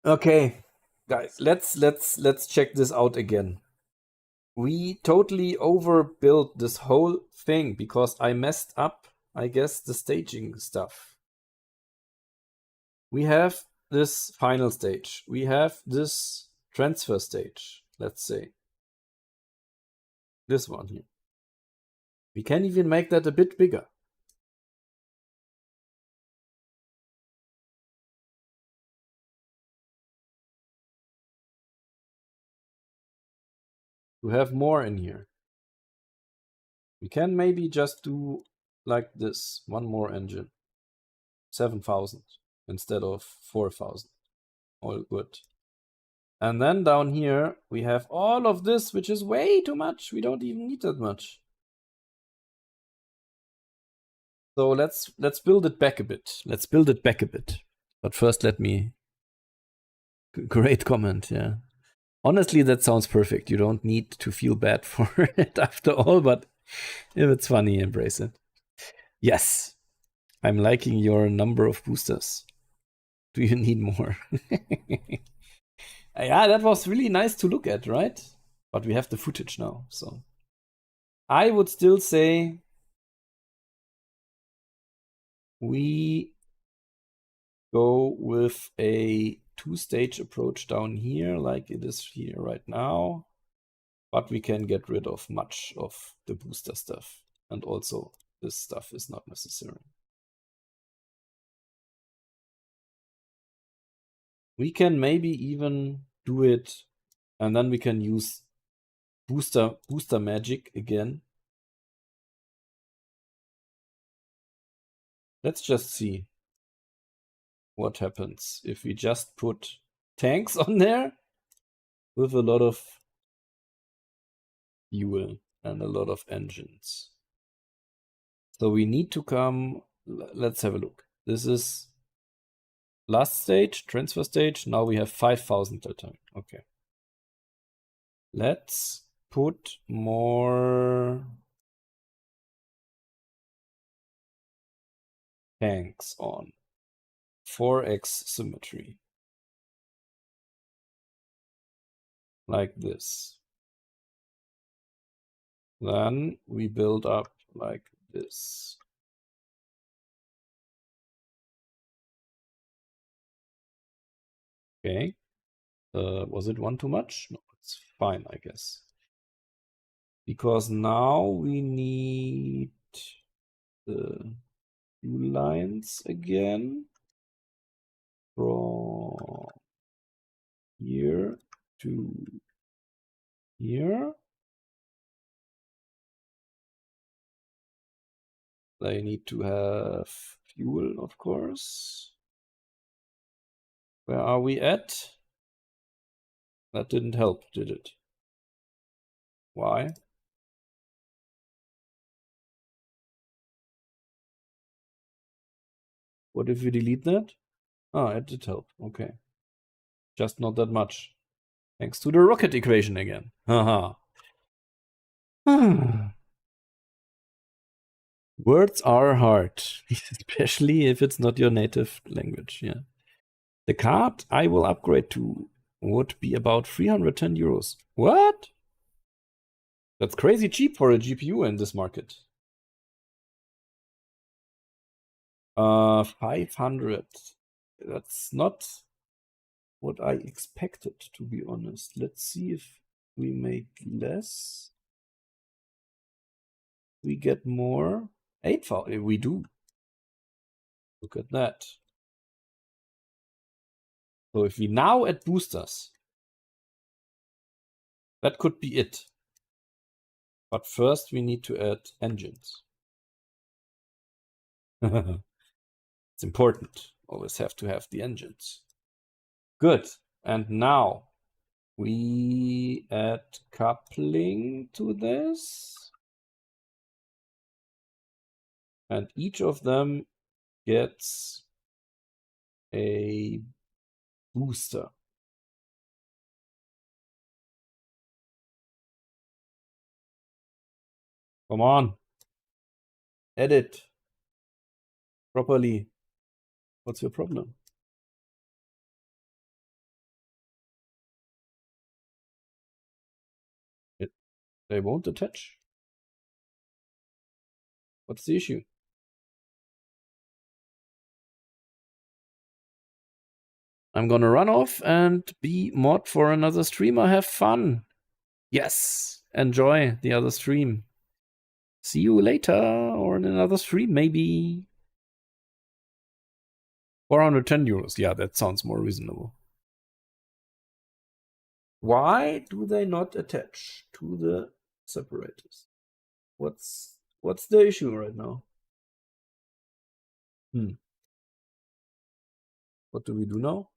Okay, guys, let's check this out again. We totally overbuilt this whole thing because I messed up, I guess, the staging stuff. We have this final stage. We have this transfer stage, let's say. This one here. We can even make that a bit bigger. To have more in here. We can maybe just do like this, one more engine. 7,000 instead of 4,000. All good. And then down here, we have all of this, which is way too much. We don't even need that much. So let's build it back a bit. Let's build it back a bit. But first, let me... Great comment, yeah. Honestly, that sounds perfect. You don't need to feel bad for it after all, but if it's funny, embrace it. Yes, I'm liking your number of boosters. Do you need more? Yeah, that was really nice to look at, right? But we have the footage now, so I would still say we go with a two-stage approach down here, like it is here right now. But we can get rid of much of the booster stuff. And also, this stuff is not necessary. We can maybe even do it, and then we can use booster magic again. Let's just see what happens if we just put tanks on there with a lot of fuel and a lot of engines. So we need to come, let's have a look. This is last stage, transfer stage. Now we have 5,000 that time. Okay. Let's put more tanks on. 4x symmetry. Like this. Then we build up like this. Okay. Was it one too much? No, it's fine, I guess. Because now we need the fuel lines again from here to here. They need to have fuel, of course. Where are we at? That didn't help, did it? Why? What if we delete that? Ah, it did help. Okay. Just not that much. Thanks to the rocket equation again. Haha. Words are hard, especially if it's not your native language. Yeah. The card I will upgrade to would be about 310 euros. What? That's crazy cheap for a GPU in this market. 500. That's not what I expected, to be honest. Let's see if we make less. We get more. 8,000. We do. Look at that. So if we now add boosters, that could be it. But first we need to add engines. It's important. Always have to have the engines. Good. And now we add coupling to this. And each of them gets a booster. Come on. Edit properly. What's your problem? They won't attach. What's the issue? I'm gonna run off and be mod for another streamer. Have fun. Yes, enjoy the other stream. See you later or in another stream, maybe. 410 euros. Yeah, that sounds more reasonable. Why do they not attach to the separators? What's the issue right now? What do we do now?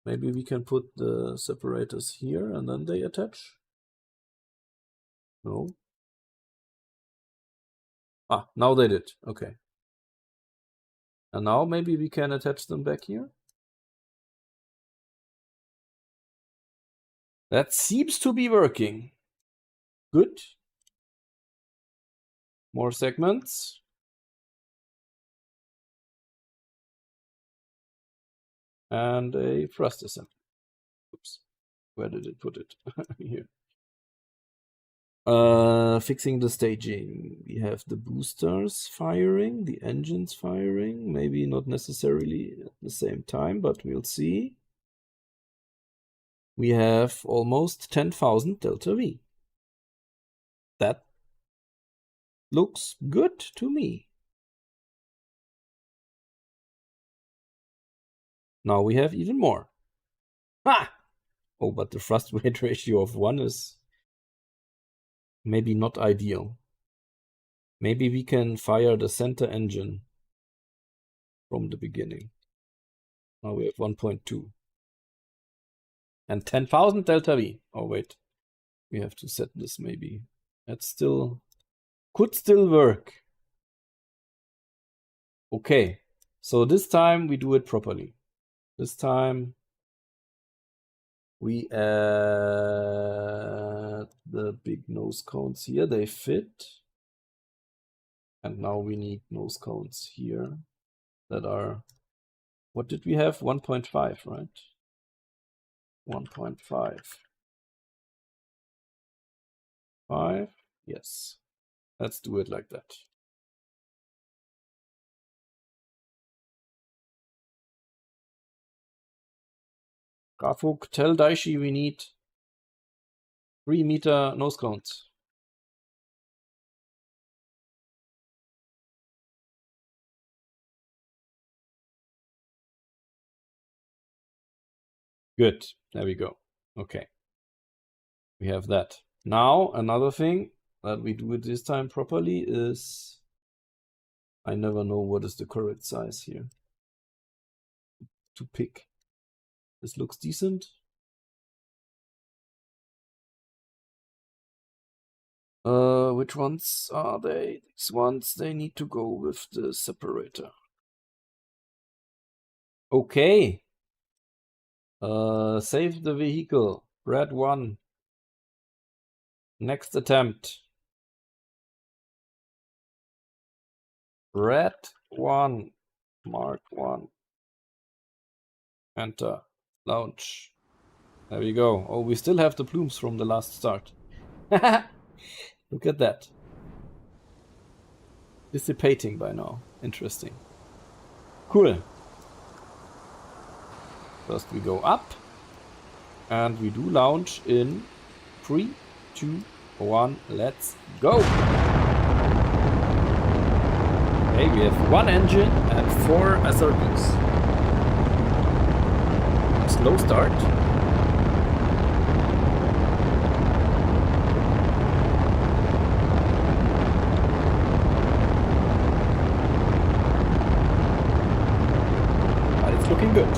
Maybe we can put the separators here and then they attach? No. Ah, now they did. Okay. And now maybe we can attach them back here? That seems to be working. Good. More segments. And a thrust assembly. Oops. Where did it put it? Here. Fixing the staging. We have the boosters firing, the engines firing. Maybe not necessarily at the same time, but we'll see. We have almost 10,000 delta V. That looks good to me. Now we have even more. Ha! Oh, but the thrust weight ratio of 1 is maybe not ideal. Maybe we can fire the center engine from the beginning. Now we have 1.2. And 10,000 delta V. Oh, wait. We have to set this maybe. That still could still work. Okay. So this time we do it properly. This time we add the big nose cones here. They fit. And now we need nose cones here that are, what did we have? 1.5, right? 1.5. 5. Yes. Let's do it like that. Grafuk, tell Daishi we need 3 meter nose cones. Good. There we go. Okay. We have that. Now, another thing that we do it this time properly is, I never know what is the correct size here to pick. This looks decent. Which ones are they? These ones, they need to go with the separator. Okay. Save the vehicle. Brad 1. Next attempt. Brad 1. Mark 1. Enter. Launch. There we go. Oh, we still have the plumes from the last start. Look at that. Dissipating by now. Interesting. Cool. First we go up. And we do launch in 3, 2, 1. Let's go. Okay, we have 1 engine and 4 SRBs. Slow start. But it's looking good.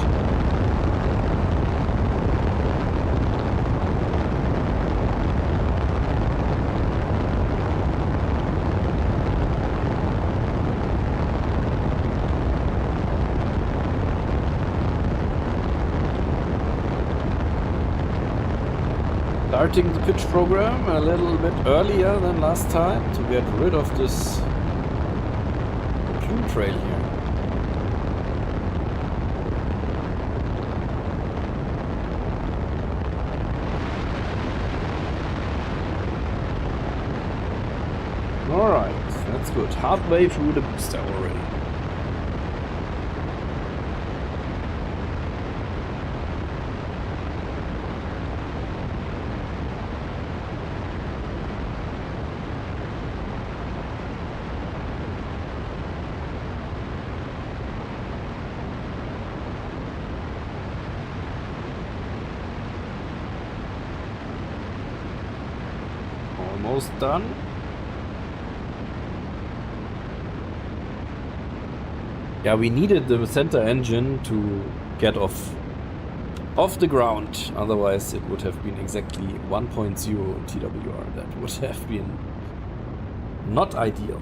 Starting the pitch program a little bit earlier than last time to get rid of this plume trail here. Alright, that's good. Halfway through the booster already. almost done. Yeah, we needed the center engine to get off the ground. Otherwise, it would have been exactly 1.0 TWR. That would have been not ideal.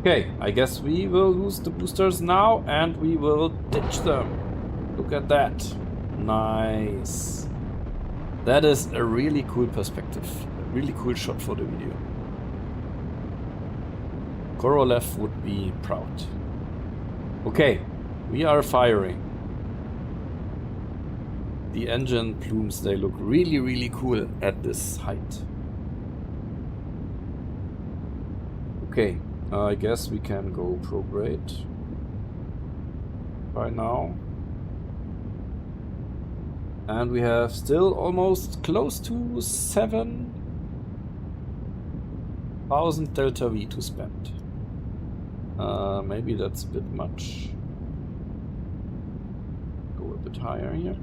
Okay, I guess we will lose the boosters now and we will ditch them. Look at that. Nice. That is a really cool perspective. A really cool shot for the video. Korolev would be proud. Okay, we are firing. The engine plumes, they look really, really cool at this height. Okay. I guess we can go prograde by now. And we have still almost close to 7,000 delta V to spend. Maybe that's a bit much. Go a bit higher here.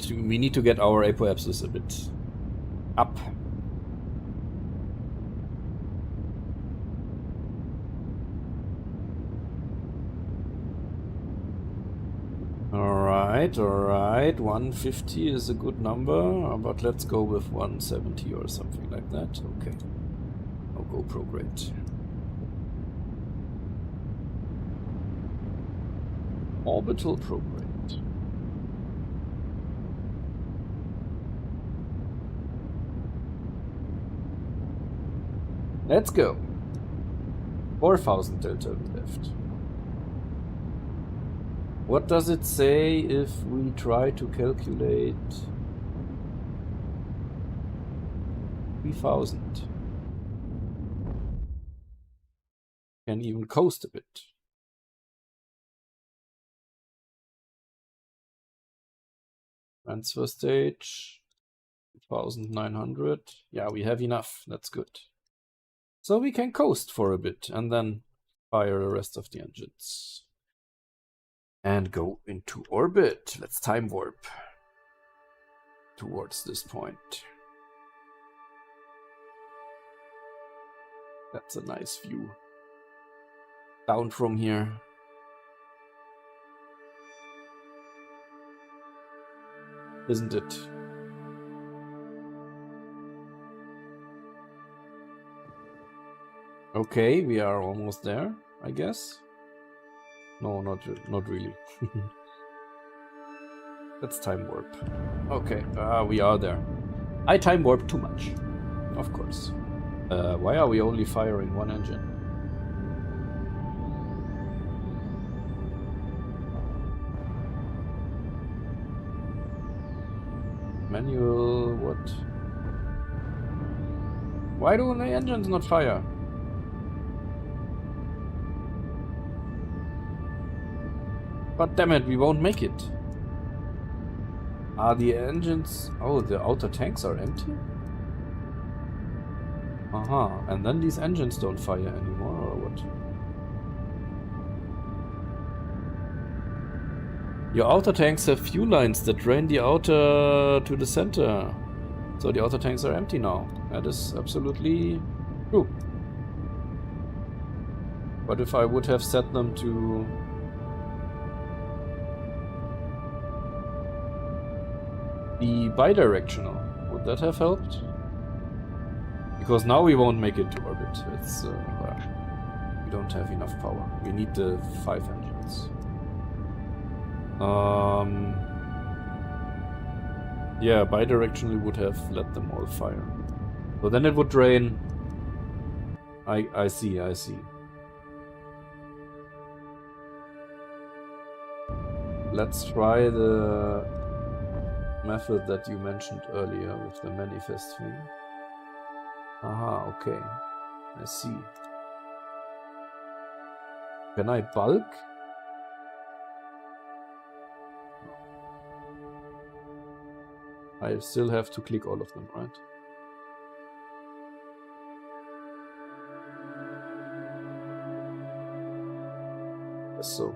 We need to get our apoapsis a bit up. Alright. 150 is a good number, but let's go with 170 or something like that. Okay. I'll go prograde. Orbital prograde. Let's go. 4,000 delta left. What does it say if we try to calculate 3,000? Can even coast a bit. Transfer stage 2,900. Yeah, we have enough. That's good. So we can coast for a bit and then fire the rest of the engines. And go into orbit. Let's time warp towards this point. That's a nice view. Down from here. Isn't it? Okay, we are almost there, I guess. No, not really. Let's time warp. Okay, we are there. I time warp too much, of course. Why are we only firing one engine? Manual, what? Why do the engines not fire? But damn it, we won't make it. Are the engines... Oh, the outer tanks are empty? Aha, and then these engines don't fire anymore, or what? Your outer tanks have fuel lines that drain the outer to the center. So the outer tanks are empty now. That is absolutely true. But if I would have set them to... be bidirectional, would that have helped? Because now we won't make it to orbit. It's well, we don't have enough power. We need the 5 engines. Yeah, bidirectionally would have let them all fire. So then it would drain. I see. Let's try the method that you mentioned earlier with the manifest thing. Aha, okay. I see. Can I bulk? I still have to click all of them, right? Yes, so.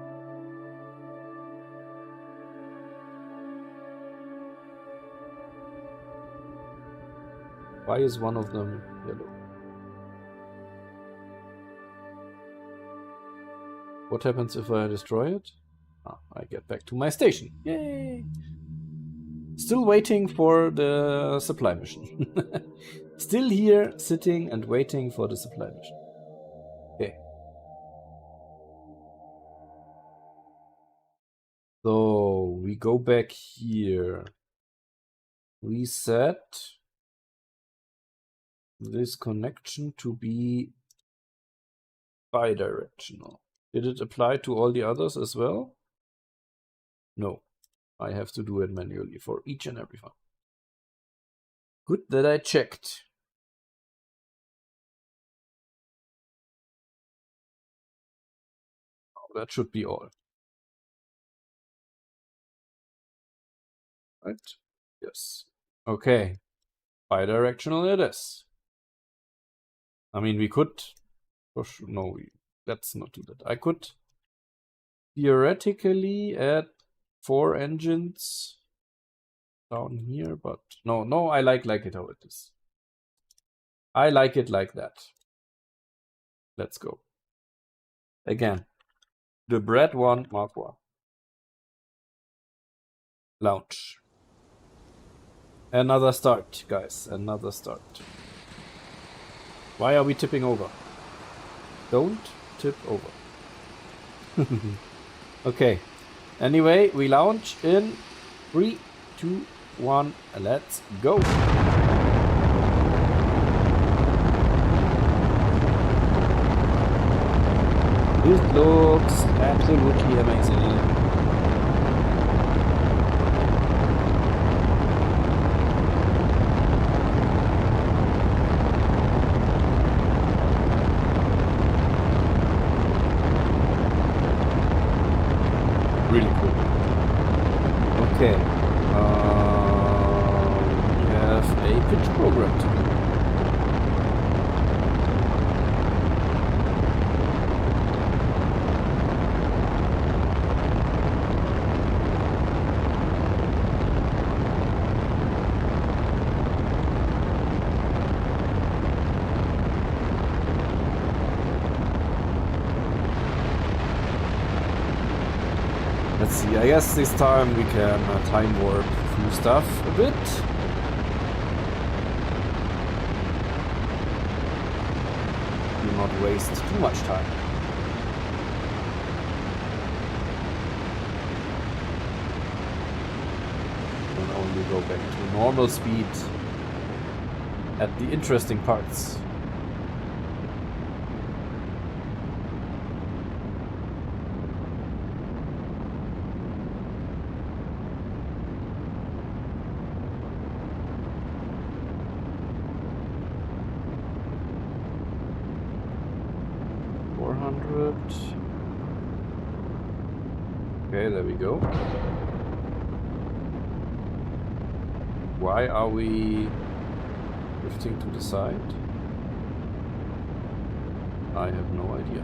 Why is one of them yellow? What happens if I destroy it? Ah, I get back to my station. Yay! Still waiting for the supply mission. Still here, sitting and waiting for the supply mission. Okay. So we go back here. We set this connection to be bidirectional. Did it apply to all the others as well? No. I have to do it manually for each and every one. Good that I checked. Oh, that should be all. Right? Yes. Okay. Bidirectional it is. I mean, we could... No, let's not do that. I could theoretically add 4 engines down here, but no, I like it how it is. I like it like that. Let's go. Again, the bread one, Mark 1. Launch. Another start, guys. Another start. Why are we tipping over? Don't tip over. Okay. Anyway, we launch in 3, 2, 1. Let's go. This looks absolutely amazing. Really cool. Okay. We have a pitch program to do. Let's see, I guess this time we can time warp through stuff a bit. Do not waste too much time. And only go back to normal speed at the interesting parts. Okay, there we go. Why are we drifting to the side? I have no idea.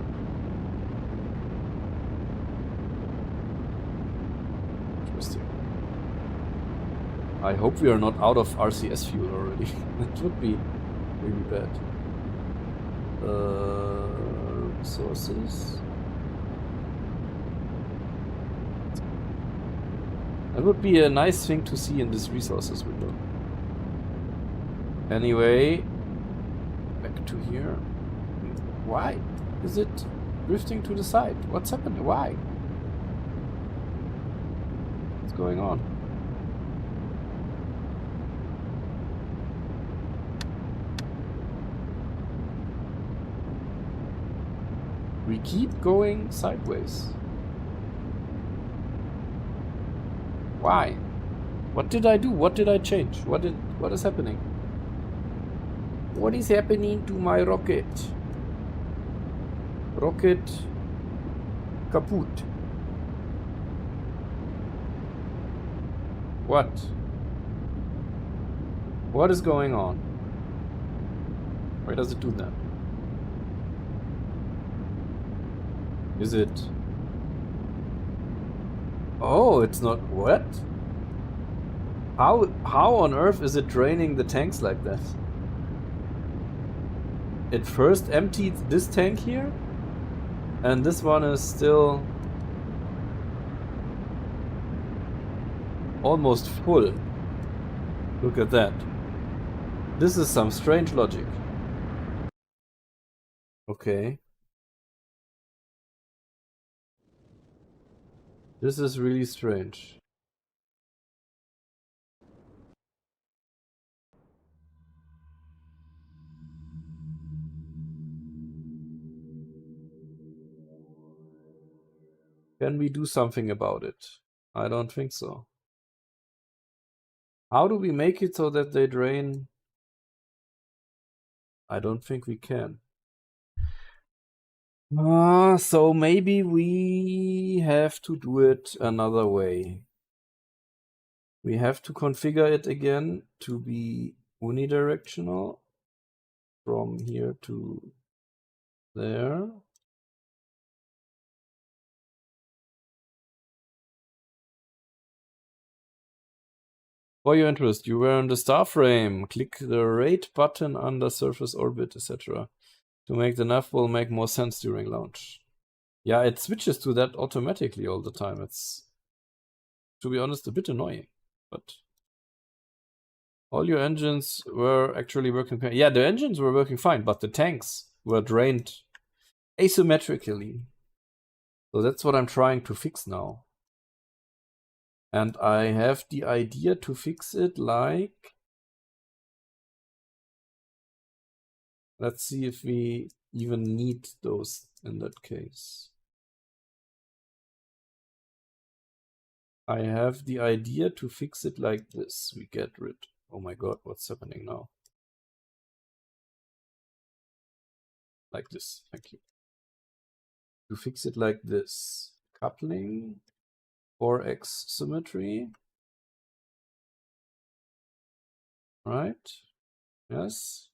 Interesting. I hope we are not out of RCS fuel already. That would be really bad. Resources. That would be a nice thing to see in this resources window. Anyway, back to here. Why is it drifting to the side? What's happening? Why? What's going on? We keep going sideways. Why? What did I do? What did I change? What is happening? What is happening to my rocket? Rocket kaput. What? What is going on? Why does it do that? Is it... Oh, it's not... What? How on earth is it draining the tanks like that? It first emptied this tank here, and this one is still almost full. Look at that. This is some strange logic. Okay. This is really strange. Can we do something about it? I don't think so. How do we make it so that they drain? I don't think we can. So maybe we have to do it another way. We have to configure it again to be unidirectional from here to there. For your interest, you were in the star frame. Click the rate button under surface orbit, etc. To make the nav will make more sense during launch. Yeah, it switches to that automatically all the time. It's, to be honest, a bit annoying. But all your engines were actually working fine. Yeah, the engines were working fine, but the tanks were drained asymmetrically. So that's what I'm trying to fix now. And I have the idea to fix it like... Let's see if we even need those in that case. I have the idea to fix it like this. We get rid... Oh my god, what's happening now? Like this, thank you. To fix it like this. Coupling, 4x symmetry. Right? Yes.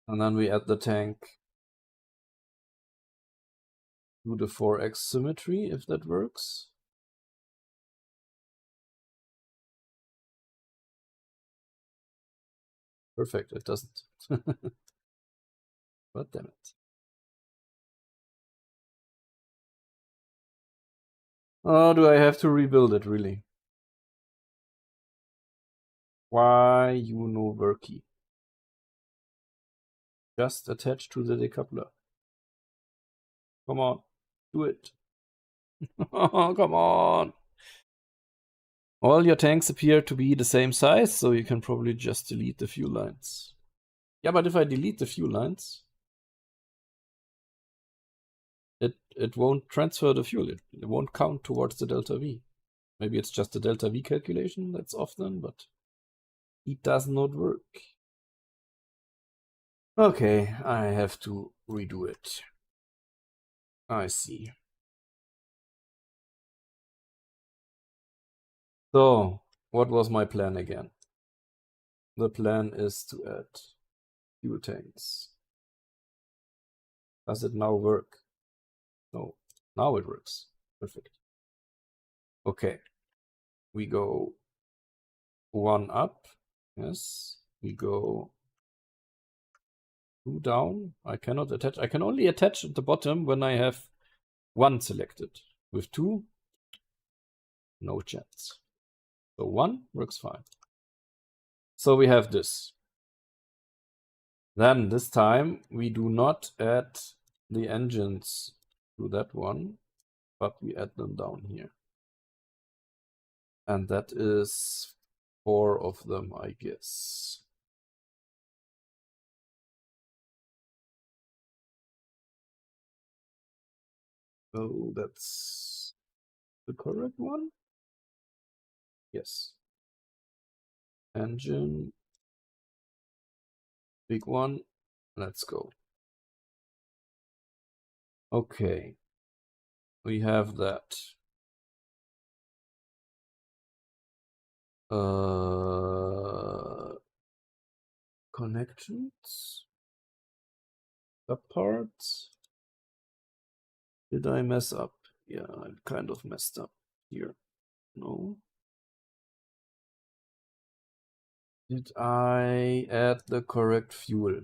And then we add the tank to the 4x symmetry, if that works. Perfect, it doesn't. But damn it. Oh, do I have to rebuild it, really? Why you no worky? Just attach to the decoupler. Come on, do it. Oh, come on. All your tanks appear to be the same size, so you can probably just delete the fuel lines. Yeah, but if I delete the fuel lines, it won't transfer the fuel. It won't count towards the delta V. Maybe it's just a delta V calculation that's off then, but it does not work. Okay, I have to redo it. I see. So, what was my plan again? The plan is to add fuel tanks. Does it now work? No, now it works. Perfect. Okay, we go one up. Yes, we go two down. I cannot attach. I can only attach at the bottom when I have one selected. With two, no chance. So one works fine. So we have this. Then this time we do not add the engines to that one, but we add them down here. And that is 4 of them, I guess. So that's the correct one? Yes. Engine. Big one. Let's go. Okay. We have that. Connections. Subparts. Did I mess up? Yeah, I kind of messed up here. No. Did I add the correct fuel?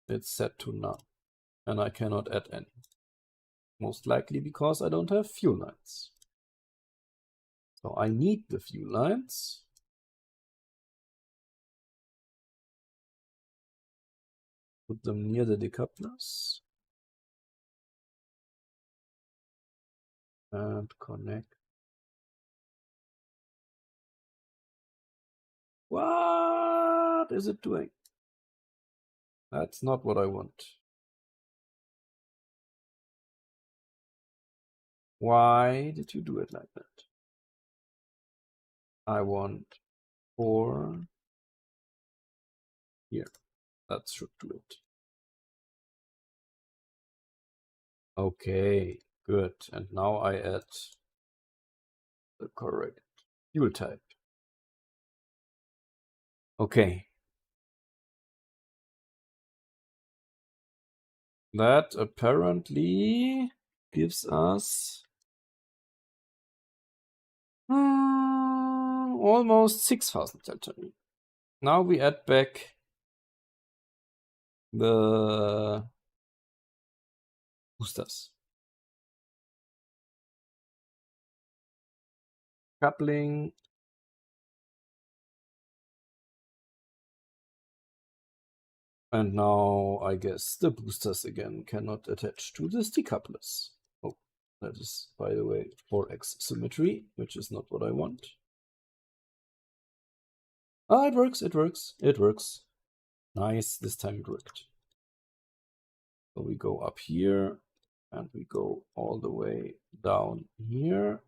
It's set to none. And I cannot add any. Most likely because I don't have fuel lines. So I need the fuel lines. Put them near the decouplers. And connect. What is it doing? That's not what I want. Why did you do it like that? I want 4 here. That should do it. Okay, good. And now I add the correct fuel type. Okay. That apparently gives us almost 6,000 Saturn. Now we add back the boosters. Coupling. And now I guess the boosters again cannot attach to the decouplers. Oh, that is, by the way, 4x symmetry, which is not what I want. Ah, it works, it works, it works. Nice, this time it worked. So we go up here and we go all the way down here.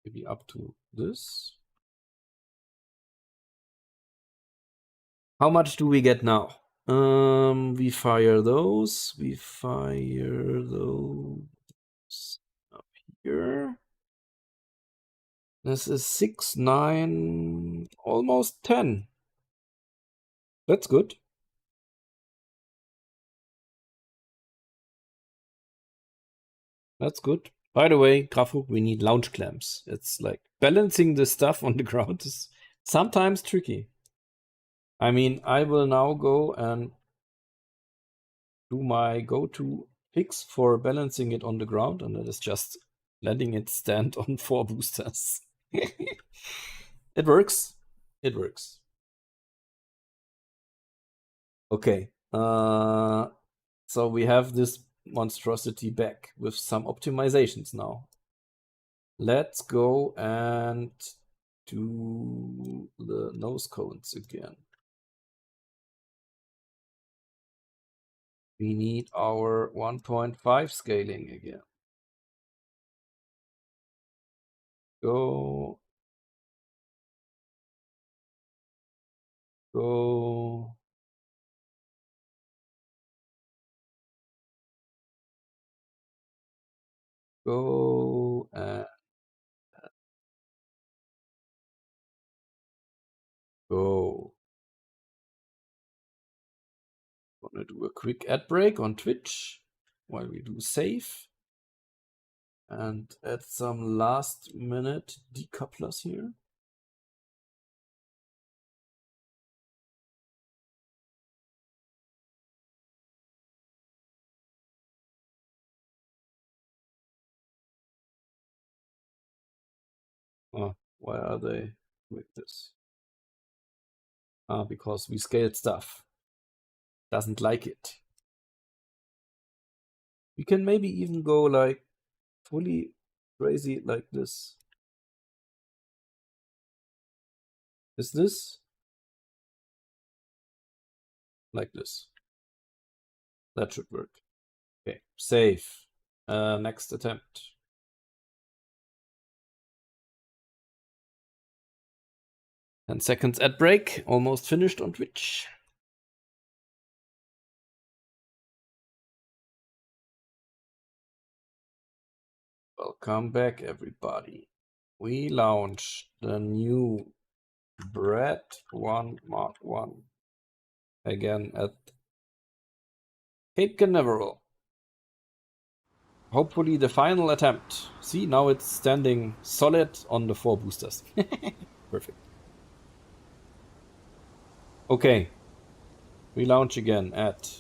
Maybe up to this. How much do we get now? We fire those. We fire those up here. This is 6, 9, almost 10. That's good. That's good. By the way, Grafuk, we need launch clamps. It's like balancing the stuff on the ground is sometimes tricky. I mean, I will now go and do my go-to fix for balancing it on the ground, and that is just letting it stand on 4 boosters. It works. It works. Okay. So we have this monstrosity back with some optimizations now. Let's go and do the nose cones again. We need our 1.5 scaling again. Go. Go. Go. And go. Gonna do a quick ad break on Twitch while we do save. And add some last minute decouplers here. Oh, why are they with this? Ah, because we scaled stuff. Doesn't like it. We can maybe even go like fully crazy like this. Is this? Like this. That should work. Okay, save. Next attempt. 10 seconds at break, almost finished on Twitch. Welcome back, everybody. We launched the new Brett 1 Mark 1 again at Cape Canaveral. Hopefully the final attempt. See, now it's standing solid on the 4 boosters. Perfect. Okay. We launch again at...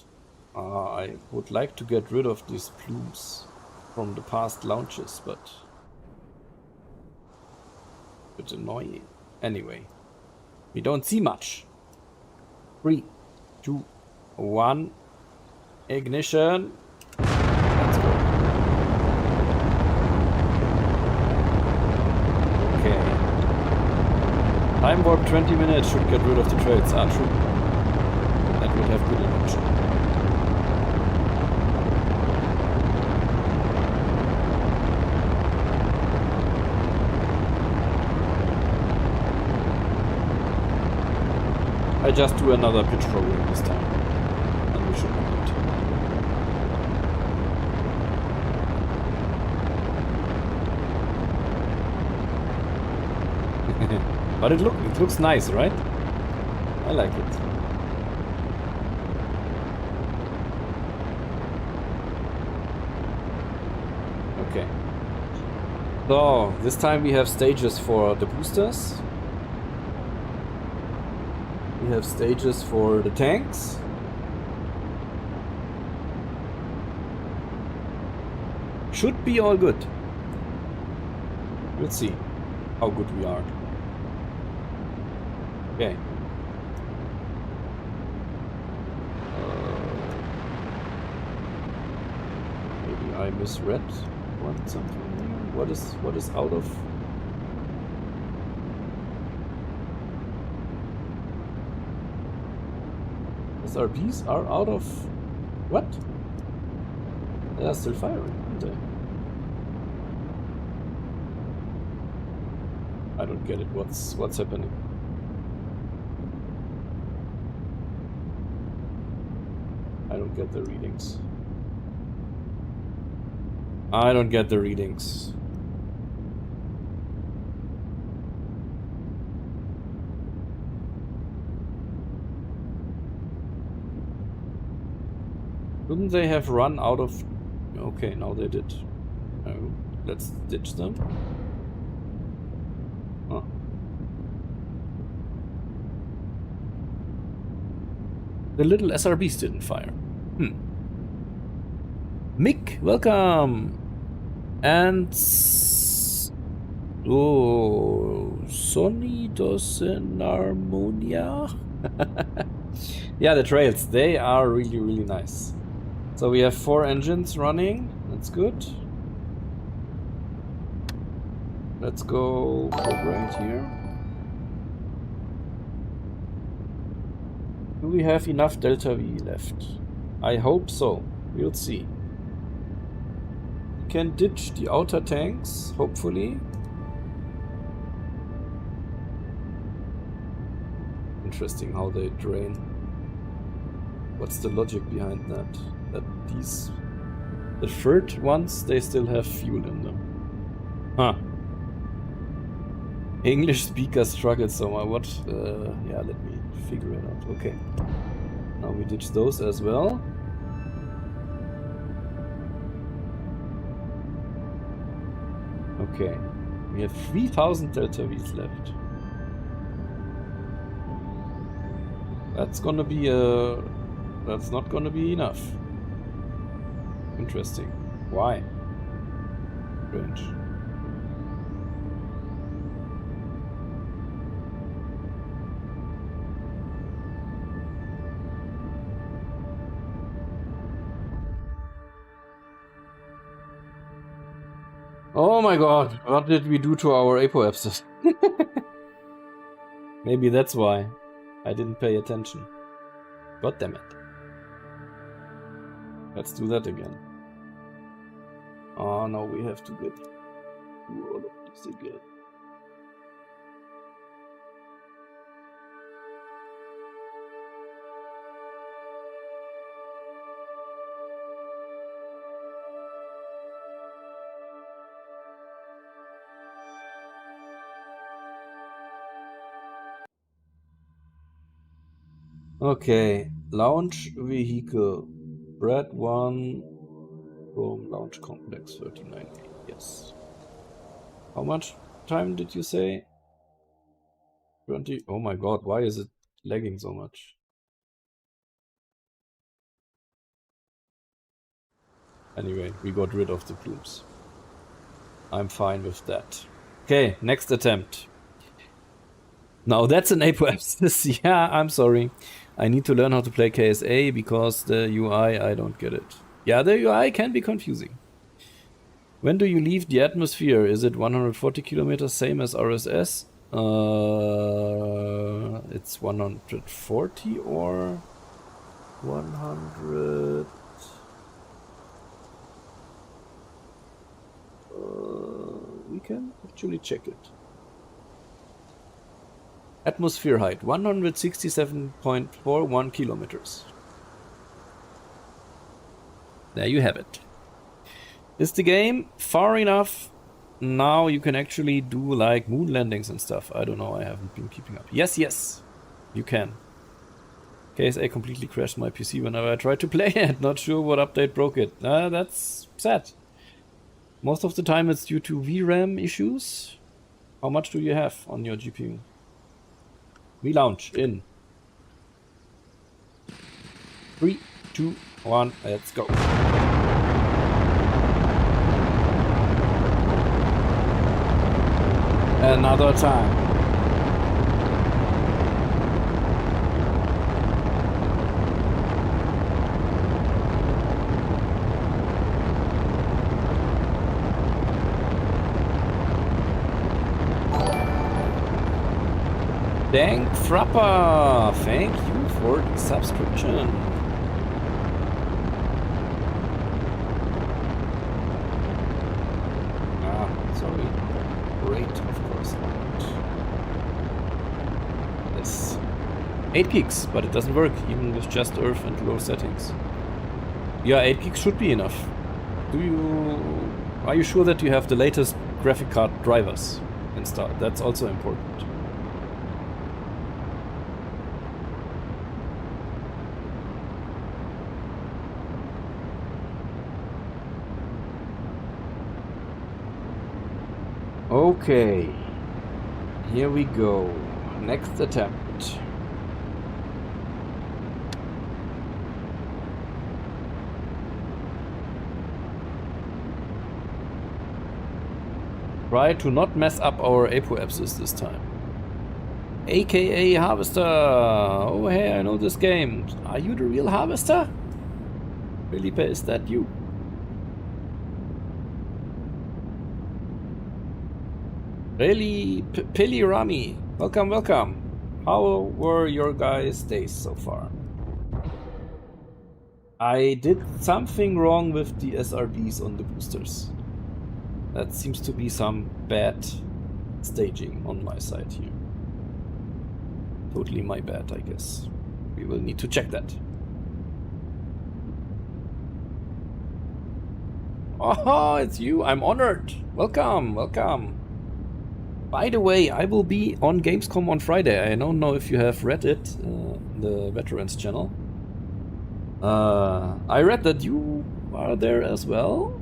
I would like to get rid of these plumes from the past launches, but... a bit annoying. Anyway. We don't see much. 3, 2, 1. Ignition. Let's go. Okay. Time warp 20 minutes should get rid of the trails. Ah, true. That would have been an option. I just do another pitch program this time. And we should be good. But it looks nice, right? I like it. Okay. So, this time we have stages for the boosters. We have stages for the tanks. Should be all good. Let's see how good we are. Okay. Maybe I misread something. What is out of? SRBs are out of what? They are still firing, aren't they? I don't get it. What's happening? I don't get the readings. I don't get the readings. Couldn't they have run out of... Okay, now they did. Oh, let's ditch them. Huh. The little SRBs didn't fire. Mick, welcome! And... Oh... Sonidos in Harmonia? Yeah, the trails, they are really, really nice. So we have 4 engines running. That's good. Let's go right here. Do we have enough Delta V left? I hope so. We'll see. We can ditch the outer tanks, hopefully. Interesting how they drain. What's the logic behind that? That these... the third ones, they still have fuel in them. Huh. English speakers struggle so much. What? Yeah, let me figure it out. Okay. Now we ditch those as well. Okay. We have 3,000 Delta V's left. That's gonna be a... That's not gonna be enough. Interesting. Why? Strange. Oh my god, what did we do to our apoapsis? Maybe that's why I didn't pay attention. God damn it. Let's do that again. Oh no, we have to get through all of this again. Okay, launch vehicle. Brad 1 from launch complex 39A. Yes. How much time did you say? 20. Oh my god, why is it lagging so much? Anyway, we got rid of the plumes. I'm fine with that. Okay, next attempt. Now that's an apoapsis. Yeah, I'm sorry. I need to learn how to play KSA because the UI, I don't get it. Yeah, the UI can be confusing. When do you leave the atmosphere? Is it 140 kilometers, same as RSS? It's 140 or 100. We can actually check it. Atmosphere height 167.41 kilometers. There you have it. Is the game far enough? Now you can actually do like moon landings and stuff. I don't know, I haven't been keeping up. Yes, you can. KSA completely crashed my PC whenever I tried to play it. Not sure what update broke it. That's sad. Most of the time it's due to VRAM issues. How much do you have on your GPU? We launch in 3, 2, 1, let's go. Another time. Dank Frapper, thank you for the subscription. Sorry. Great, of course not. Yes. 8 gigs, but it doesn't work, even with just Earth and low settings. Yeah, 8 gigs should be enough. Are you sure that you have the latest graphic card drivers installed? That's also important. Okay, here we go. Next attempt. Try to not mess up our apoapsis this time. AKA Harvester. Oh hey, I know this game. Are you the real Harvester? Felipe, is that you? Really, Pili Rami. Welcome, welcome. How were your guys' days so far? I did something wrong with the SRBs on the boosters. That seems to be some bad staging on my side here. Totally my bad, I guess. We will need to check that. Oh, it's you. I'm honored. Welcome, welcome. By the way, I will be on Gamescom on Friday. I don't know if you have read it, the Veterans channel. I read that you are there as well.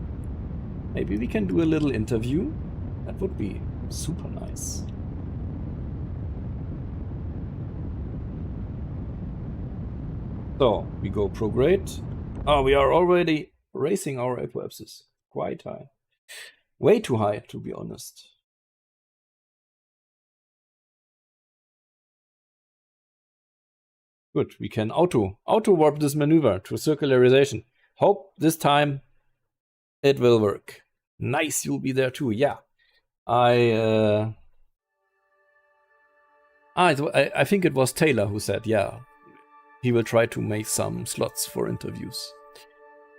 Maybe we can do a little interview. That would be super nice. So, we go prograde. Oh, we are already raising our apoapsis. Quite high. Way too high, to be honest. Good, we can auto warp this maneuver to circularization. Hope this time it will work. Nice, you'll be there too. Yeah, I think it was Taylor who said, yeah, he will try to make some slots for interviews.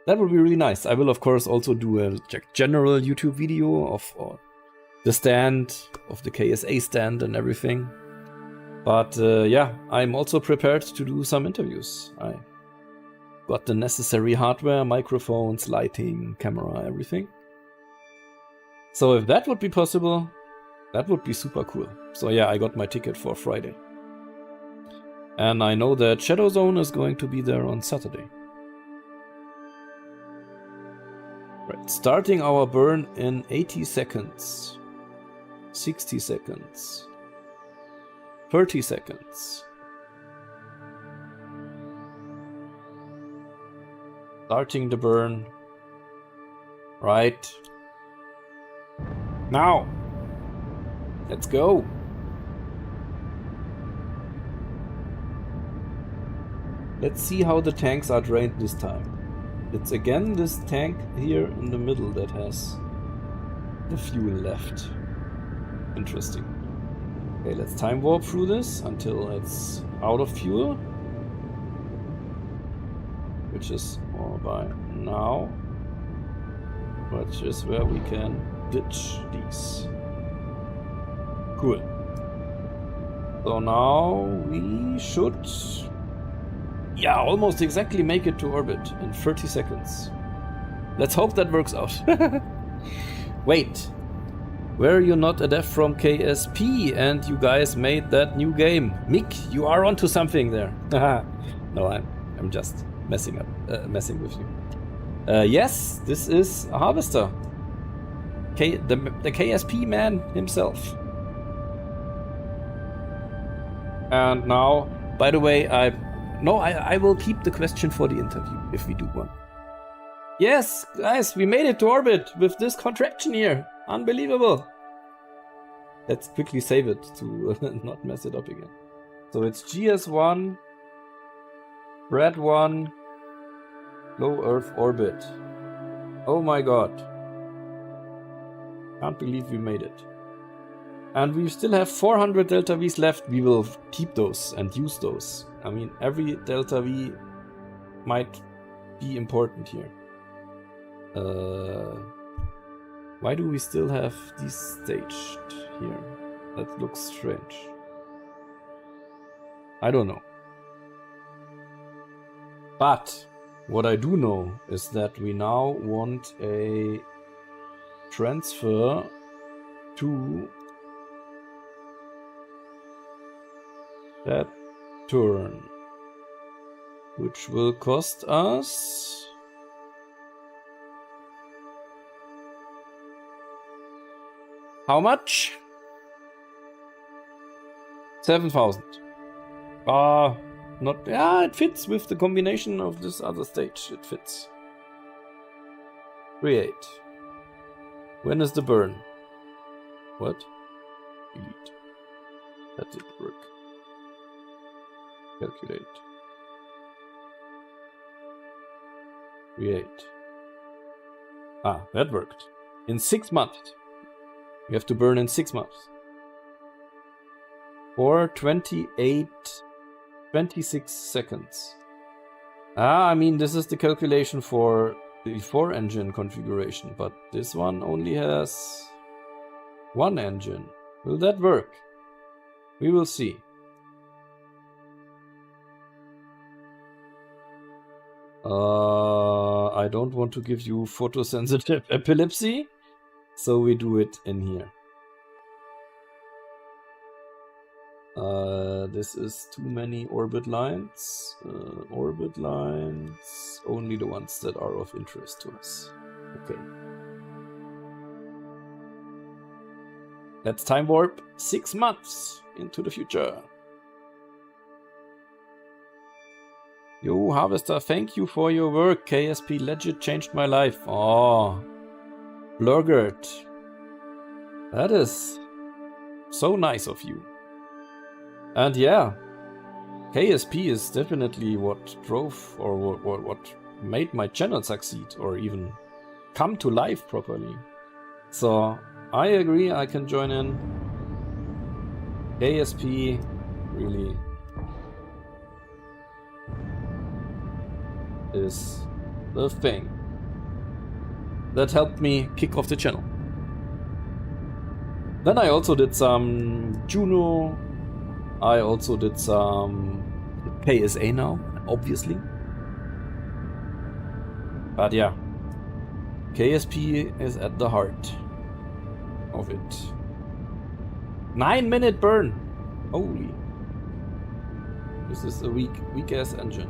That would be really nice. I will, of course, also do a general YouTube video of the stand, of the KSA stand and everything. But yeah, I'm also prepared to do some interviews. I got the necessary hardware, microphones, lighting, camera, everything. So if that would be possible, that would be super cool. So yeah, I got my ticket for Friday. And I know that Shadow Zone is going to be there on Saturday. Right, starting our burn in 80 seconds. 60 seconds. 30 seconds. Starting the burn. Right. Now. Let's go. Let's see how the tanks are drained this time. It's again this tank here in the middle that has the fuel left. Interesting. Okay, let's time warp through this until it's out of fuel. Which is all by now. Which is where we can ditch these. Cool. So now we should... yeah, almost exactly make it to orbit in 30 seconds. Let's hope that works out. Wait. Were you not a dev from KSP and you guys made that new game? Mick, you are onto something there. No, I'm just messing with you. Yes, this is a Harvester. The KSP man himself. And now, by the way, I will keep the question for the interview if we do one. Yes, guys, we made it to orbit with this contraction here. Unbelievable. Let's quickly save it to not mess it up again. So it's GS1, Red 1, low Earth orbit. Oh my god. Can't believe we made it. And we still have 400 Delta Vs left. We will keep those and use those. I mean, every Delta V might be important here. Why do we still have these staged here? That looks strange. I don't know. But what I do know is that we now want a transfer to Saturn, which will cost us how much? 7,000. Not, yeah, it fits with the combination of this other stage. It fits. Create. When is the burn? What? Delete. That did work. Calculate. Create. Ah, that worked. In 6 months. You have to burn in 6 months. Or 26 seconds. Ah, I mean, this is the calculation for the 4-engine configuration, but this one only has 1 engine. Will that work? We will see. I don't want to give you photosensitive epilepsy, so we do it in here. This is too many orbit lines. Orbit lines, only the ones that are of interest to us. Okay. Let's time warp 6 months into the future. Yo, Harvester, thank you for your work. KSP legit changed my life. Oh, Blurgert. That is so nice of you. And yeah, KSP is definitely what drove or what made my channel succeed or even come to life properly. So I agree, I can join in. KSP really is the thing that helped me kick off the channel. Then I also did some Juno. I also did some KSA now, obviously. But yeah, KSP is at the heart of it. 9-minute burn. Holy. This is a weak ass engine.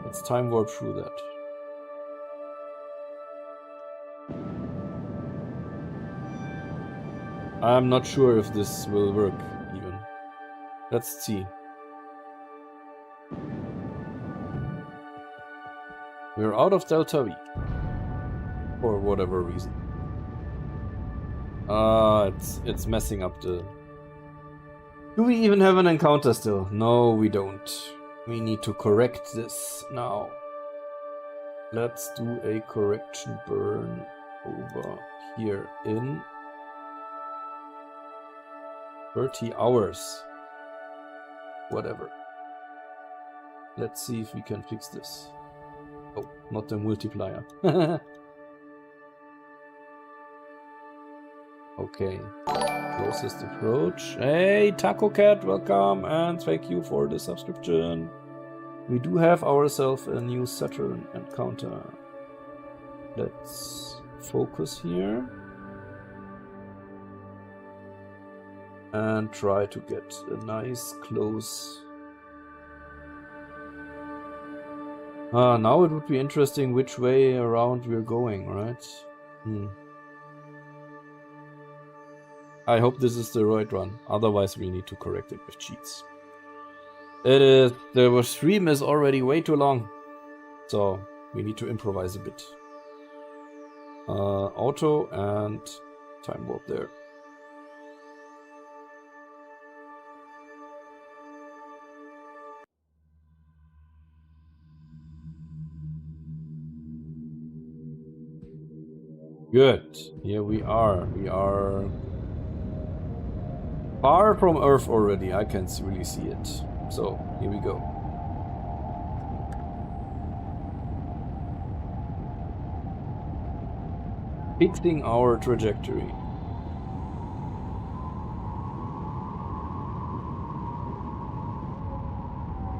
Let's time warp through that. I'm not sure if this will work even. Let's see. We're out of Delta V. For whatever reason. It's messing up the... Do we even have an encounter still? No, we don't. We need to correct this now. Let's do a correction burn over here in 30 hours. Whatever. Let's see if we can fix this. Oh, not the multiplier. Okay. Closest approach. Hey, Taco Cat, welcome and thank you for the subscription. We do have ourselves a new Saturn encounter. Let's focus here. And try to get a nice close. Now it would be interesting which way around we're going, right? I hope this is the right one. Otherwise we need to correct it with cheats. The stream is already way too long. So we need to improvise a bit. Auto and time warp there. Good. Here we are. We are far from Earth already. I can really see it. So, here we go. Fixing our trajectory.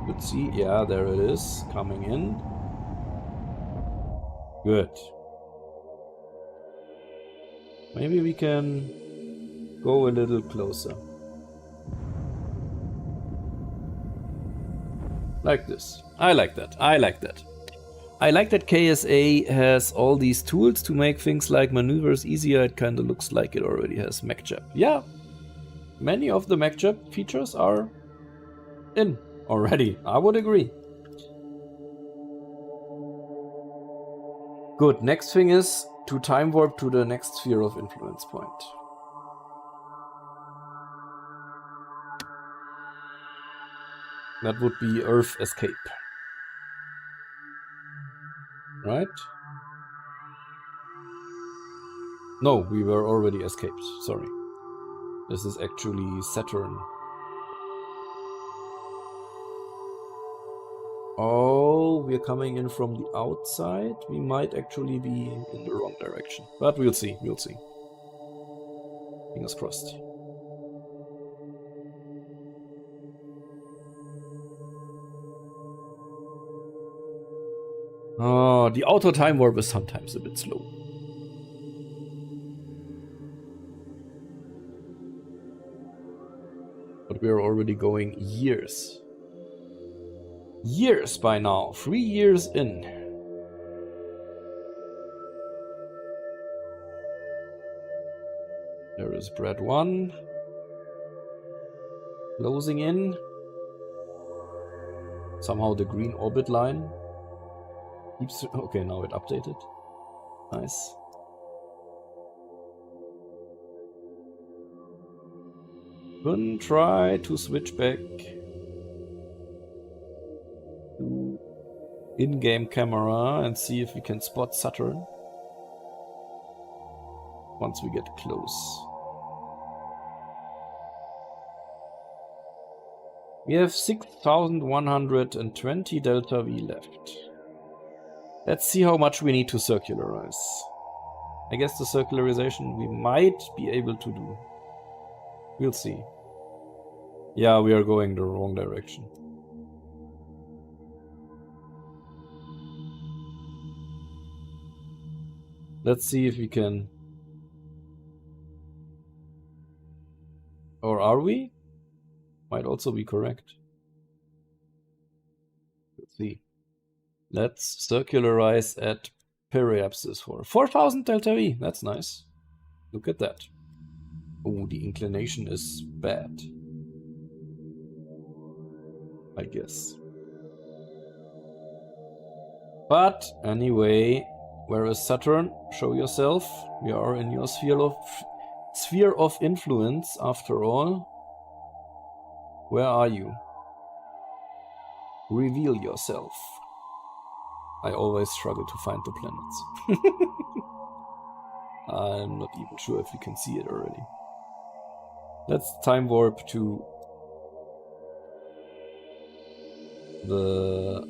Let's see. Yeah, there it is. Coming in. Good. Maybe we can go a little closer. Like this. I like that. I like that. I like that KSA has all these tools to make things like maneuvers easier. It kind of looks like it already has MacJab. Yeah, many of the MacJab features are in already. I would agree. Good. Next thing is to time warp to the next sphere of influence point. That would be Earth escape. Right? No, we were already escaped. Sorry. This is actually Saturn. Oh, we're coming in from the outside. We might actually be in the wrong direction. But we'll see. We'll see. Fingers crossed. Oh, the auto time warp is sometimes a bit slow. But we're already going years. Years by now. 3 years in. There is Brad 1. Closing in. Somehow the green orbit line keeps... Okay, now it updated. Nice. Then try to switch back to in-game camera and see if we can spot Saturn once we get close. We have 6,120 delta V left. Let's see how much we need to circularize. I guess the circularization we might be able to do. We'll see. Yeah, we are going the wrong direction. Let's see if we can... Or are we? Might also be correct. Let's see. Let's circularize at periapsis for 4000 delta V. That's nice. Look at that. Oh, the inclination is bad, I guess. But anyway, where is Saturn? Show yourself. We are in your sphere of influence after all. Where are you? Reveal yourself. I always struggle to find the planets. I'm not even sure if we can see it already. Let's time warp to the...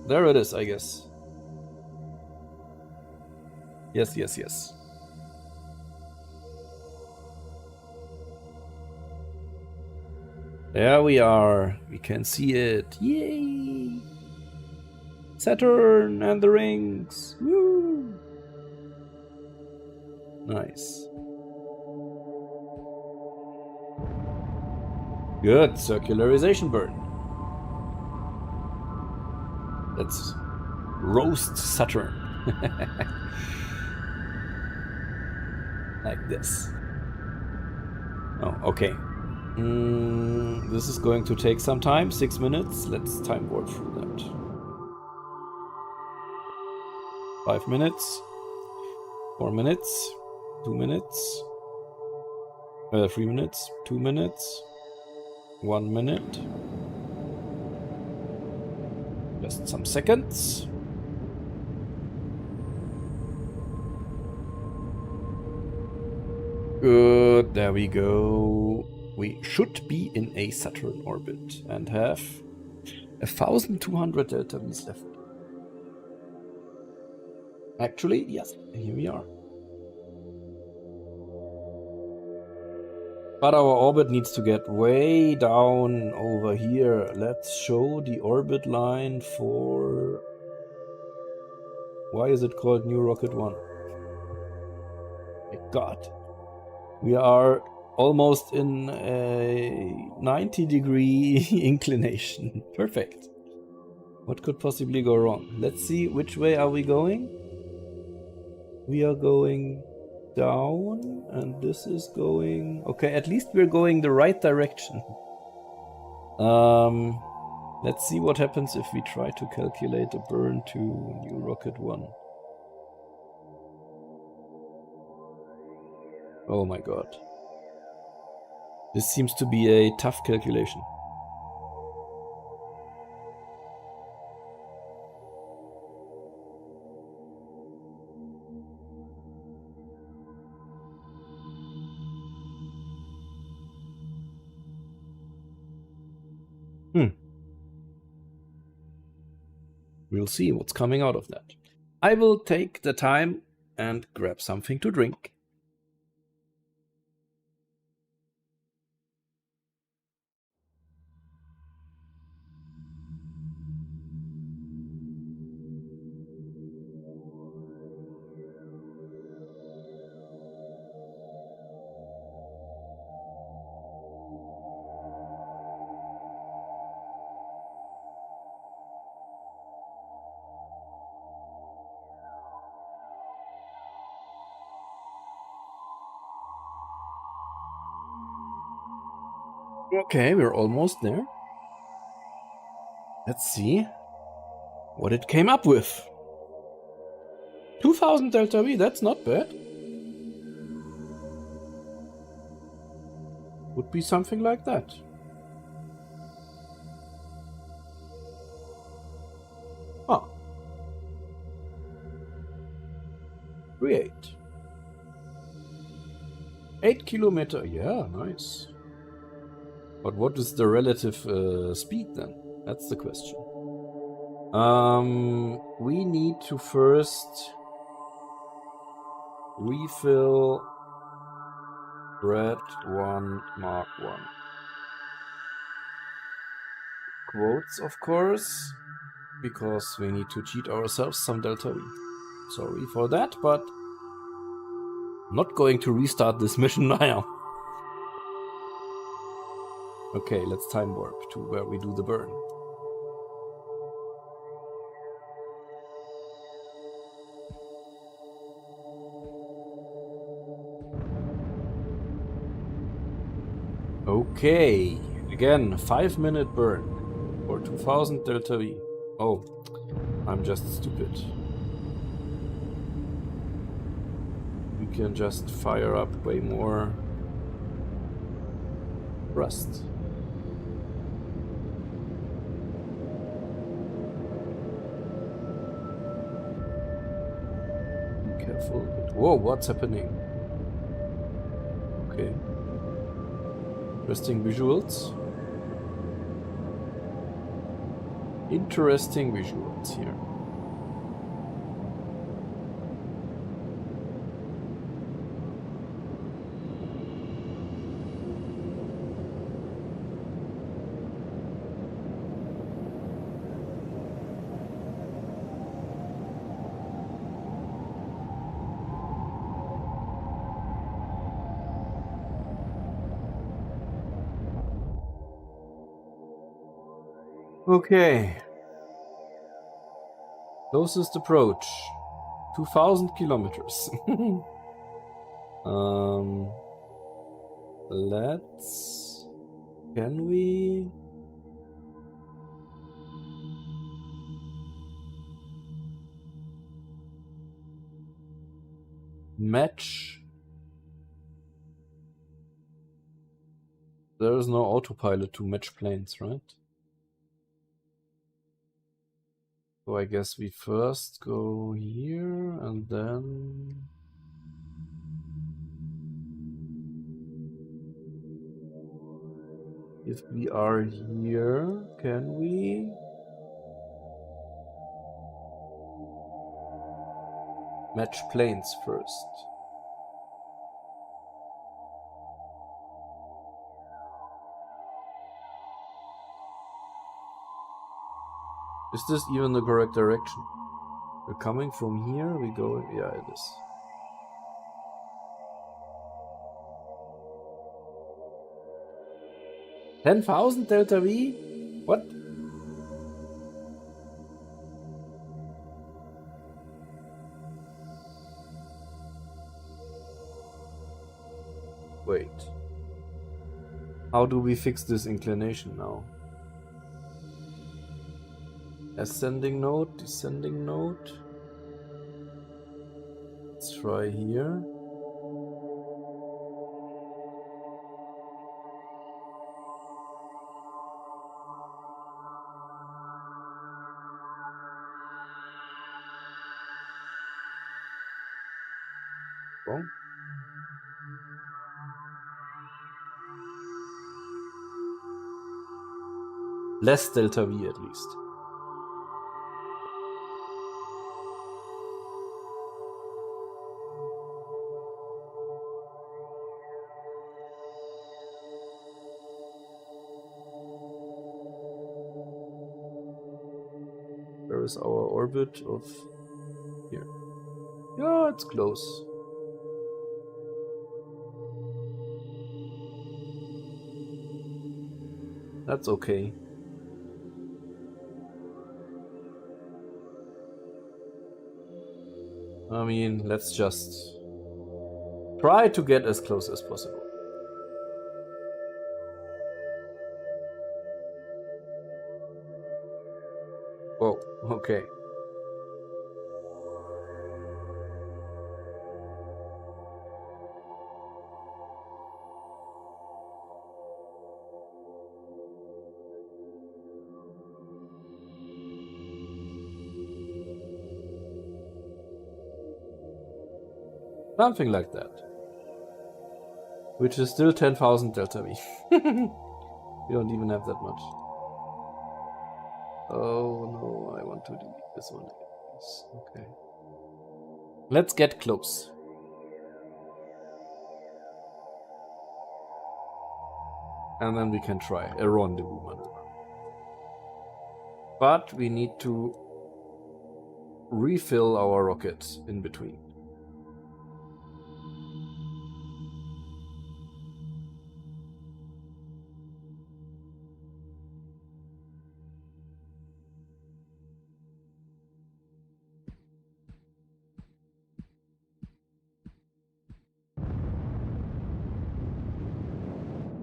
There it is, I guess. Yes, yes, yes. There we are. We can see it. Yay! Saturn and the rings. Woo! Nice. Good. Circularization burn. Let's roast Saturn. Like this. Oh, okay. This is going to take some time. 6 minutes. Let's time warp through that. 5 minutes. 4 minutes. 2 minutes. 3 minutes. 2 minutes. 1 minute. Just some seconds. Good, there we go. We should be in a Saturn orbit and have 1200 delta V's left. Actually, yes, here we are. But our orbit needs to get way down over here. Let's show the orbit line for... Why is it called New Rocket 1? My God. We are almost in a 90-degree inclination. Perfect. What could possibly go wrong? Let's see, which way are we going? We are going down, and this is going... Okay, at least we're going the right direction. Let's see what happens if we try to calculate a burn to New Rocket 1. Oh my God. This seems to be a tough calculation. We'll see what's coming out of that. I will take the time and grab something to drink. Okay, we're almost there. Let's see what it came up with. 2000 delta V, that's not bad. Would be something like that. Ah. Create. 8 kilometer, yeah, nice. But what is the relative speed then? That's the question. We need to first refill Red 1 Mark 1. Quotes, of course, because we need to cheat ourselves some delta V. Sorry for that, but I'm not going to restart this mission now. Okay, let's time warp to where we do the burn. Okay, again, 5-minute burn for 2000 delta V. Oh, I'm just stupid. We can just fire up way more rust. Be careful. Whoa, what's happening? Okay. Interesting visuals. Interesting visuals here. Okay. Closest approach. 2000 kilometers. Let's... Can we... match? There is no autopilot to match planes, right? So I guess we first go here and then... If we are here, can we? Match planes first. Is this even the correct direction? We're coming from here, we go... Yeah, it is. $10,000 delta V? What? Wait. How do we fix this inclination now? Ascending node, descending node. Let's try here. Wrong. Less delta V at least. Where is our orbit of here? Yeah, it's close. That's okay. I mean, let's just try to get as close as possible. Whoa, okay. Something like that. Which is still 10,000 delta V. We don't even have that much. Oh no, I want to delete this one. Okay. Let's get close. And then we can try a rendezvous maneuver. But we need to refill our rocket in between.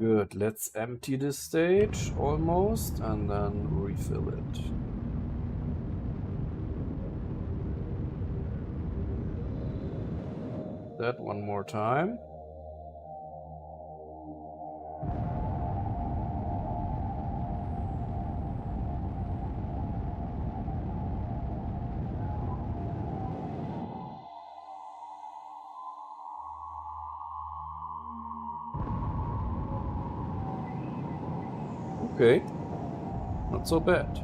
Good, let's empty this stage almost and then refill it. That one more time. Okay, not so bad.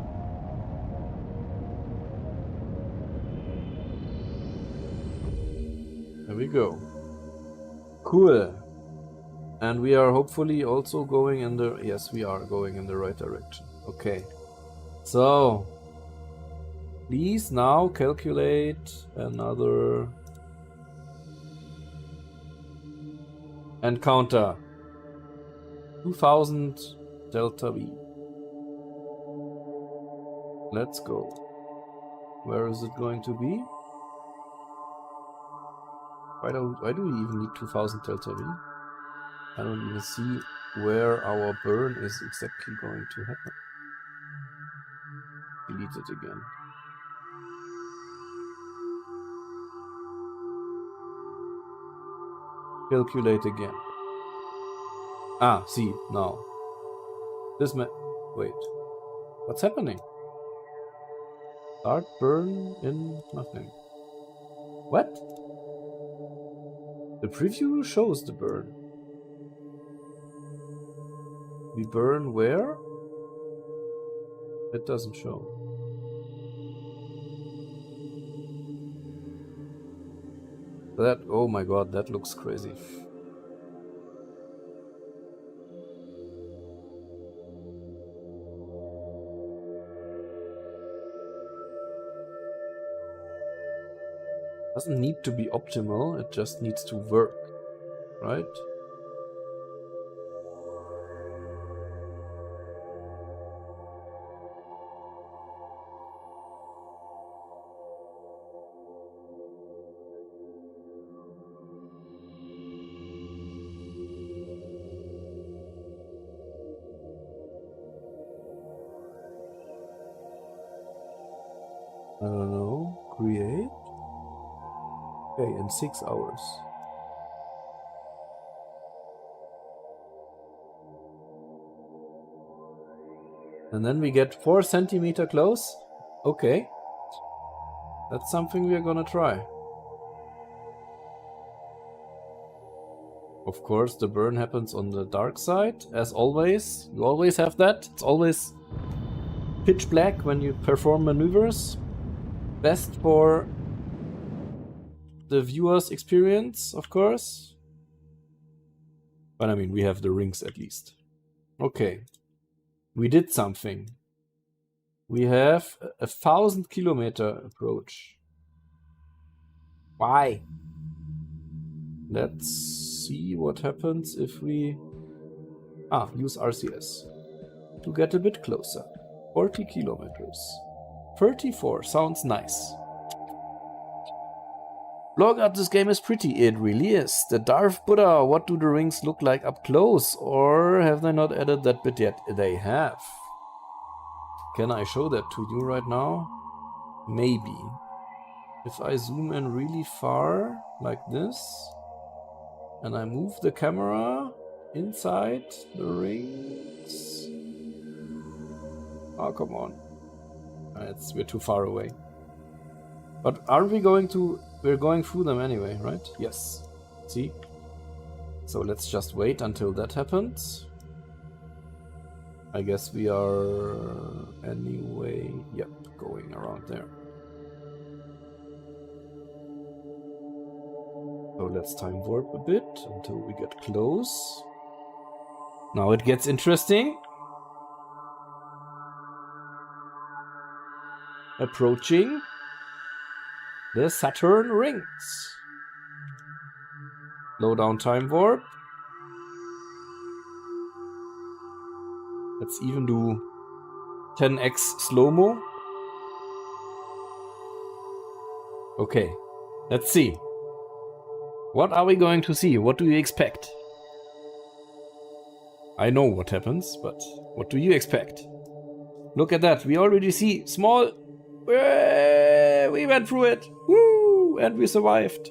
There we go. Cool. And we are hopefully also going in the... Yes, we are going in the right direction. Okay. So, please now calculate another encounter. 2000 delta V. Let's go. Where is it going to be? Why do we even need 2000 delta V? I don't even see where our burn is exactly going to happen. Delete it again. Calculate again. Ah, see, now. This wait. What's happening? Start burn in nothing. What? The preview shows the burn. We burn where? It doesn't show. That, oh my god, that looks crazy. Doesn't need to be optimal, it just needs to work, right? I don't know. Create. Okay, in 6 hours. And then we get 4 centimeter close. Okay. That's something we're gonna try. Of course, the burn happens on the dark side, as always. You always have that. It's always pitch black when you perform maneuvers. Best for the viewer's experience, of course. But I mean, we have the rings at least. Okay. We did something. We have a 1000 kilometer approach. Why? Let's see what happens if we use RCS to get a bit closer. 40 kilometers. 34 sounds nice. Blogger, this game is pretty. It really is. The Darth Buddha, what do the rings look like up close? Or have they not added that bit yet? They have. Can I show that to you right now? Maybe. If I zoom in really far, like this, and I move the camera inside the rings. Oh, come on. We're too far away. But aren't we going to... We're going through them anyway, right? Yes. See? So let's just wait until that happens. I guess we are anyway... Yep, going around there. So let's time warp a bit until we get close. Now it gets interesting. Approaching the Saturn rings. Slow down time warp. Let's even do 10x slow-mo. Okay, let's see. What are we going to see? What do you expect? I know what happens, but what do you expect? Look at that. We already see small. We went through it. Woo! And we survived.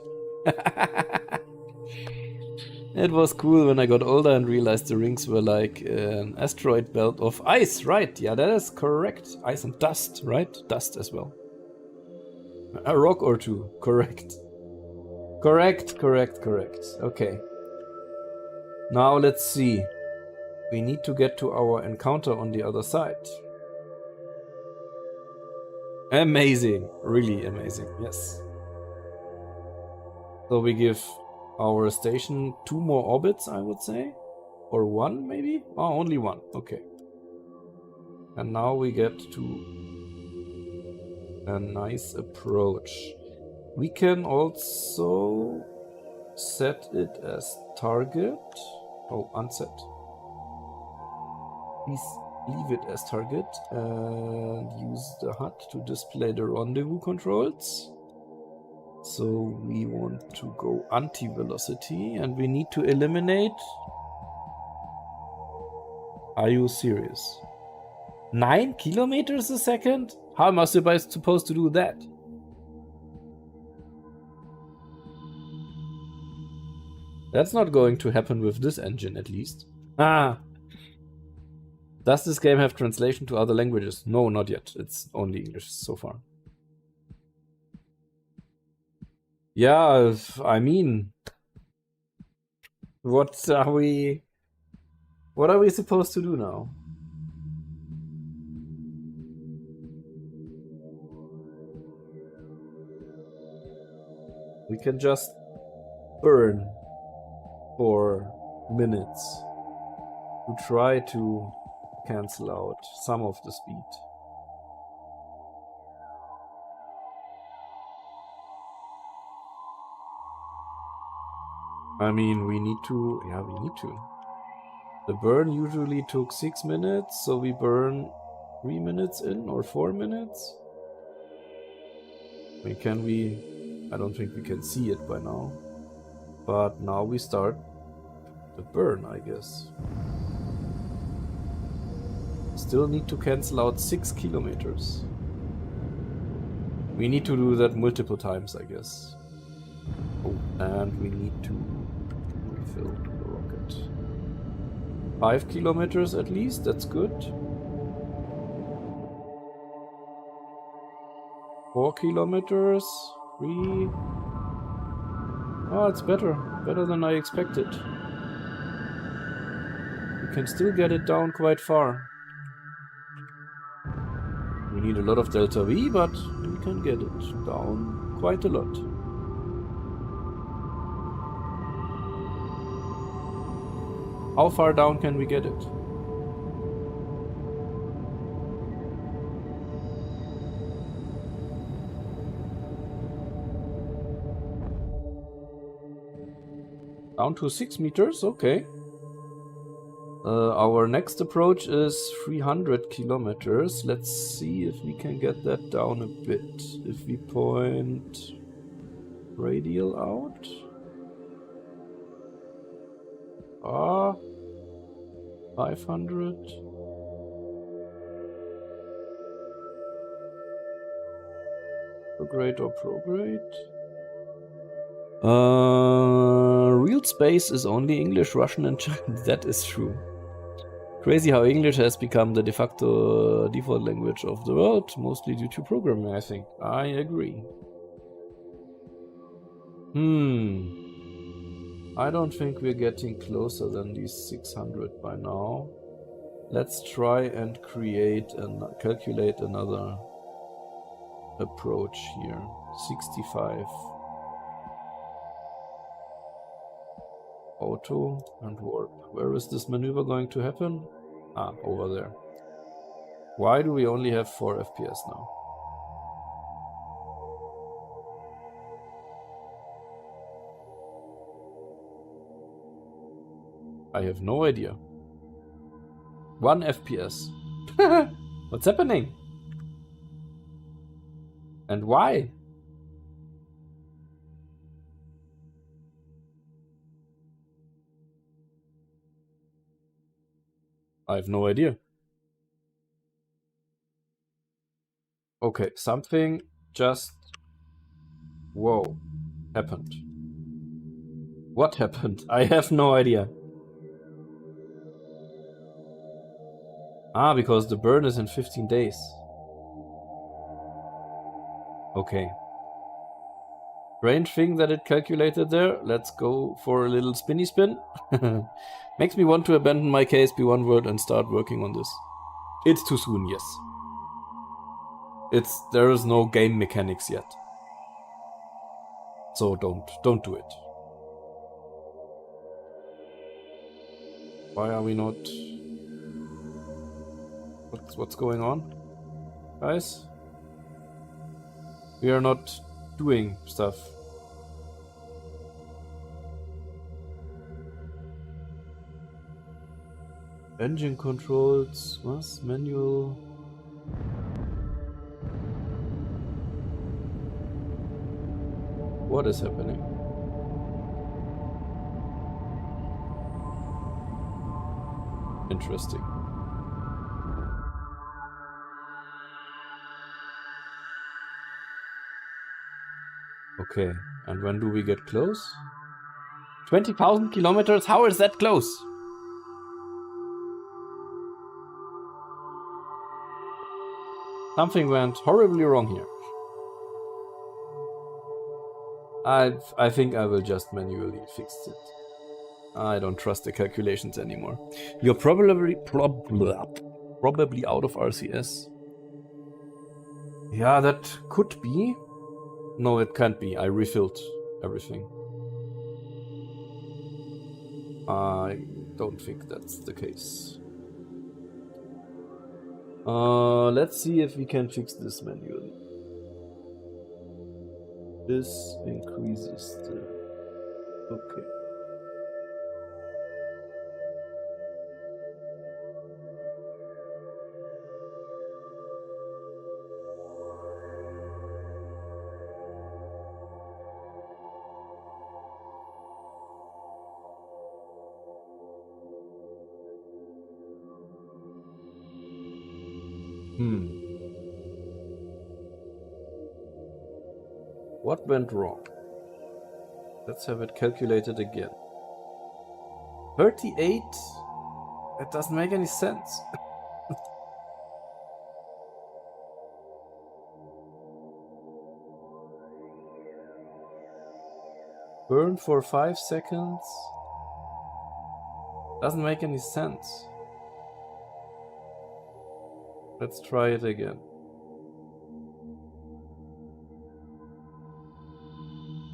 It was cool when I got older and realized the rings were like an asteroid belt of ice, right? Yeah, that is correct. Ice and dust, right? Dust as well. A rock or two, correct. Correct. Okay. Now let's see. We need to get to our encounter on the other side. Amazing. Really amazing, yes. So we give our station 2 more orbits, I would say. Or 1, maybe? Oh, only 1. Okay. And now we get to a nice approach. We can also set it as target. Oh, unset. Please leave it as target and use the HUD to display the rendezvous controls. So we want to go anti-velocity and we need to eliminate. Are you serious? 9 kilometers a second? How am I supposed to do that? That's not going to happen with this engine, at least. Ah! Does this game have translation to other languages? No, not yet. It's only English so far. Yeah, I mean... What are we supposed to do now? We can just burn for minutes to try to cancel out some of the speed. I mean, we need to. Yeah, we need to. The burn usually took 6 minutes, so we burn 3 minutes in or 4 minutes. I mean, can we? I don't think we can see it by now. But now we start the burn, I guess. Still need to cancel out 6 kilometers. We need to do that multiple times, I guess. Oh, and we need to refill the rocket. 5 kilometers at least, that's good. 4 kilometers, 3. Oh, it's better than I expected. We can still get it down quite far. We need a lot of delta V, but we can get it down quite a lot. How far down can we get it? Down to 6 meters, okay. Our next approach is 300 kilometers. Let's see if we can get that down a bit. If we point radial out. 500. Prograde or prograde. Real space is only English, Russian, and Chinese. That is true. Crazy how English has become the de facto default language of the world, mostly due to programming, I think. I agree. I don't think we're getting closer than these 600 by now. Let's try and calculate another approach here. 65. Auto and warp. Where is this maneuver going to happen? Ah, over there. Why do we only have 4 FPS now? I have no idea. 1 FPS. What's happening? And why? I have no idea. Okay, something just... Whoa. Happened. What happened? I have no idea. Ah, because the burn is in 15 days. Okay. Strange thing that it calculated there. Let's go for a little spinny spin. Makes me want to abandon my KSP1 world and start working on this. It's too soon, yes. There is no game mechanics yet. So don't do it. Why are we not... What's going on, guys? We are not doing stuff. Engine controls, was manual. What is happening? Interesting. Okay, and when do we get close? 20,000 kilometers? How is that close? Something went horribly wrong here. I think I will just manually fix it. I don't trust the calculations anymore. You're probably out of RCS. Yeah, that could be. No, it can't be. I refilled everything. I don't think that's the case. Let's see if we can fix this manually. This increases the... Okay. What went wrong? Let's have it calculated again. 38? That doesn't make any sense. Burn for 5 seconds? Doesn't make any sense. Let's try it again.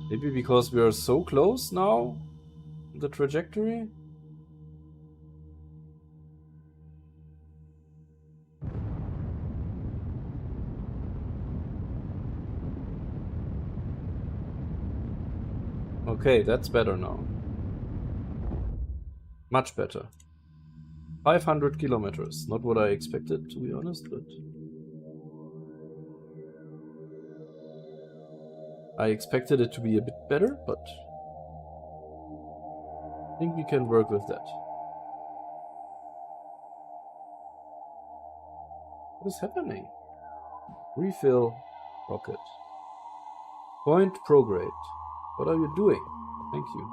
Maybe because we are so close now, the trajectory? Okay, that's better now. Much better. 500 kilometers. Not what I expected, to be honest, but... I expected it to be a bit better, but... I think we can work with that. What is happening? Refill rocket. Point prograde. What are you doing? Thank you.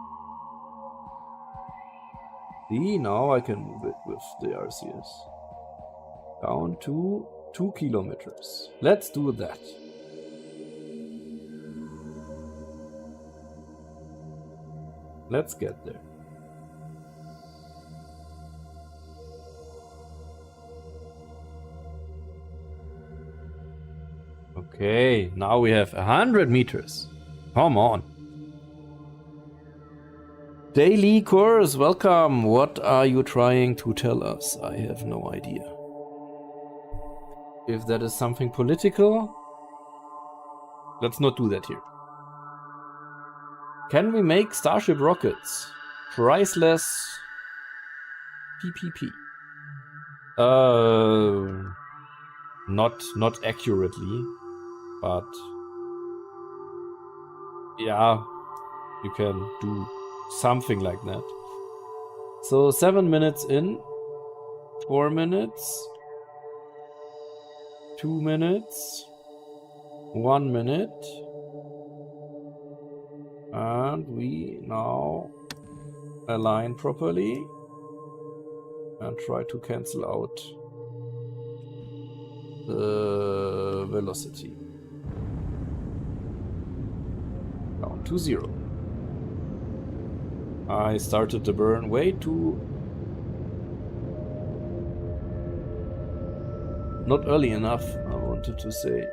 See, now I can move it with the RCS. Down to 2 kilometers. Let's do that. Let's get there. Okay, now we have 100 meters. Come on. Daily course, welcome. What are you trying to tell us? I have no idea. If that is something political, let's not do that here. Can we make Starship rockets? Priceless PPP. Not accurately, but yeah, you can do something like that. So 7 minutes in, 4 minutes. 2 minutes. 1 minute. And we now align properly and try to cancel out the velocity. Down to 0. I started the burn way too... not early enough, I wanted to say.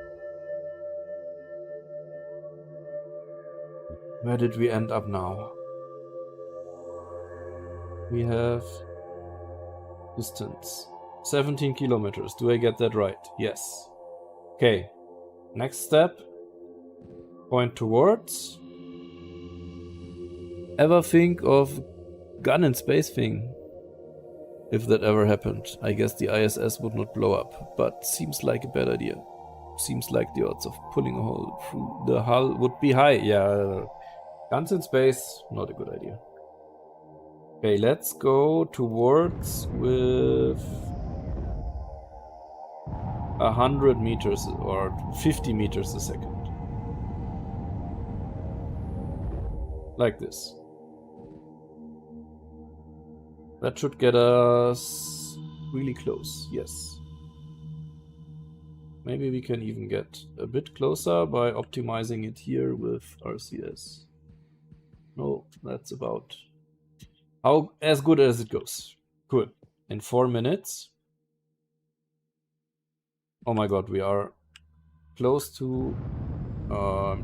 Where did we end up now? We have distance 17 kilometers. Do I get that right? Yes. Okay. Next step. Point towards. Ever think of gun in space thing? If that ever happened, I guess the ISS would not blow up, but seems like a bad idea. Seems like the odds of pulling a hole through the hull would be high. Yeah, guns in space, not a good idea. Okay, let's go towards with 100 meters or 50 meters a second. Like this. That should get us really close, yes. Maybe we can even get a bit closer by optimizing it here with RCS. No, that's about as good as it goes. Cool. In 4 minutes. Oh my god, we are close to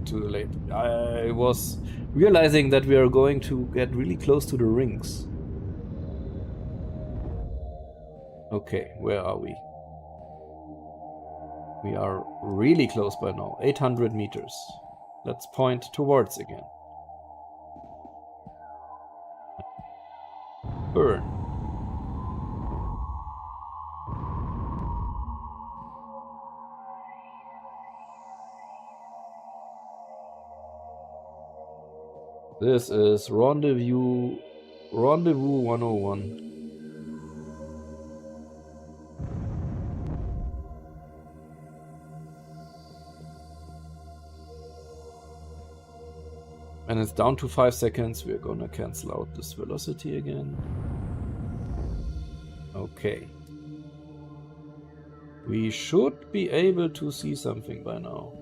too late. I was realizing that we are going to get really close to the rings. Okay, where are we? We are really close by now. 800 meters. Let's point towards again. Burn. This is Rendezvous 101. And it's down to 5 seconds. We're gonna cancel out this velocity again. Okay. We should be able to see something by now.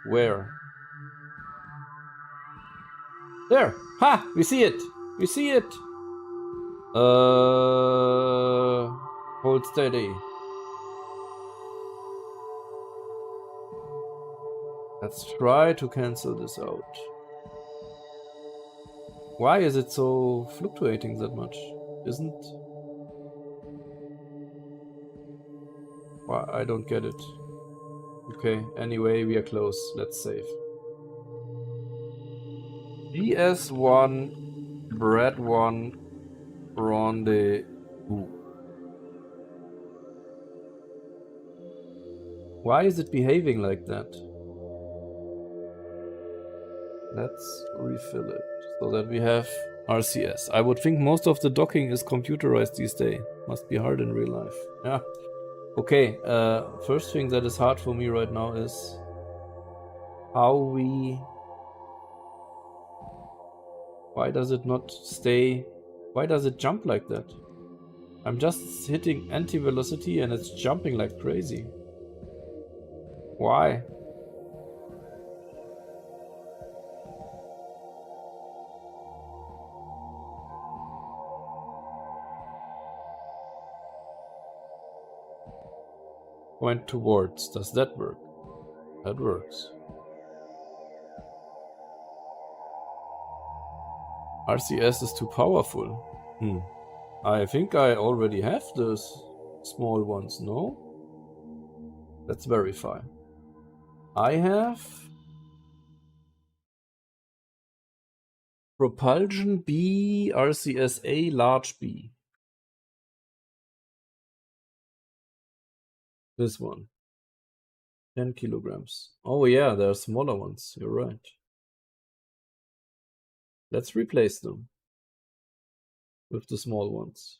Where? There! Ha! We see it! We see it! Hold steady. Let's try to cancel this out. Why is it so fluctuating that much? Isn't... Why? I don't get it. Okay, anyway, we are close. Let's save. GS1, Brad 1, Rendezvous. Why is it behaving like that? Let's refill it so that we have RCS. I would think most of the docking is computerized these days. Must be hard in real life. Yeah. Okay, first thing that is hard for me right now is how we... Why does it not stay... Why does it jump like that? I'm just hitting anti-velocity and it's jumping like crazy. Why? Point towards. Does that work? That works. RCS is too powerful. I think I already have those small ones, no? Let's verify. I have Propulsion B, RCS A, large B. This one. 10 kilograms. Oh yeah, there are smaller ones. You're right. Let's replace them with the small ones.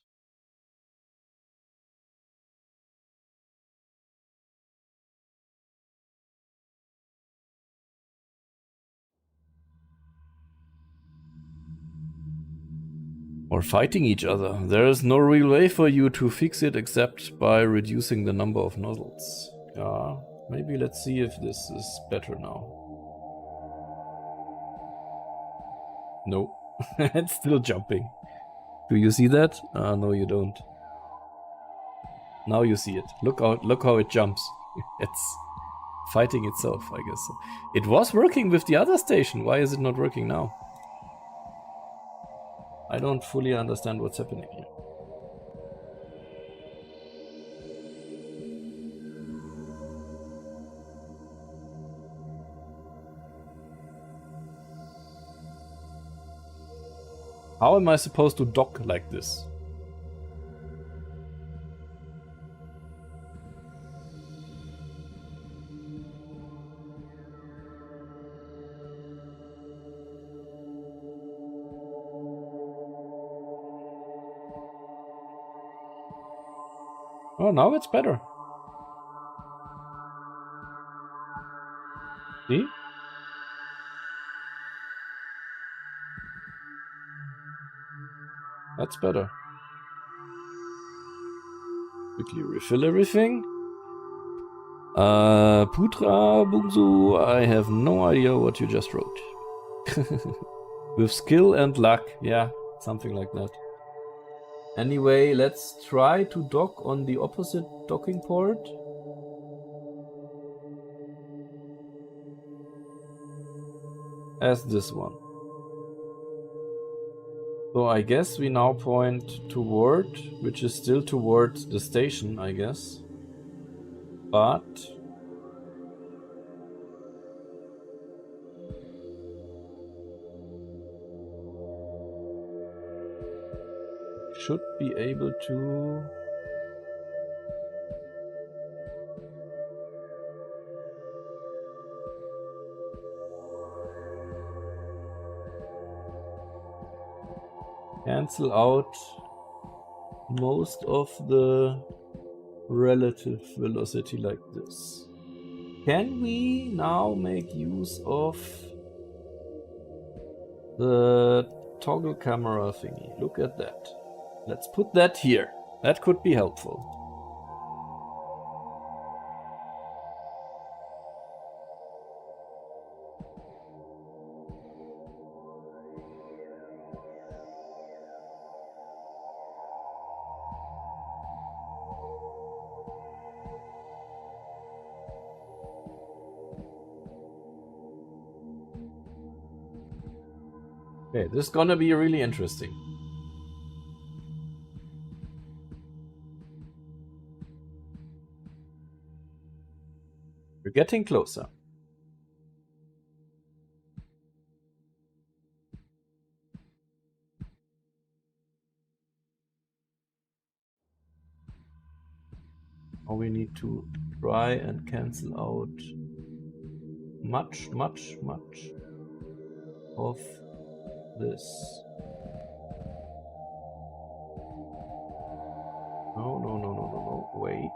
Or fighting each other. There is no real way for you to fix it except by reducing the number of nozzles. Yeah, maybe let's see if this is better now. No, it's still jumping. Do you see that? No, you don't. Now you see it. Look out! Look how it jumps. It's fighting itself, I guess. It was working with the other station. Why is it not working now? I don't fully understand what's happening here. How am I supposed to dock like this? Oh, now it's better. See? That's better. Quickly refill everything. Putra Bungsu, I have no idea what you just wrote. With skill and luck, yeah, something like that. Anyway, let's try to dock on the opposite docking port. As this one. So I guess we now point toward, which is still towards the station, I guess. But should be able to cancel out most of the relative velocity like this. Can we now make use of the toggle camera thingy? Look at that. Let's put that here. That could be helpful. Okay, this is gonna be really interesting. We're getting closer. Now we need to try and cancel out much of this. No. Wait.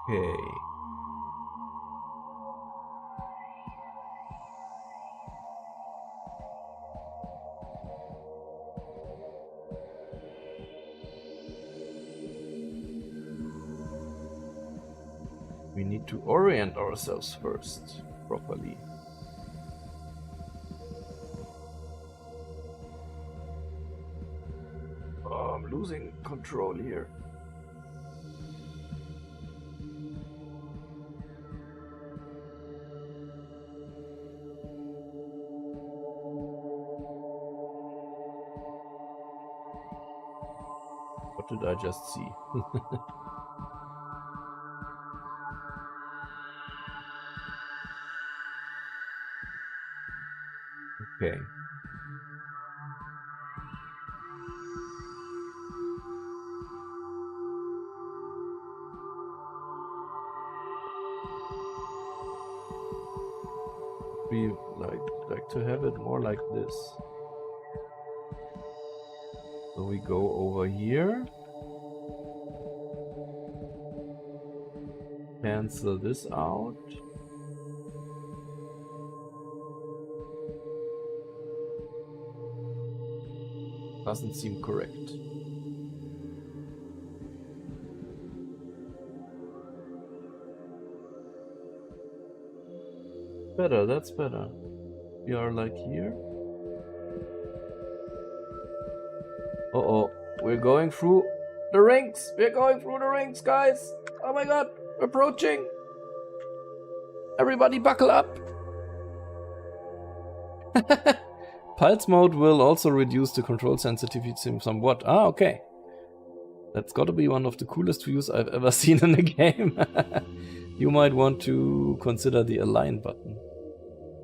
Okay. We need to orient ourselves first properly. Oh, I'm losing control here. What did I just see? Okay. We like to have it more like this. So we go over here. Cancel this out. Doesn't seem correct. Better, that's better. We are like here. Uh-oh, we're going through the rings. We're going through the rings, guys. Oh my god, approaching. Everybody buckle up. Pulse mode will also reduce the control sensitivity somewhat. Ah, okay. That's gotta be one of the coolest views I've ever seen in a game. You might want to consider the align button.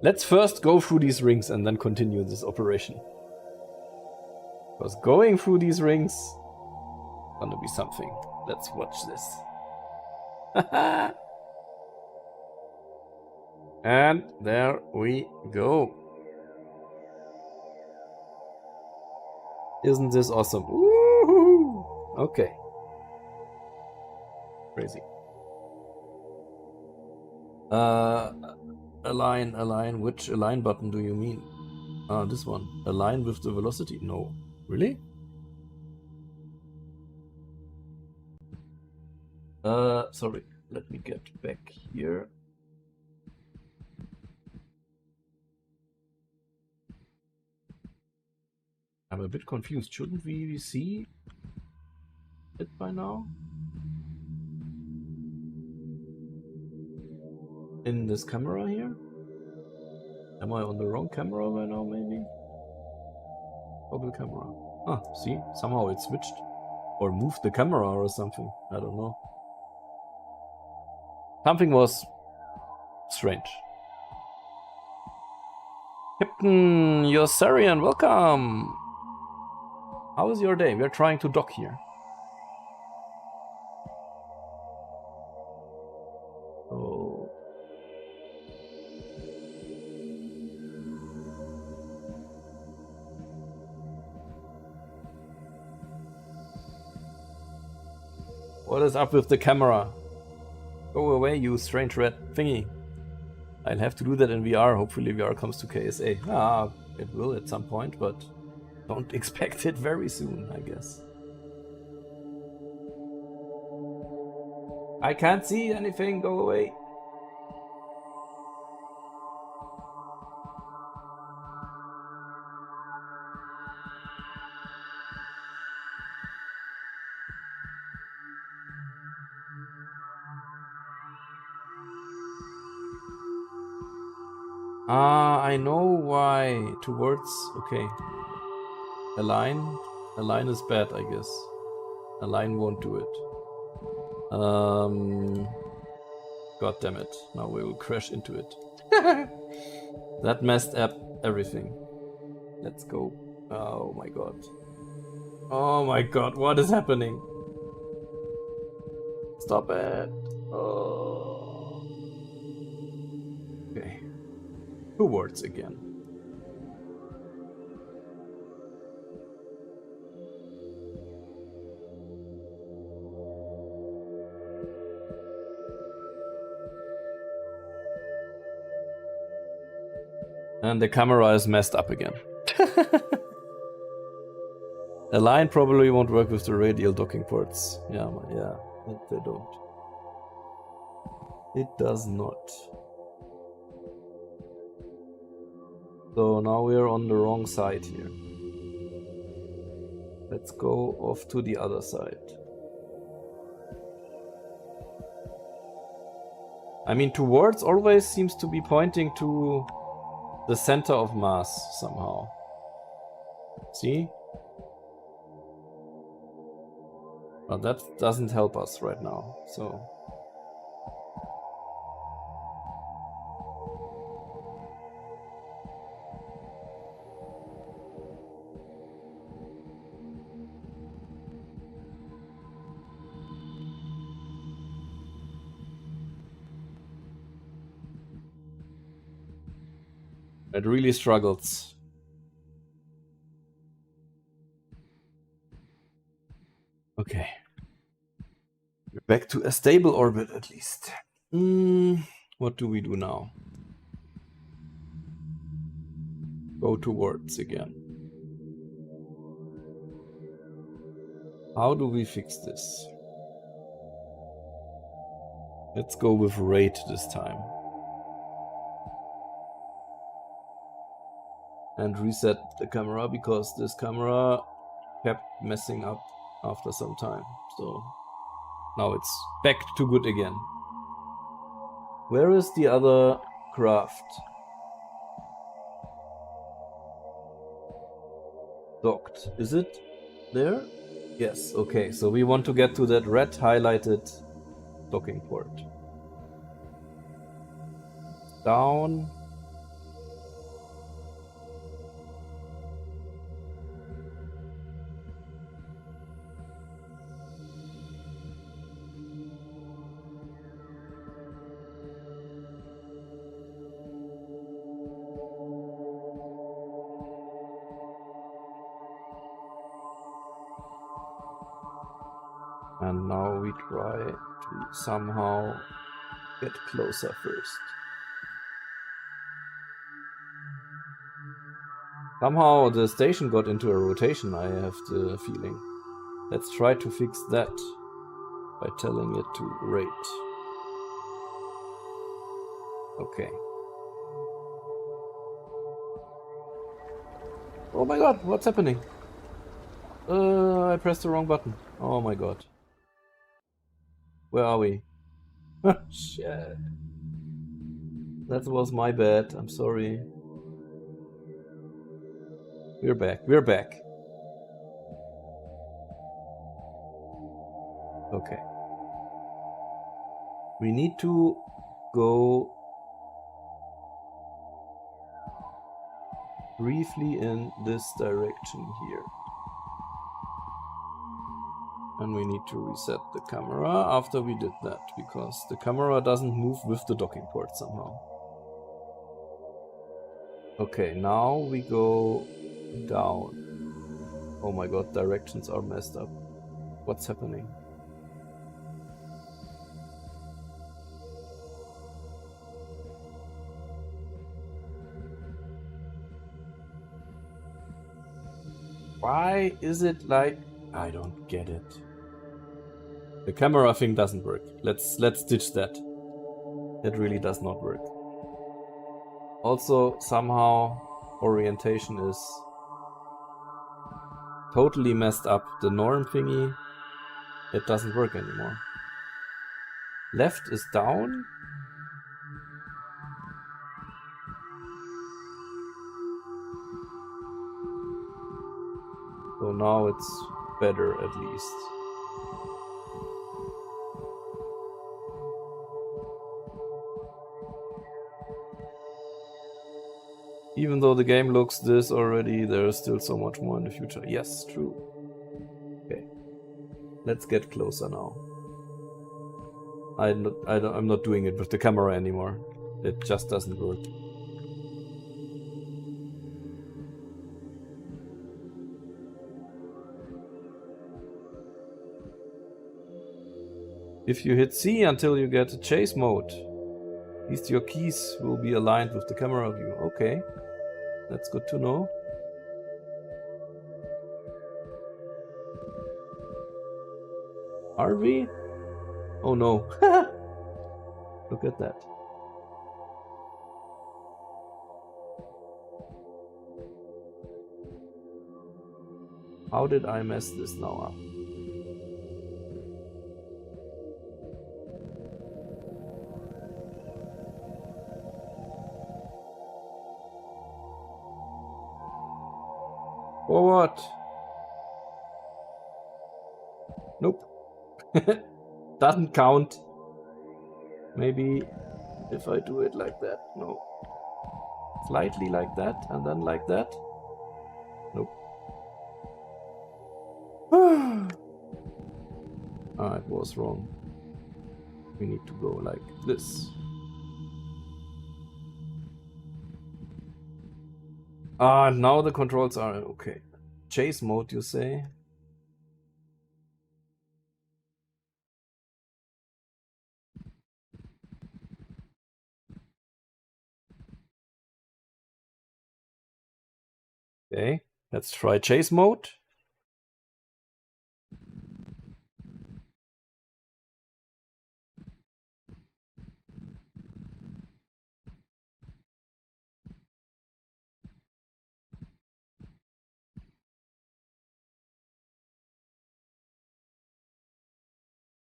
Let's first go through these rings and then continue this operation. Because going through these rings is gonna be something. Let's watch this. And there we go. Isn't this awesome? Woohoo! Okay. Crazy. Align. Which align button do you mean? Ah, this one. Align with the velocity? No. Really? Sorry. Let me get back here. I'm a bit confused. Shouldn't we see it by now? In this camera here? Am I on the wrong camera by now, maybe? Toggle camera. Ah, see? Somehow it switched. Or moved the camera or something. I don't know. Something was strange. Kitten, you're Saturn, welcome! How is your day? We're trying to dock here. Oh. What is up with the camera? Go away, you strange red thingy. I'll have to do that in VR. Hopefully VR comes to KSA. Ah, it will at some point, but don't expect it very soon, I guess. I can't see anything, go away. Ah, I know why. Towards, okay. Align is bad, I guess. Align won't do it. God damn it. Now we will crash into it. That messed up everything. Let's go. Oh my god. Oh my god, what is happening? Stop it. Oh. Okay. Towards again. And the camera is messed up again. Align probably won't work with the radial docking ports. Yeah, they don't. It does not. So now we're on the wrong side here. Let's go off to the other side. I mean, towards always seems to be pointing to the center of mass somehow. See? But that doesn't help us right now, so. It really struggles. Okay. We're back to a stable orbit at least. What do we do now? Go towards again. How do we fix this? Let's go with rate this time. And reset the camera because this camera kept messing up after some time. So now it's back to good again. Where is the other craft? Docked. Is it there? Yes, okay. So we want to get to that red highlighted docking port. Down. And now we try to somehow get closer first. Somehow the station got into a rotation, I have the feeling. Let's try to fix that by telling it to rate. Okay. Oh my god, what's happening? I pressed the wrong button. Oh my god. Where are we? Shit. That was my bad. I'm sorry. We're back. We're back. Okay. We need to go briefly in this direction here. And we need to reset the camera after we did that, because the camera doesn't move with the docking port somehow. Okay, now we go down. Oh my god, directions are messed up. What's happening? Why is it like... I don't get it. The camera thing doesn't work. Let's ditch that. It really does not work. Also, somehow orientation is totally messed up. The norm thingy, it doesn't work anymore. Left is down. So now it's better at least. Even though the game looks this already, there is still so much more in the future. Yes, true. Okay. Let's get closer now. I'm not doing it with the camera anymore. It just doesn't work. If you hit C until you get chase mode, at least your keys will be aligned with the camera view. Okay, that's good to know. Are we? Oh no. Look at that. How did I mess this now up? For what? Nope. Doesn't count. Maybe if I do it like that. No. Slightly like that and then like that. Nope. Ah, it was wrong. We need to go like this. Ah, now the controls are okay. Chase mode, you say? Okay, let's try chase mode.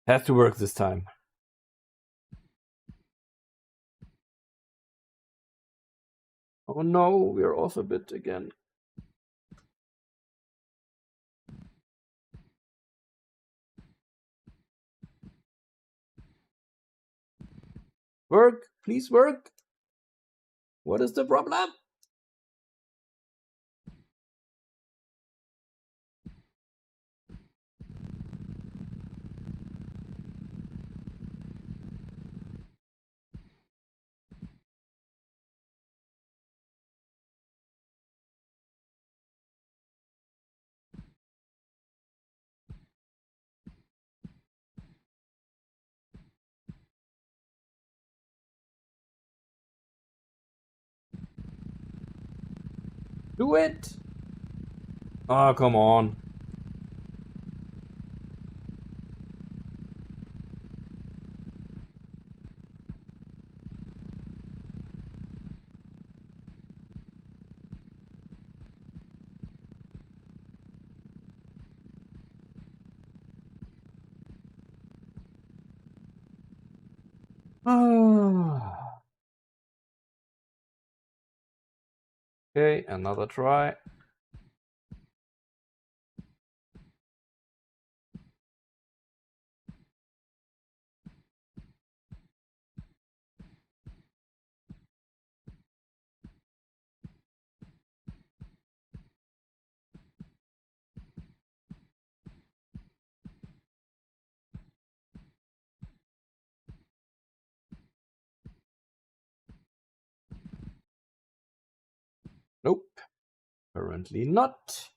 Has to work this time. Oh no, we're off a bit again. Work, please work. What is the problem? Do it! Oh, come on. Okay, another try. Nope, apparently not.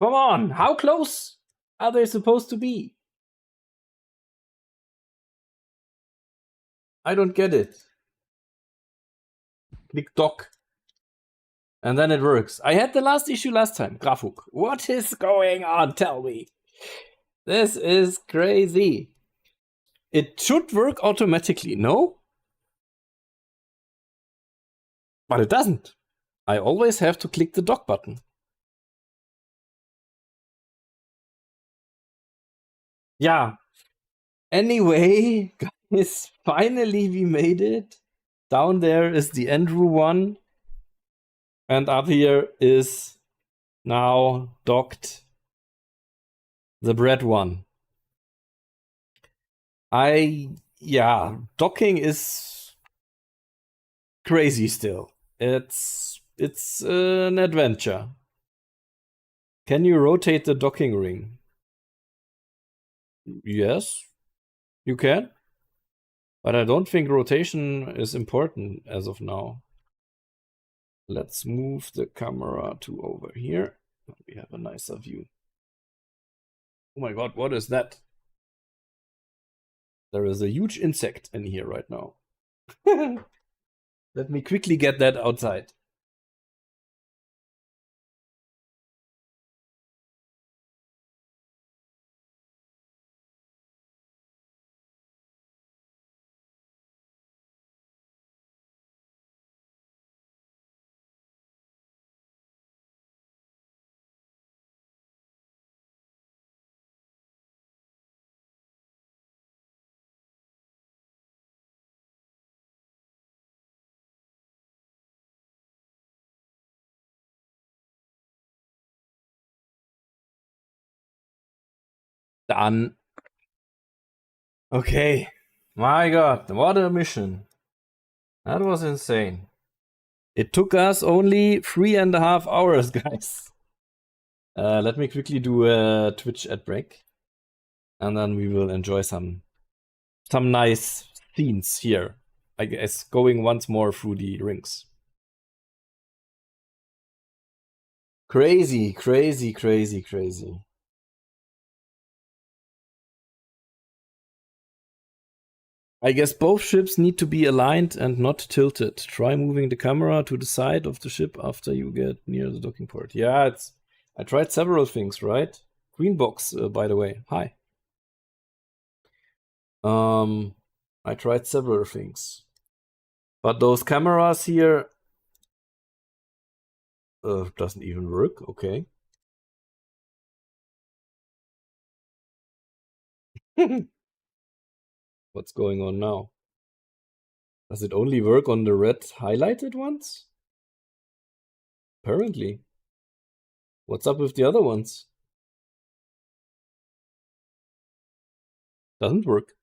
Come on, how close are they supposed to be? I don't get it. Click dock. And then it works. I had the last issue last time. Grafuk. What is going on? Tell me. This is crazy. It should work automatically, no? But it doesn't. I always have to click the dock button. Yeah. Anyway, guys, finally we made it. Down there is the Andrew one. And up here is now docked the Brett one. Docking is crazy still. It's an adventure. Can you rotate the docking ring? Yes, you can. But I don't think rotation is important as of now. Let's move the camera to over here. We have a nicer view. Oh my god, what is that? There is a huge insect in here right now. Let me quickly get that outside. Done. Okay. My god, what a mission. That was insane. It took us only 3.5 hours, guys. Let me quickly do a Twitch ad break, and then we will enjoy some nice scenes here. I guess going once more through the rings. Crazy, crazy, crazy, crazy. I guess both ships need to be aligned and not tilted. Try moving the camera to the side of the ship after you get near the docking port. Yeah, I tried several things, right? Greenbox, by the way. Hi. I tried several things. But those cameras here doesn't even work. Okay. What's going on now? Does it only work on the red highlighted ones? Apparently. What's up with the other ones? Doesn't work.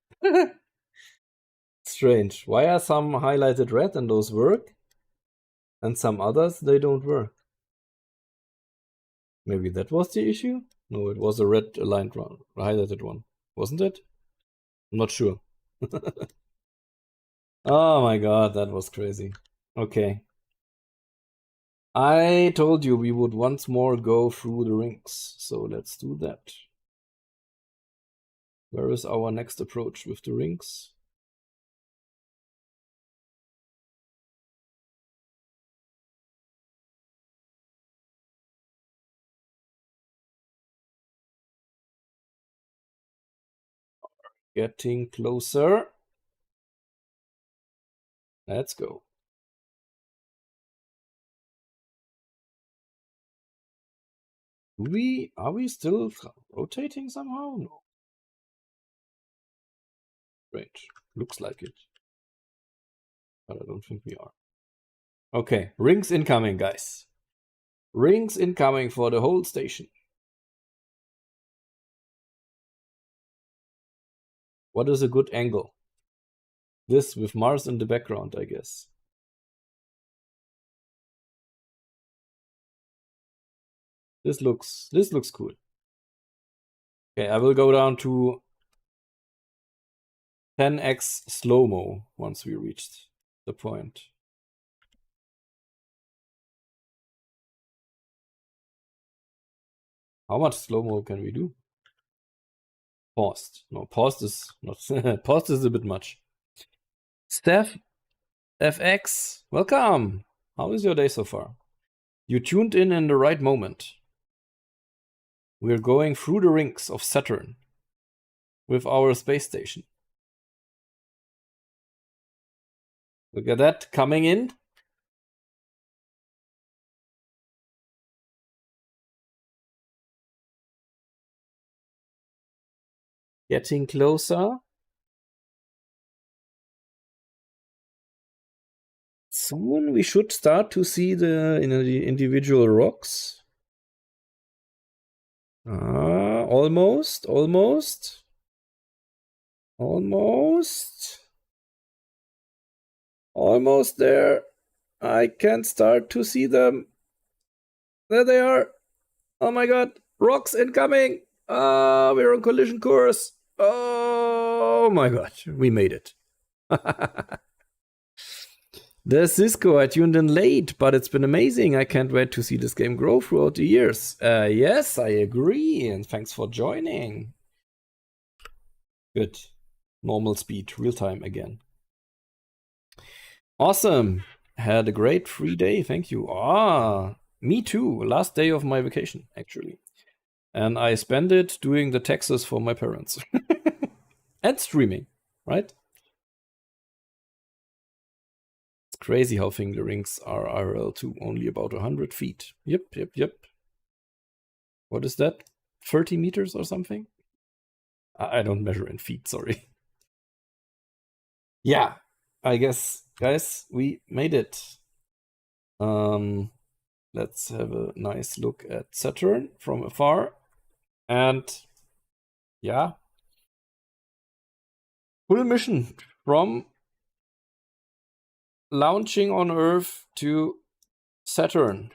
Strange. Why are some highlighted red and those work? And some others, they don't work. Maybe that was the issue? No, it was a red aligned one, a highlighted one. Wasn't it? I'm not sure. Oh my god, that was crazy. Okay. I told you we would once more go through the rings, so let's do that. Where is our next approach with the rings? Getting closer. Let's go. Are we still rotating somehow? No. Strange. Looks like it. But I don't think we are. Okay, rings incoming, guys. Rings incoming for the whole station. What is a good angle? This with Mars in the background, I guess. This looks cool. Okay, I will go down to 10x slow-mo once we reached the point. How much slow-mo can we do? Paused. No, paused is not paused is a bit much. Steph FX, welcome. How is your day so far? You tuned in the right moment. We're going through the rings of Saturn with our space station. Look at that coming in. Getting closer. Soon we should start to see the individual rocks. Almost. Almost there. I can start to see them. There they are. Oh my god. Rocks incoming. We're on collision course. Oh my god. We made it. The Cisco, I tuned in late, but it's been amazing. I can't wait to see this game grow throughout the years. Yes, I agree, and thanks for joining. Good. Normal speed, real time again. Awesome. Had a great free day, thank you. Me too. Last day of my vacation, actually. And I spent it doing the taxes for my parents. And streaming, right? It's crazy how thin the rings are IRL too. Only about 100 feet. Yep. What is that? 30 meters or something? I don't measure in feet, sorry. Yeah, I guess, guys, we made it. Let's have a nice look at Saturn from afar. And yeah, full mission from launching on Earth to Saturn.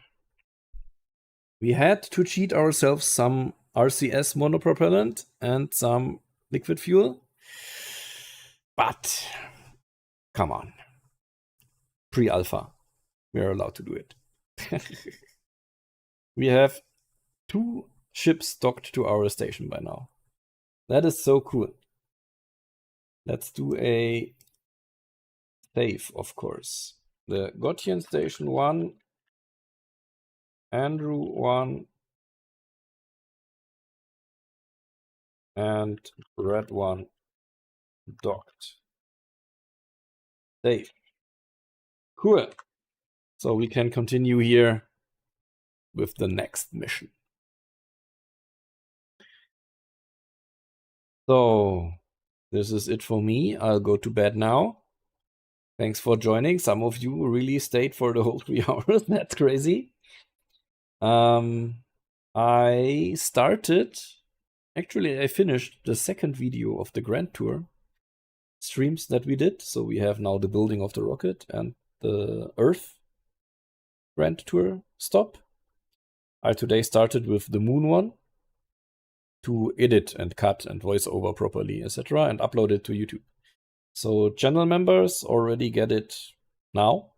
We had to cheat ourselves some RCS monopropellant and some liquid fuel. But come on. Pre-alpha. We are allowed to do it. We have 2 ships docked to our station by now. That is so cool. Let's do a save, of course. The Gottian Station 1, Andrew 1, and Red 1 docked. Save. Cool. So we can continue here with the next mission. So this is it for me. I'll go to bed now. Thanks for joining. Some of you really stayed for the whole 3 hours. That's crazy. I started, actually I finished the second video of the Grand Tour streams that we did. So we have now the building of the rocket and the Earth Grand Tour stop. I today started with the Moon one to edit and cut and voice over properly, etc. and upload it to YouTube. So channel members already get it now,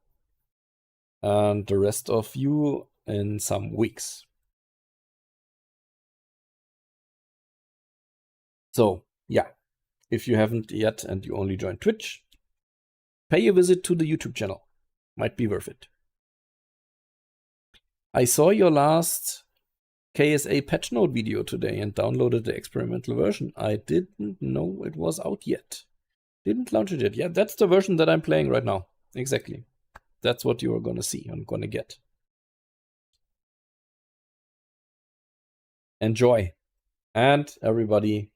and the rest of you in some weeks. So yeah, if you haven't yet and you only joined Twitch, pay a visit to the YouTube channel. Might be worth it. I saw your last KSA patch note video today and downloaded the experimental version. I didn't know it was out yet. Didn't launch it yet. Yeah, that's the version that I'm playing right now. Exactly. That's what you are gonna see and gonna get. Enjoy. And everybody,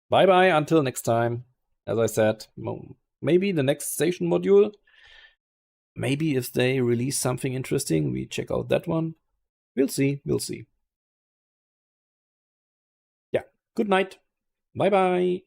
bye-bye until next time. As I said, maybe the next station module. Maybe if they release something interesting, we check out that one. We'll see. We'll see. Yeah. Good night. Bye-bye.